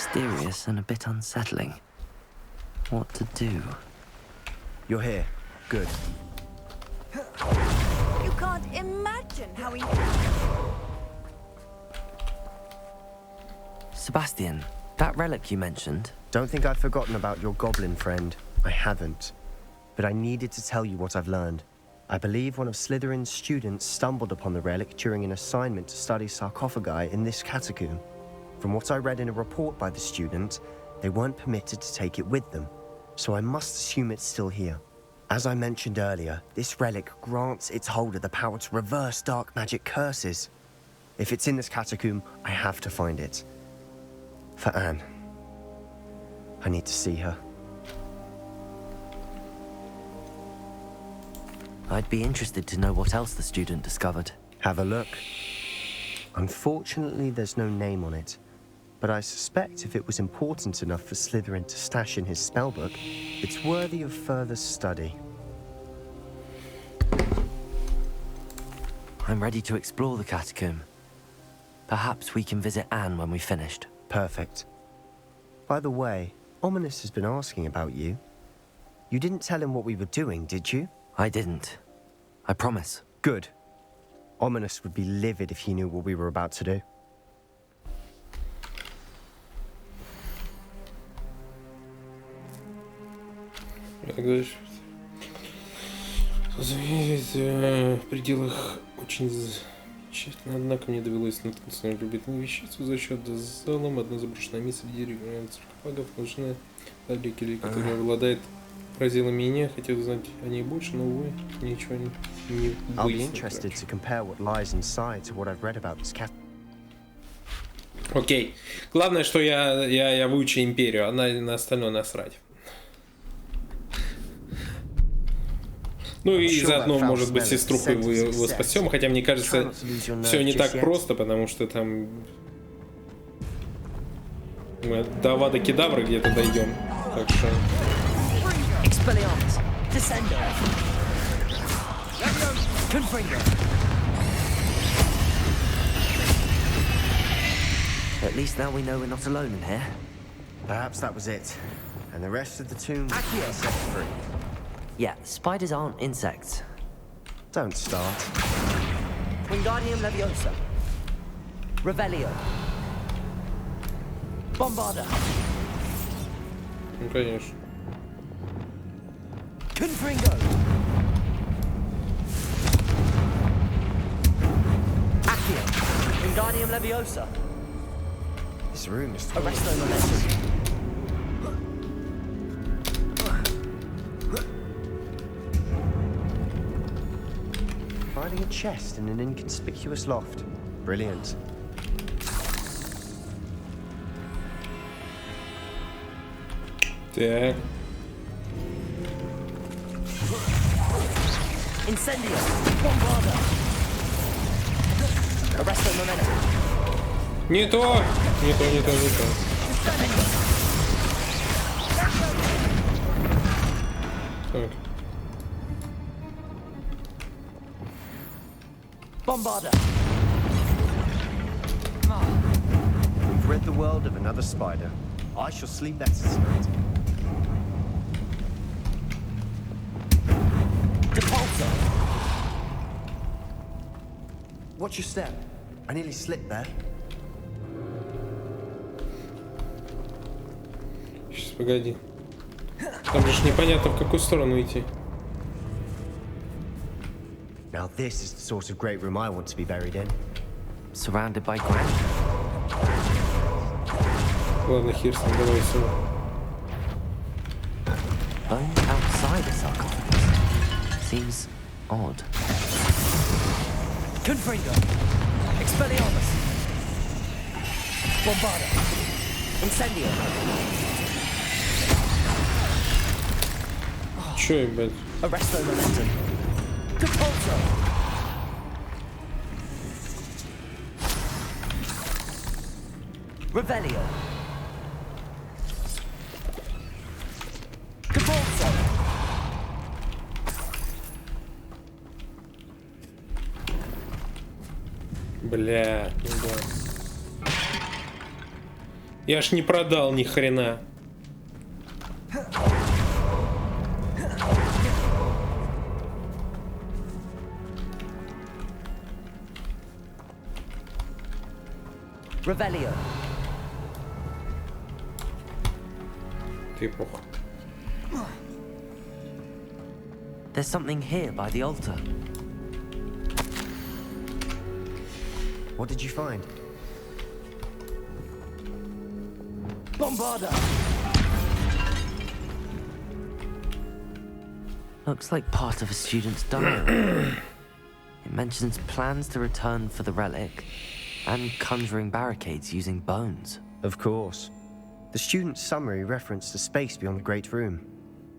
mysterious and a bit unsettling. What to do? You're here. Good. You can't imagine how he... Sebastian, that relic you mentioned. Don't think I've forgotten about your goblin friend. I haven't. But I needed to tell you what I've learned. I believe one of Slytherin's students stumbled upon the relic during an assignment to study sarcophagi in this catacomb. From what I read in a report by the student, they weren't permitted to take it with them, so I must assume it's still here. As I mentioned earlier, this relic grants its holder the power to reverse dark magic curses. If it's in this catacomb, I have to find it. For Anne. I need to see her. I'd be interested to know what else the student discovered. Have a look. Unfortunately, there's no name on it. But I suspect if it was important enough for Slytherin to stash in his spellbook, it's worthy of further study. I'm ready to explore the catacomb. Perhaps we can visit Anne when we've finished. Perfect. By the way, Ominous has been asking about you. You didn't tell him what we were doing, did you? I didn't. I promise. Good. Ominous would be livid if he knew what we were about to do. В пределах очень тщательно, однако мне довелось наткнуться на любопытную вещицу за счет залом. Одна заброшенная миссия в виде регулярных саркофагов, нужна Аликели, которая обладает, поразила меня. Хотел узнать о ней больше, но, увы, ничего не I'll be interested to compare what lies inside to what I've read about this cat. Окей. Главное, что я выучу империю, а на остальное насрать. Ну и заодно, может быть, сеструху его спасем, хотя мне кажется, все не так просто, потому что там мы до Авада Кедавра где-то дойдем. Так что... At least now we know we're not alone in here. Perhaps that was it. And the rest of the tomb was set free. Yeah, spiders aren't insects. Don't start. Wingardium Leviosa. Revelio. Bombarda. Ну, конечно. Confringo. Accio. Wingardium Leviosa. This room is Arresto Momentum. Finding a chest in an inconspicuous loft. Brilliant. Так. Incendio. Bombarda. Arresto Momentum. Не то! Не то, не то, не то. Так. Bombarda. We've rid the world of another spider. I shall sleep better tonight. Depulso. Watch your step. I nearly slipped there. Сейчас, погоди. Там же непонятно, в какую сторону идти. Now this is the sort of great room I want to be buried in. Surrounded by ground. Ладно, хер с ним, давай сюда. Bone outside a sarcophagus. Seems odd. Confringo. Expelliarmus. Bombarda. Incendio. Чё, блядь? Arresto Momentum. Depulso. Revelio. Depulso. Бля, ну да. Я ж не продал ни хрена. Revelio. Ты плохо. There's something here by the altar. What did you find? Bombarda! Looks like part of a student's diary. It mentions plans to return for the relic and conjuring barricades using bones. Of course. The student's summary referenced a space beyond the Great Room,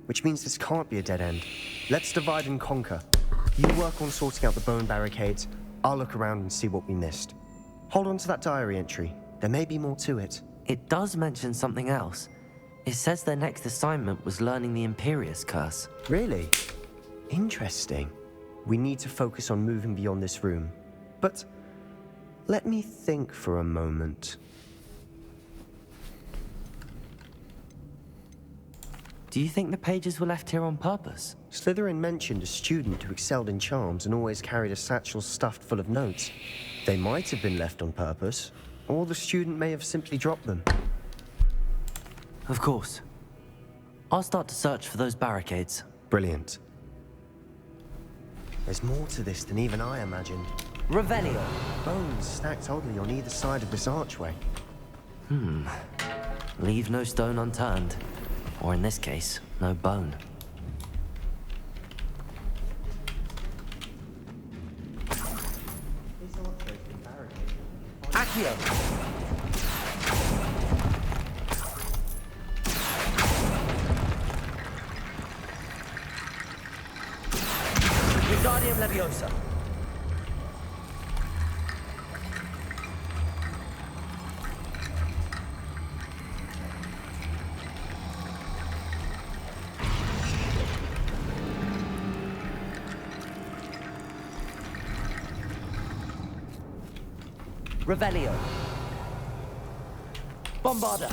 which means this can't be a dead end. Let's divide and conquer. You work on sorting out the bone barricades. I'll look around and see what we missed. Hold on to that diary entry. There may be more to it. It does mention something else. It says their next assignment was learning the Imperius Curse. Really? Interesting. We need to focus on moving beyond this room. But let me think for a moment. Do you think the pages were left here on purpose? Slytherin mentioned a student who excelled in charms and always carried a satchel stuffed full of notes. They might have been left on purpose, or the student may have simply dropped them. Of course. I'll start to search for those barricades. Brilliant. There's more to this than even I imagined. Revelio. Bones stacked oddly on either side of this archway. Leave no stone unturned. Or in this case, no bone. Accio! Wingardium Leviosa. Revelio. Bombarda.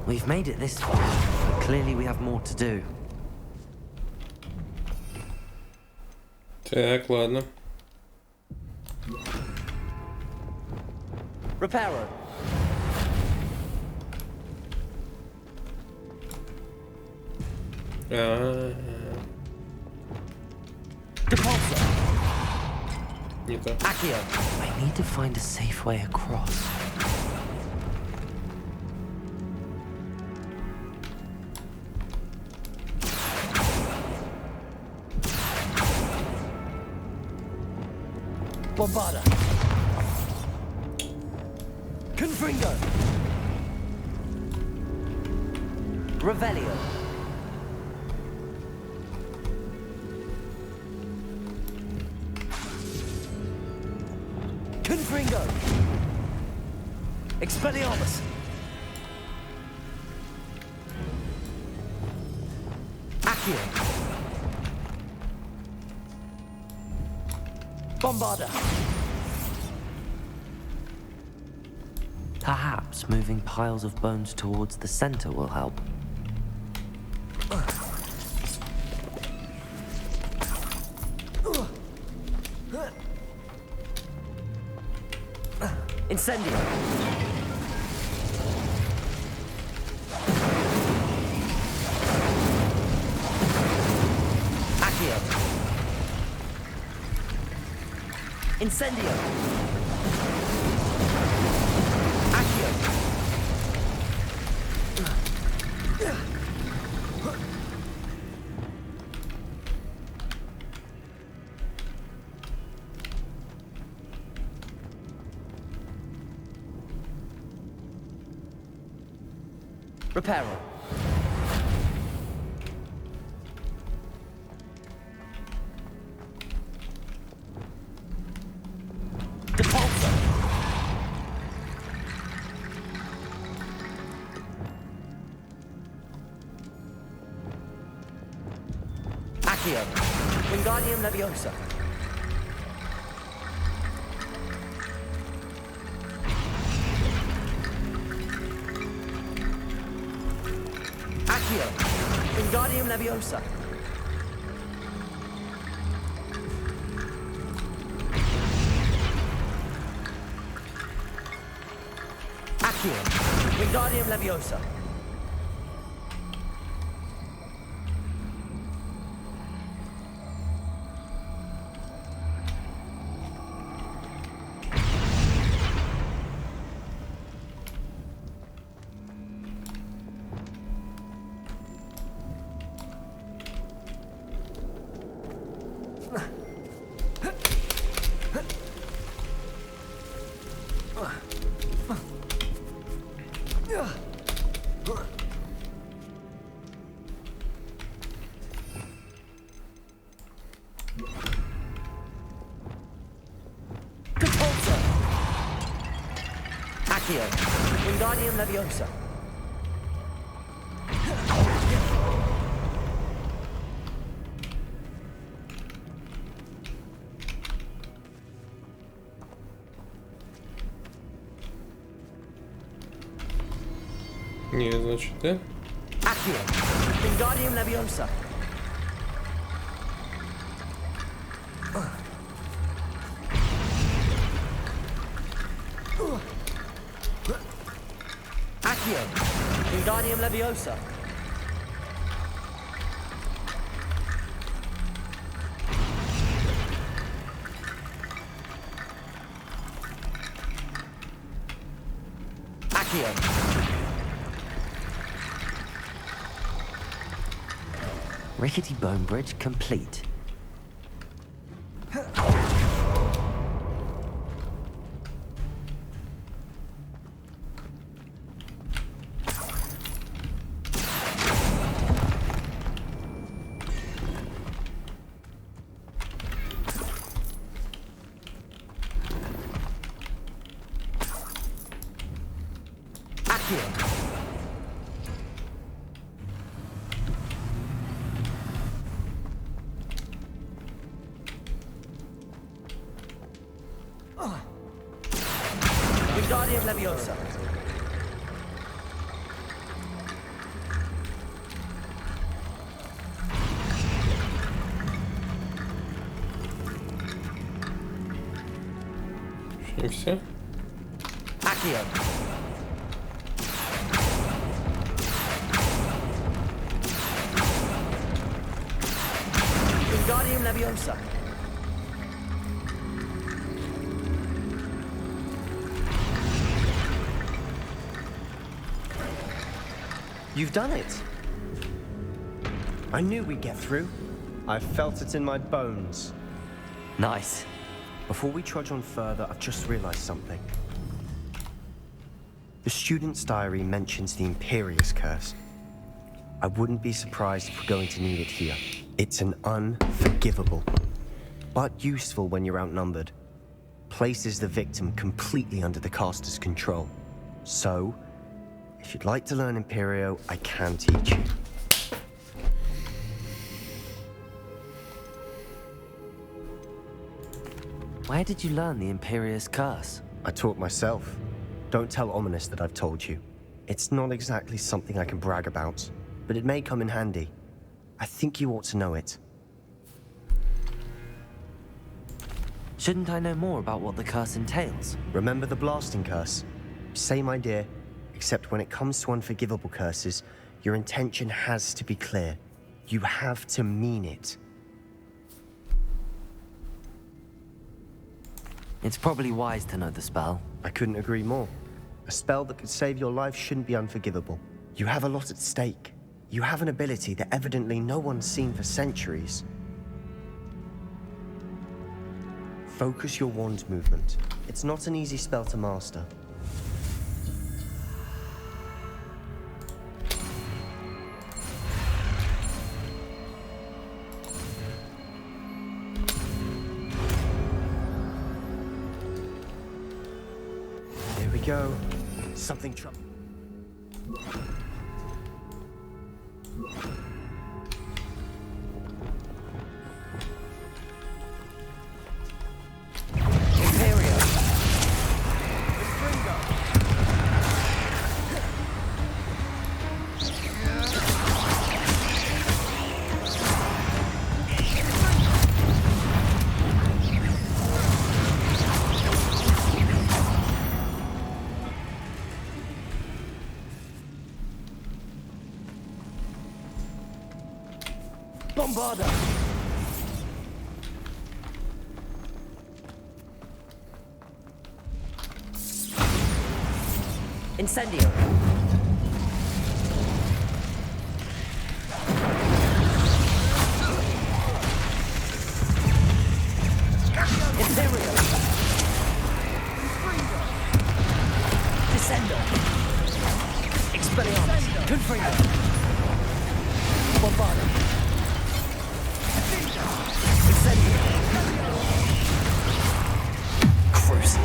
We've made it this far, but clearly we have more to do. Так, ладно. Reparo. Depulso. Не то. Accio. I need to find a safe way across. Bombarda. Confringo. Revelio. Confringo. Expelliarmus. Accio. Bombarda. Perhaps moving piles of bones towards the center will help. Incendio. Accio. Incendio. Accio. Reparo. Depulso. Accio. Wingardium Leviosa. Wingardium Leviosa. Accio. Wingardium Leviosa. Accio. Wingardium Leviosa. Не, значит, да? Accio. Wingardium Leviosa. Accio. Wingardium Leviosa. Accio. Rickety bone bridge complete. Accio. Wingardium Leviosa. И все. Accio. Wingardium Leviosa. You've done it. I knew we'd get through. I felt it in my bones. Nice. Before we trudge on further, I've just realized something. The student's diary mentions the Imperious Curse. I wouldn't be surprised if we're going to need it here. It's an unforgivable, but useful when you're outnumbered. Places the victim completely under the caster's control. So, if you'd like to learn Imperio, I can teach you. Where did you learn the Imperious Curse? I taught myself. Don't tell Ominous that I've told you. It's not exactly something I can brag about, but it may come in handy. I think you ought to know it. Shouldn't I know more about what the curse entails? Remember the blasting curse? Same idea, except when it comes to unforgivable curses, your intention has to be clear. You have to mean it. It's probably wise to know the spell. I couldn't agree more. A spell that could save your life shouldn't be unforgivable. You have a lot at stake. You have an ability that evidently no one's seen for centuries. Focus your wand movement. It's not an easy spell to master. There we go. Something trouble. Bombarda! Incendio! Imperio! Descendo! Expelliarmus! Confringo! Bombarda! Incendio! Crucial!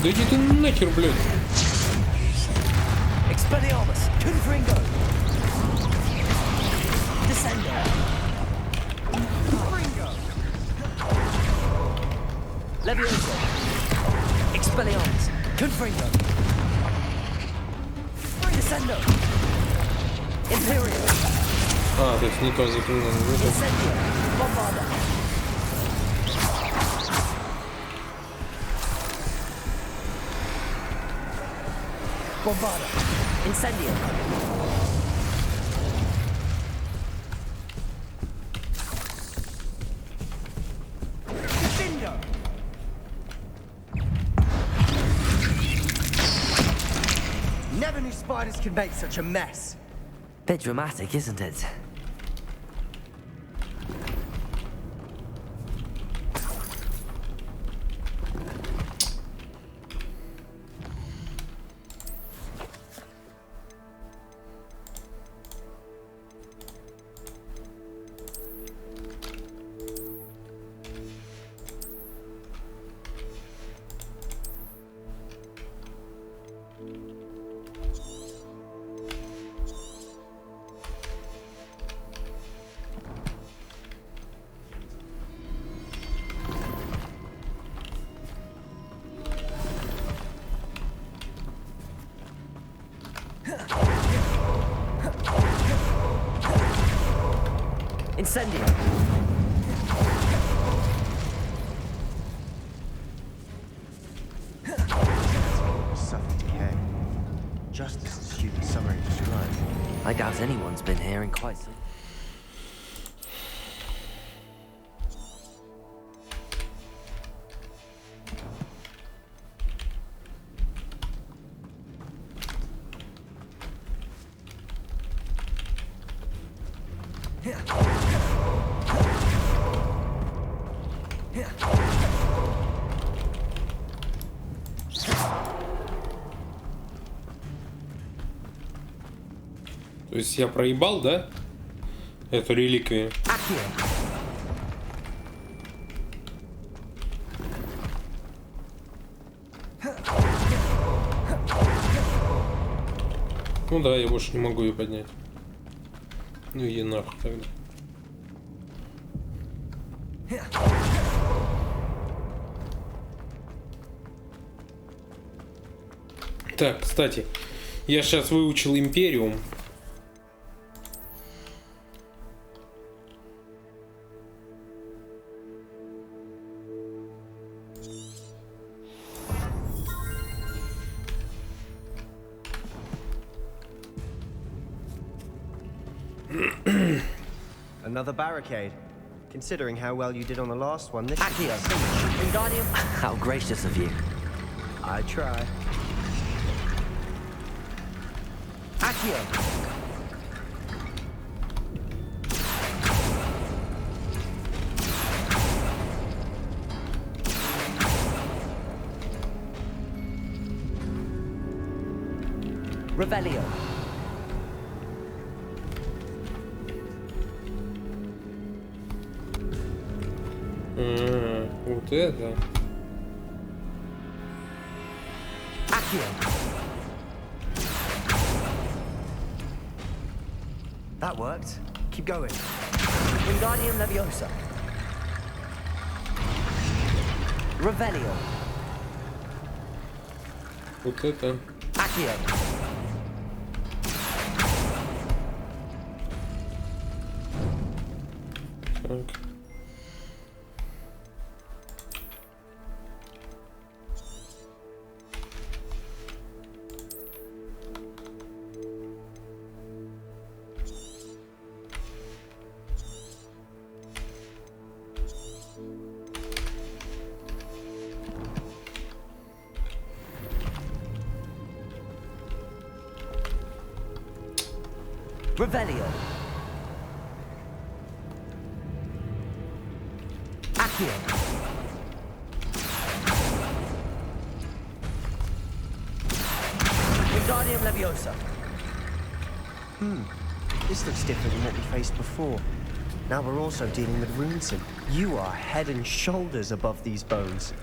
Да иди ты нахер, блядь. Expelliarmus, Confringo, Descendo, Levioso, Expelliarmus, Confringo, Descendo, Imperio. А, то есть не то заклинание. Incendio, Bombarda. Bombarda. Incendio. Defendo. Never knew spiders could make such a mess. Bit dramatic, isn't it? Incendio. Suffer decay. Just as the student's summary described. I doubt anyone's been here in quite some... То есть я проебал, да? Эту реликвию. Ну да, я больше не могу ее поднять. Ну и нахуй тогда. Так, кстати, я сейчас выучил Империум. Another barricade. Considering how well you did on the last one, this Accio. Wingardium. How gracious of you. I try. Accio. Revelio. Вот это. Accio. That worked. Keep going. Wingardium Leviosa. Revelio. Вот это. Accio. Okay. Revelio. Accio. Wingardium Leviosa. This looks different than what we faced before. Now we're also dealing with Runesen. You are head and shoulders above these bones.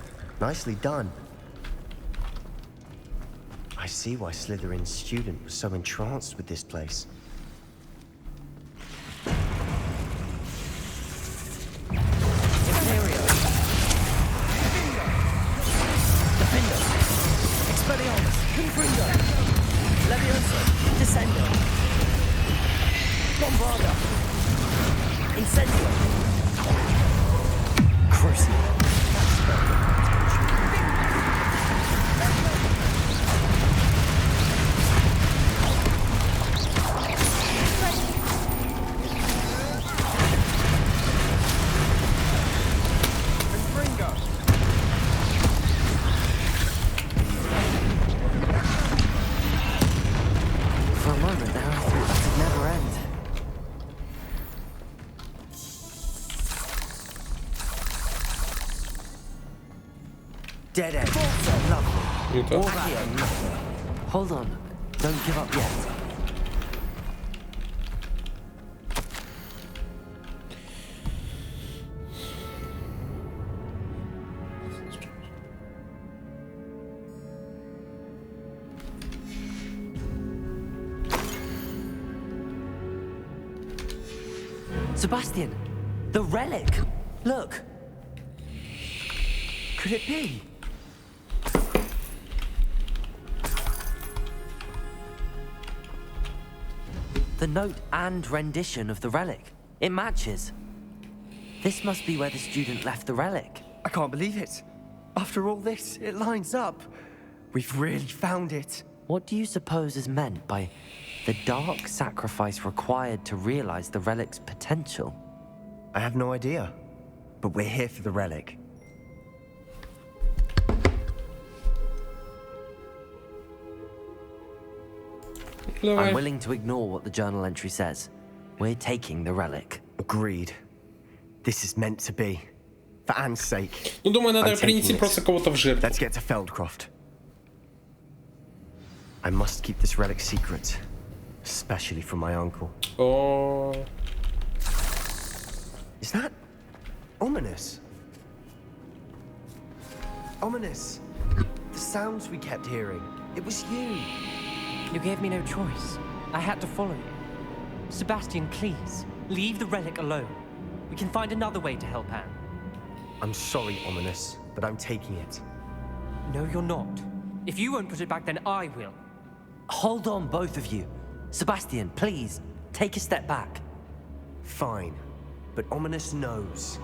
Nicely done. I see why Slytherin's student was so entranced with this place. Dead end. Lovely. Hold on. Don't give up yet. Sebastian, the relic. Look. Could it be? The note and rendition of the relic. It matches. This must be where the student left the relic. I can't believe it. After all this, it lines up. We've really found it. What do you suppose is meant by the dark sacrifice required to realize the relic's potential? I have no idea. But we're here for the relic. I'm willing to ignore what the journal entry says. We're taking the relic. Agreed. This is meant to be. For Anne's sake. Ну, думаю, надо принести просто кого-то в жертву. Let's get to Feldcroft. I must keep this relic secret. Especially from my uncle. Oh. Is that ominous? Ominous. The sounds we kept hearing. It was you. You gave me no choice. I had to follow you. Sebastian, please, leave the relic alone. We can find another way to help Anne. I'm sorry, Ominous, but I'm taking it. No, you're not. If you won't put it back, then I will. Hold on, both of you. Sebastian, please, take a step back. Fine, but Ominous knows.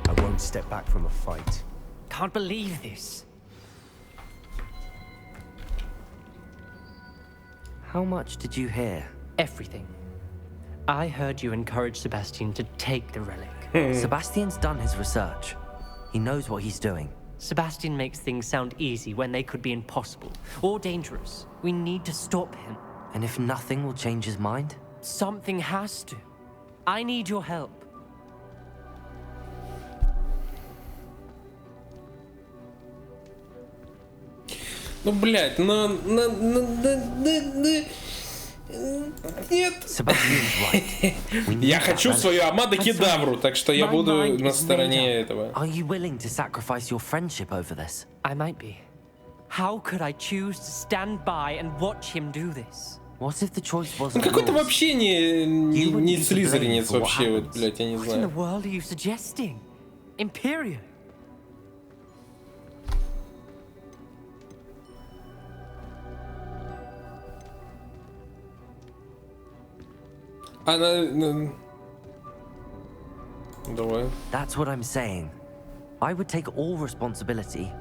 I won't step back from a fight. Can't believe this. How much did you hear? Everything. I heard you encourage Sebastian to take the relic. Sebastian's done his research. He knows what he's doing. Sebastian makes things sound easy when they could be impossible or dangerous. We need to stop him. And if nothing will change his mind? Something has to. I need your help. Ну, блядь, нет. Я хочу свою Амадо Кедавру, так что я буду на стороне этого. Are you willing to sacrifice your friendship over this? I might be. How could I choose to stand by and watch him do this? What if the choice wasn't Ну какой-то вообще не слизеринец вообще, вот, блядь, я не What in the знаю. world are you suggesting? Imperial? Она... Давай. That's what I'm saying. I would take all responsibility.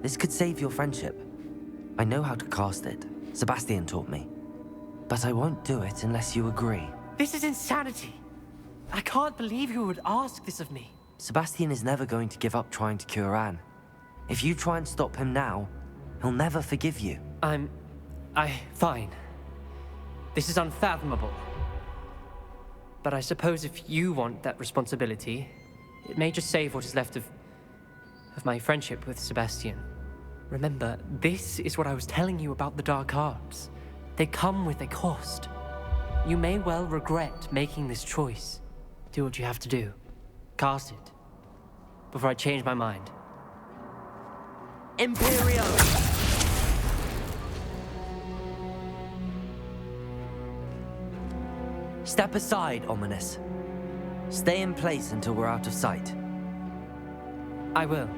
This could save your friendship. I know how to cast it. Sebastian taught me. But I won't do it unless you agree. This is insanity. I can't believe you would ask this of me. Sebastian is never going to give up trying to cure Anne. If you try and stop him now, he'll never forgive you. Fine. This is unfathomable. But I suppose if you want that responsibility, it may just save what is left of my friendship with Sebastian. Remember, this is what I was telling you about the dark arts. They come with a cost. You may well regret making this choice. Do what you have to do. Cast it. Before I change my mind. Imperio! Step aside, Ominous. Stay in place until we're out of sight. I will.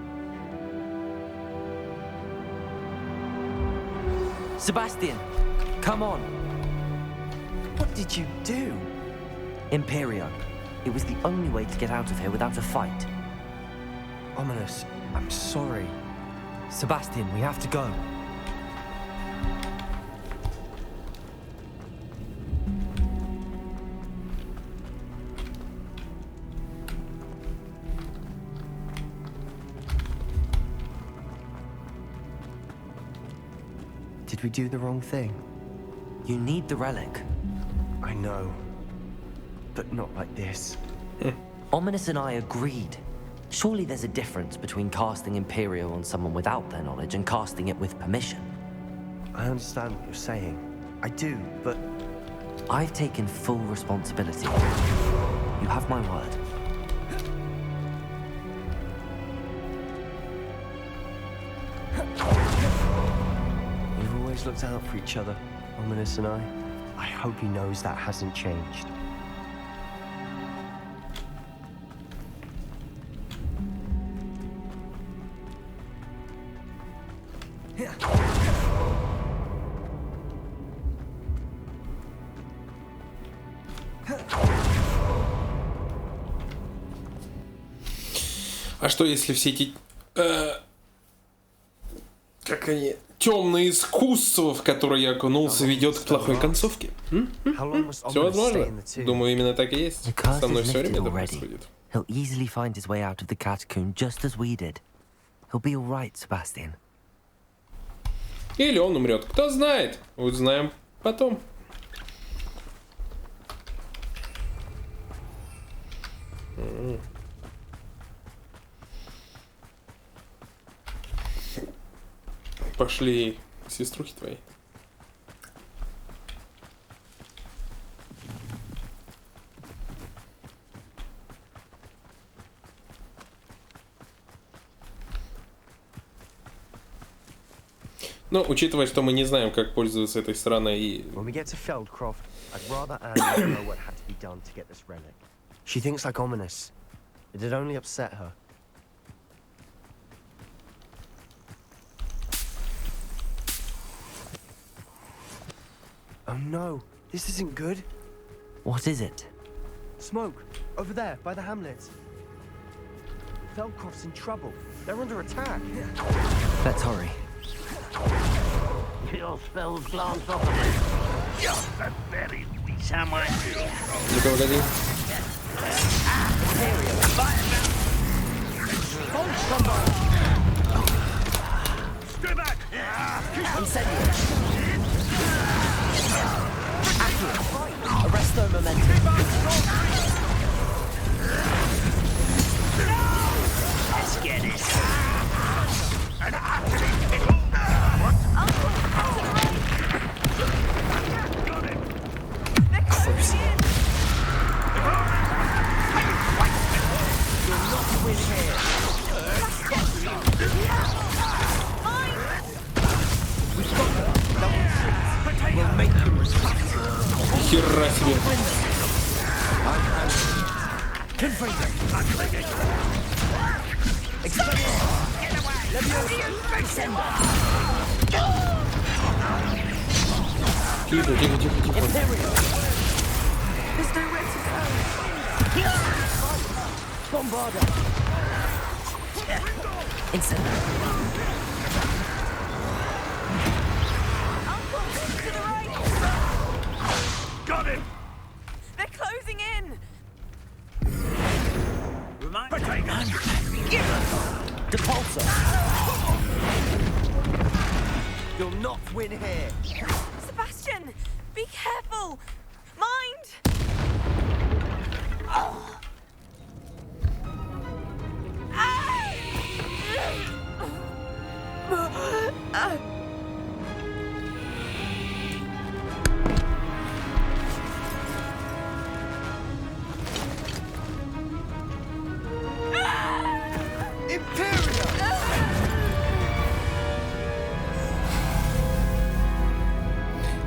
Sebastian, come on. What did you do? Imperio. It was the only way to get out of here without a fight. Ominous, I'm sorry. Sebastian, we have to go. Did we do the wrong thing? You need the relic. I know. But not like this. Ominous and I agreed. Surely there's a difference between casting Imperio on someone without their knowledge and casting it with permission. I understand what you're saying. I do, but... I've taken full responsibility. You have my word. We've always looked out for each other, Ominous and I. I hope he knows that hasn't changed. А что если все эти... как они... темное искусство, в которое я окунулся, ведет к плохой концовке? Все возможно. Думаю, именно так и есть. Со мной все время это происходит. He'll easily find his way out of the catacomb just as we did. He'll be all right, Sebastian. Или он умрет. Кто знает? Узнаем потом. Пошли сеструхи твои. Но учитывая, что мы не знаем, как пользоваться этой сраной и... When we get to Feldcroft, I'd rather Anne know what had to be done to get this relic. She thinks like Ominous. It'd only upset her. Oh no, this isn't good. What is it? Smoke, over there, by the hamlet. Feldcroft's in trouble. They're under attack. Let's hurry. Your spells glance off of it. Just a very weak someone. Ну-ка, погоди. Stay back! Arrest their momentum. Let's get this. An active pickle. What? Got it. You're not with here. We'll make them respect. Хера себе. Тихо, тихо, тихо, тихо. Bombarder! Instant. To the right! Got him! They're closing in! Depulsor! You'll not win here. Sebastian! Be careful! Mind!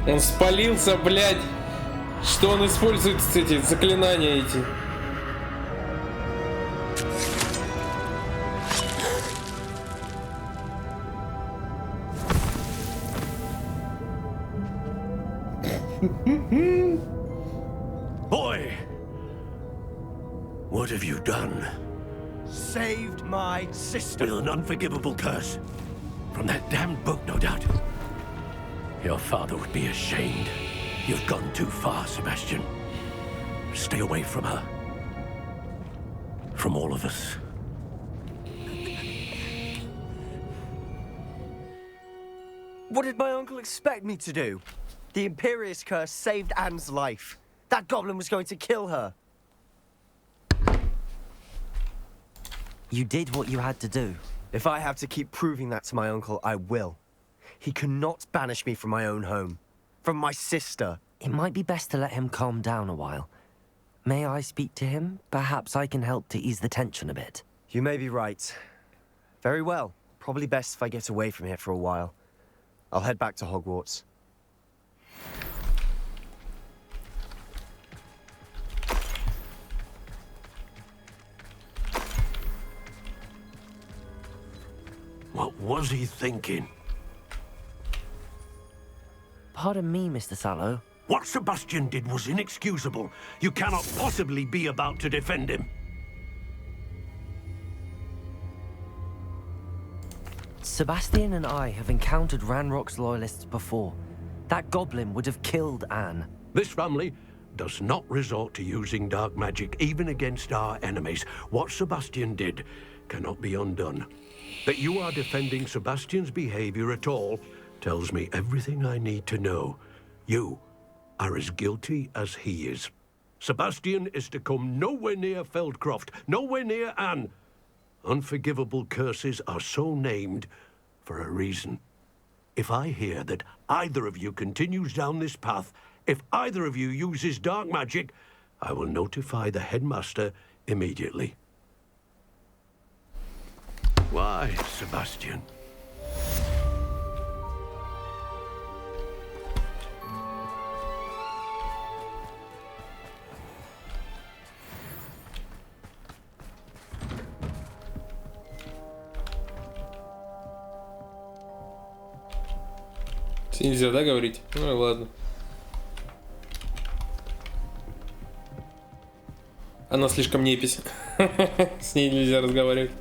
Он спалился, блядь. Что он использует эти заклинания эти? Boy! What have you done? Saved my sister. With an unforgivable curse. From that damned book, no doubt. Your father would be ashamed. You've gone too far, Sebastian. Stay away from her. From all of us. What did my uncle expect me to do? The Imperious curse saved Anne's life. That goblin was going to kill her. You did what you had to do. If I have to keep proving that to my uncle, I will. He cannot banish me from my own home. From my sister. It might be best to let him calm down a while. May I speak to him? Perhaps I can help to ease the tension a bit. You may be right. Very well. Probably best if I get away from here for a while. I'll head back to Hogwarts. What was he thinking? Pardon me, Mr. Sallow. What Sebastian did was inexcusable. You cannot possibly be about to defend him. Sebastian and I have encountered Ranrock's loyalists before. That goblin would have killed Anne. This family does not resort to using dark magic even against our enemies. What Sebastian did cannot be undone. That you are defending Sebastian's behavior at all tells me everything I need to know. You are as guilty as he is. Sebastian is to come nowhere near Feldcroft, nowhere near Anne. Unforgivable curses are so named for a reason. If I hear that either of you continues down this path, if either of you uses dark magic, I will notify the headmaster immediately. Why, Sebastian? Нельзя, да, говорить? Ну и ладно. Она слишком непись. С ней нельзя разговаривать.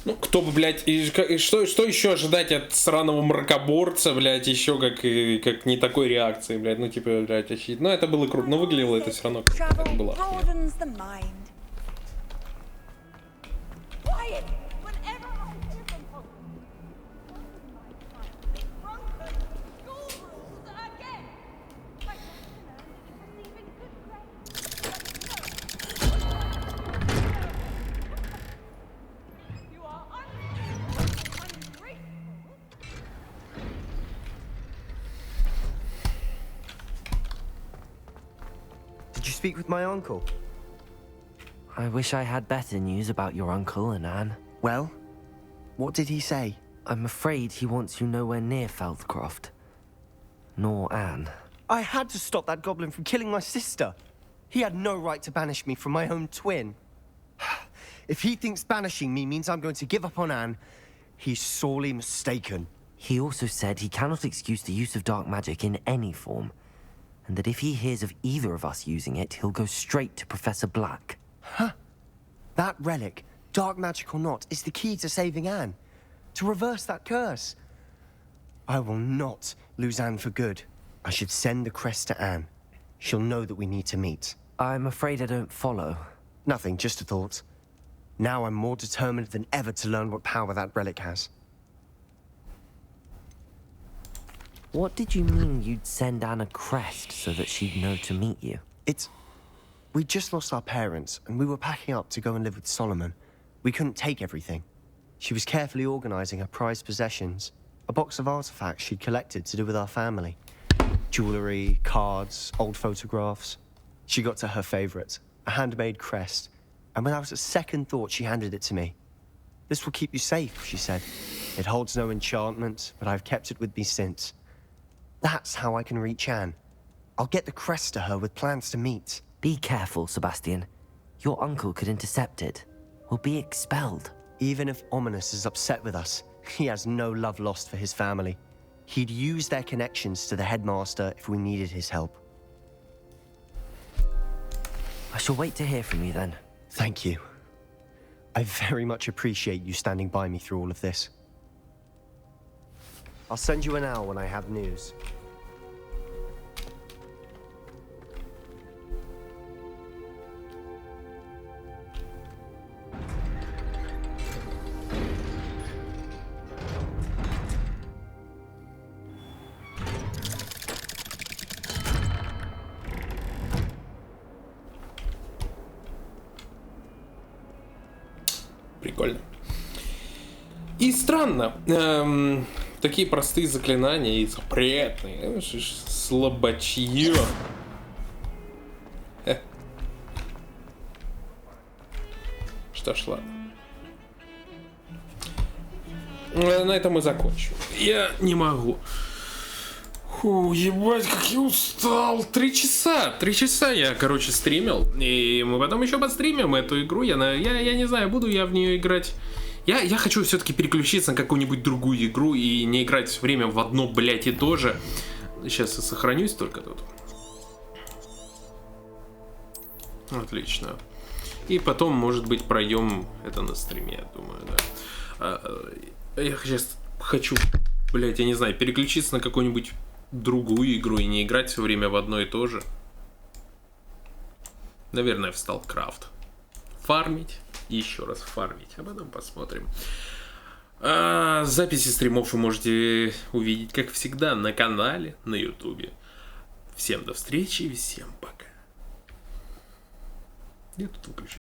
Ну, кто бы, блядь, что еще ожидать от сраного мракоборца, блядь, еще как не такой реакции, блядь, ну, типа, блядь, ну, это было круто, но выглядело это все равно как было. Speak with my uncle. I wish I had better news about your uncle and Anne. Well, what did he say? I'm afraid he wants you nowhere near Feldcroft. Nor Anne. I had to stop that goblin from killing my sister. He had no right to banish me from my own twin. If he thinks banishing me means I'm going to give up on Anne, he's sorely mistaken. He also said he cannot excuse the use of dark magic in any form, and that if he hears of either of us using it, he'll go straight to Professor Black. Huh? That relic, dark magic or not, is the key to saving Anne. To reverse that curse. I will not lose Anne for good. I should send the crest to Anne. She'll know that we need to meet. I'm afraid I don't follow. Nothing, just a thought. Now I'm more determined than ever to learn what power that relic has. What did you mean you'd send Anne a crest so that she'd know to meet you? We just lost our parents, and we were packing up to go and live with Solomon. We couldn't take everything. She was carefully organizing her prized possessions, a box of artifacts she'd collected to do with our family. Jewelry, cards, old photographs. She got to her favorite, a handmade crest, and without a second thought, she handed it to me. This will keep you safe, she said. It holds no enchantment, but I've kept it with me since. That's how I can reach Anne. I'll get the crest to her with plans to meet. Be careful, Sebastian. Your uncle could intercept it. We'll be expelled. Even if Ominous is upset with us, he has no love lost for his family. He'd use their connections to the headmaster if we needed his help. I shall wait to hear from you then. Thank you. I very much appreciate you standing by me through all of this. I'll send you an hour when I have news. Прикольно. И странно. Такие простые заклинания и запретные. Слабачье. Что ж, ладно. На этом мы закончим. Я не могу. Фу, ебать, как я устал. 3 часа. 3 часа я, короче, стримил. И мы потом еще подстримим эту игру. Я не знаю, буду я в нее играть. Я хочу все-таки переключиться на какую-нибудь другую игру и не играть все время в одно, блять, и то же. Сейчас я сохранюсь только тут. Отлично. И потом, может быть, пройдем это на стриме, я думаю, да. Я сейчас хочу, блять, я не знаю, переключиться на какую-нибудь другую игру и не играть все время в одно и то же. Наверное, в StarCraft. Фармить. Еще раз фармить, а потом посмотрим. Записи стримов вы можете увидеть, как всегда, на канале, на ютубе. Всем до встречи и всем пока. Я тут выключу.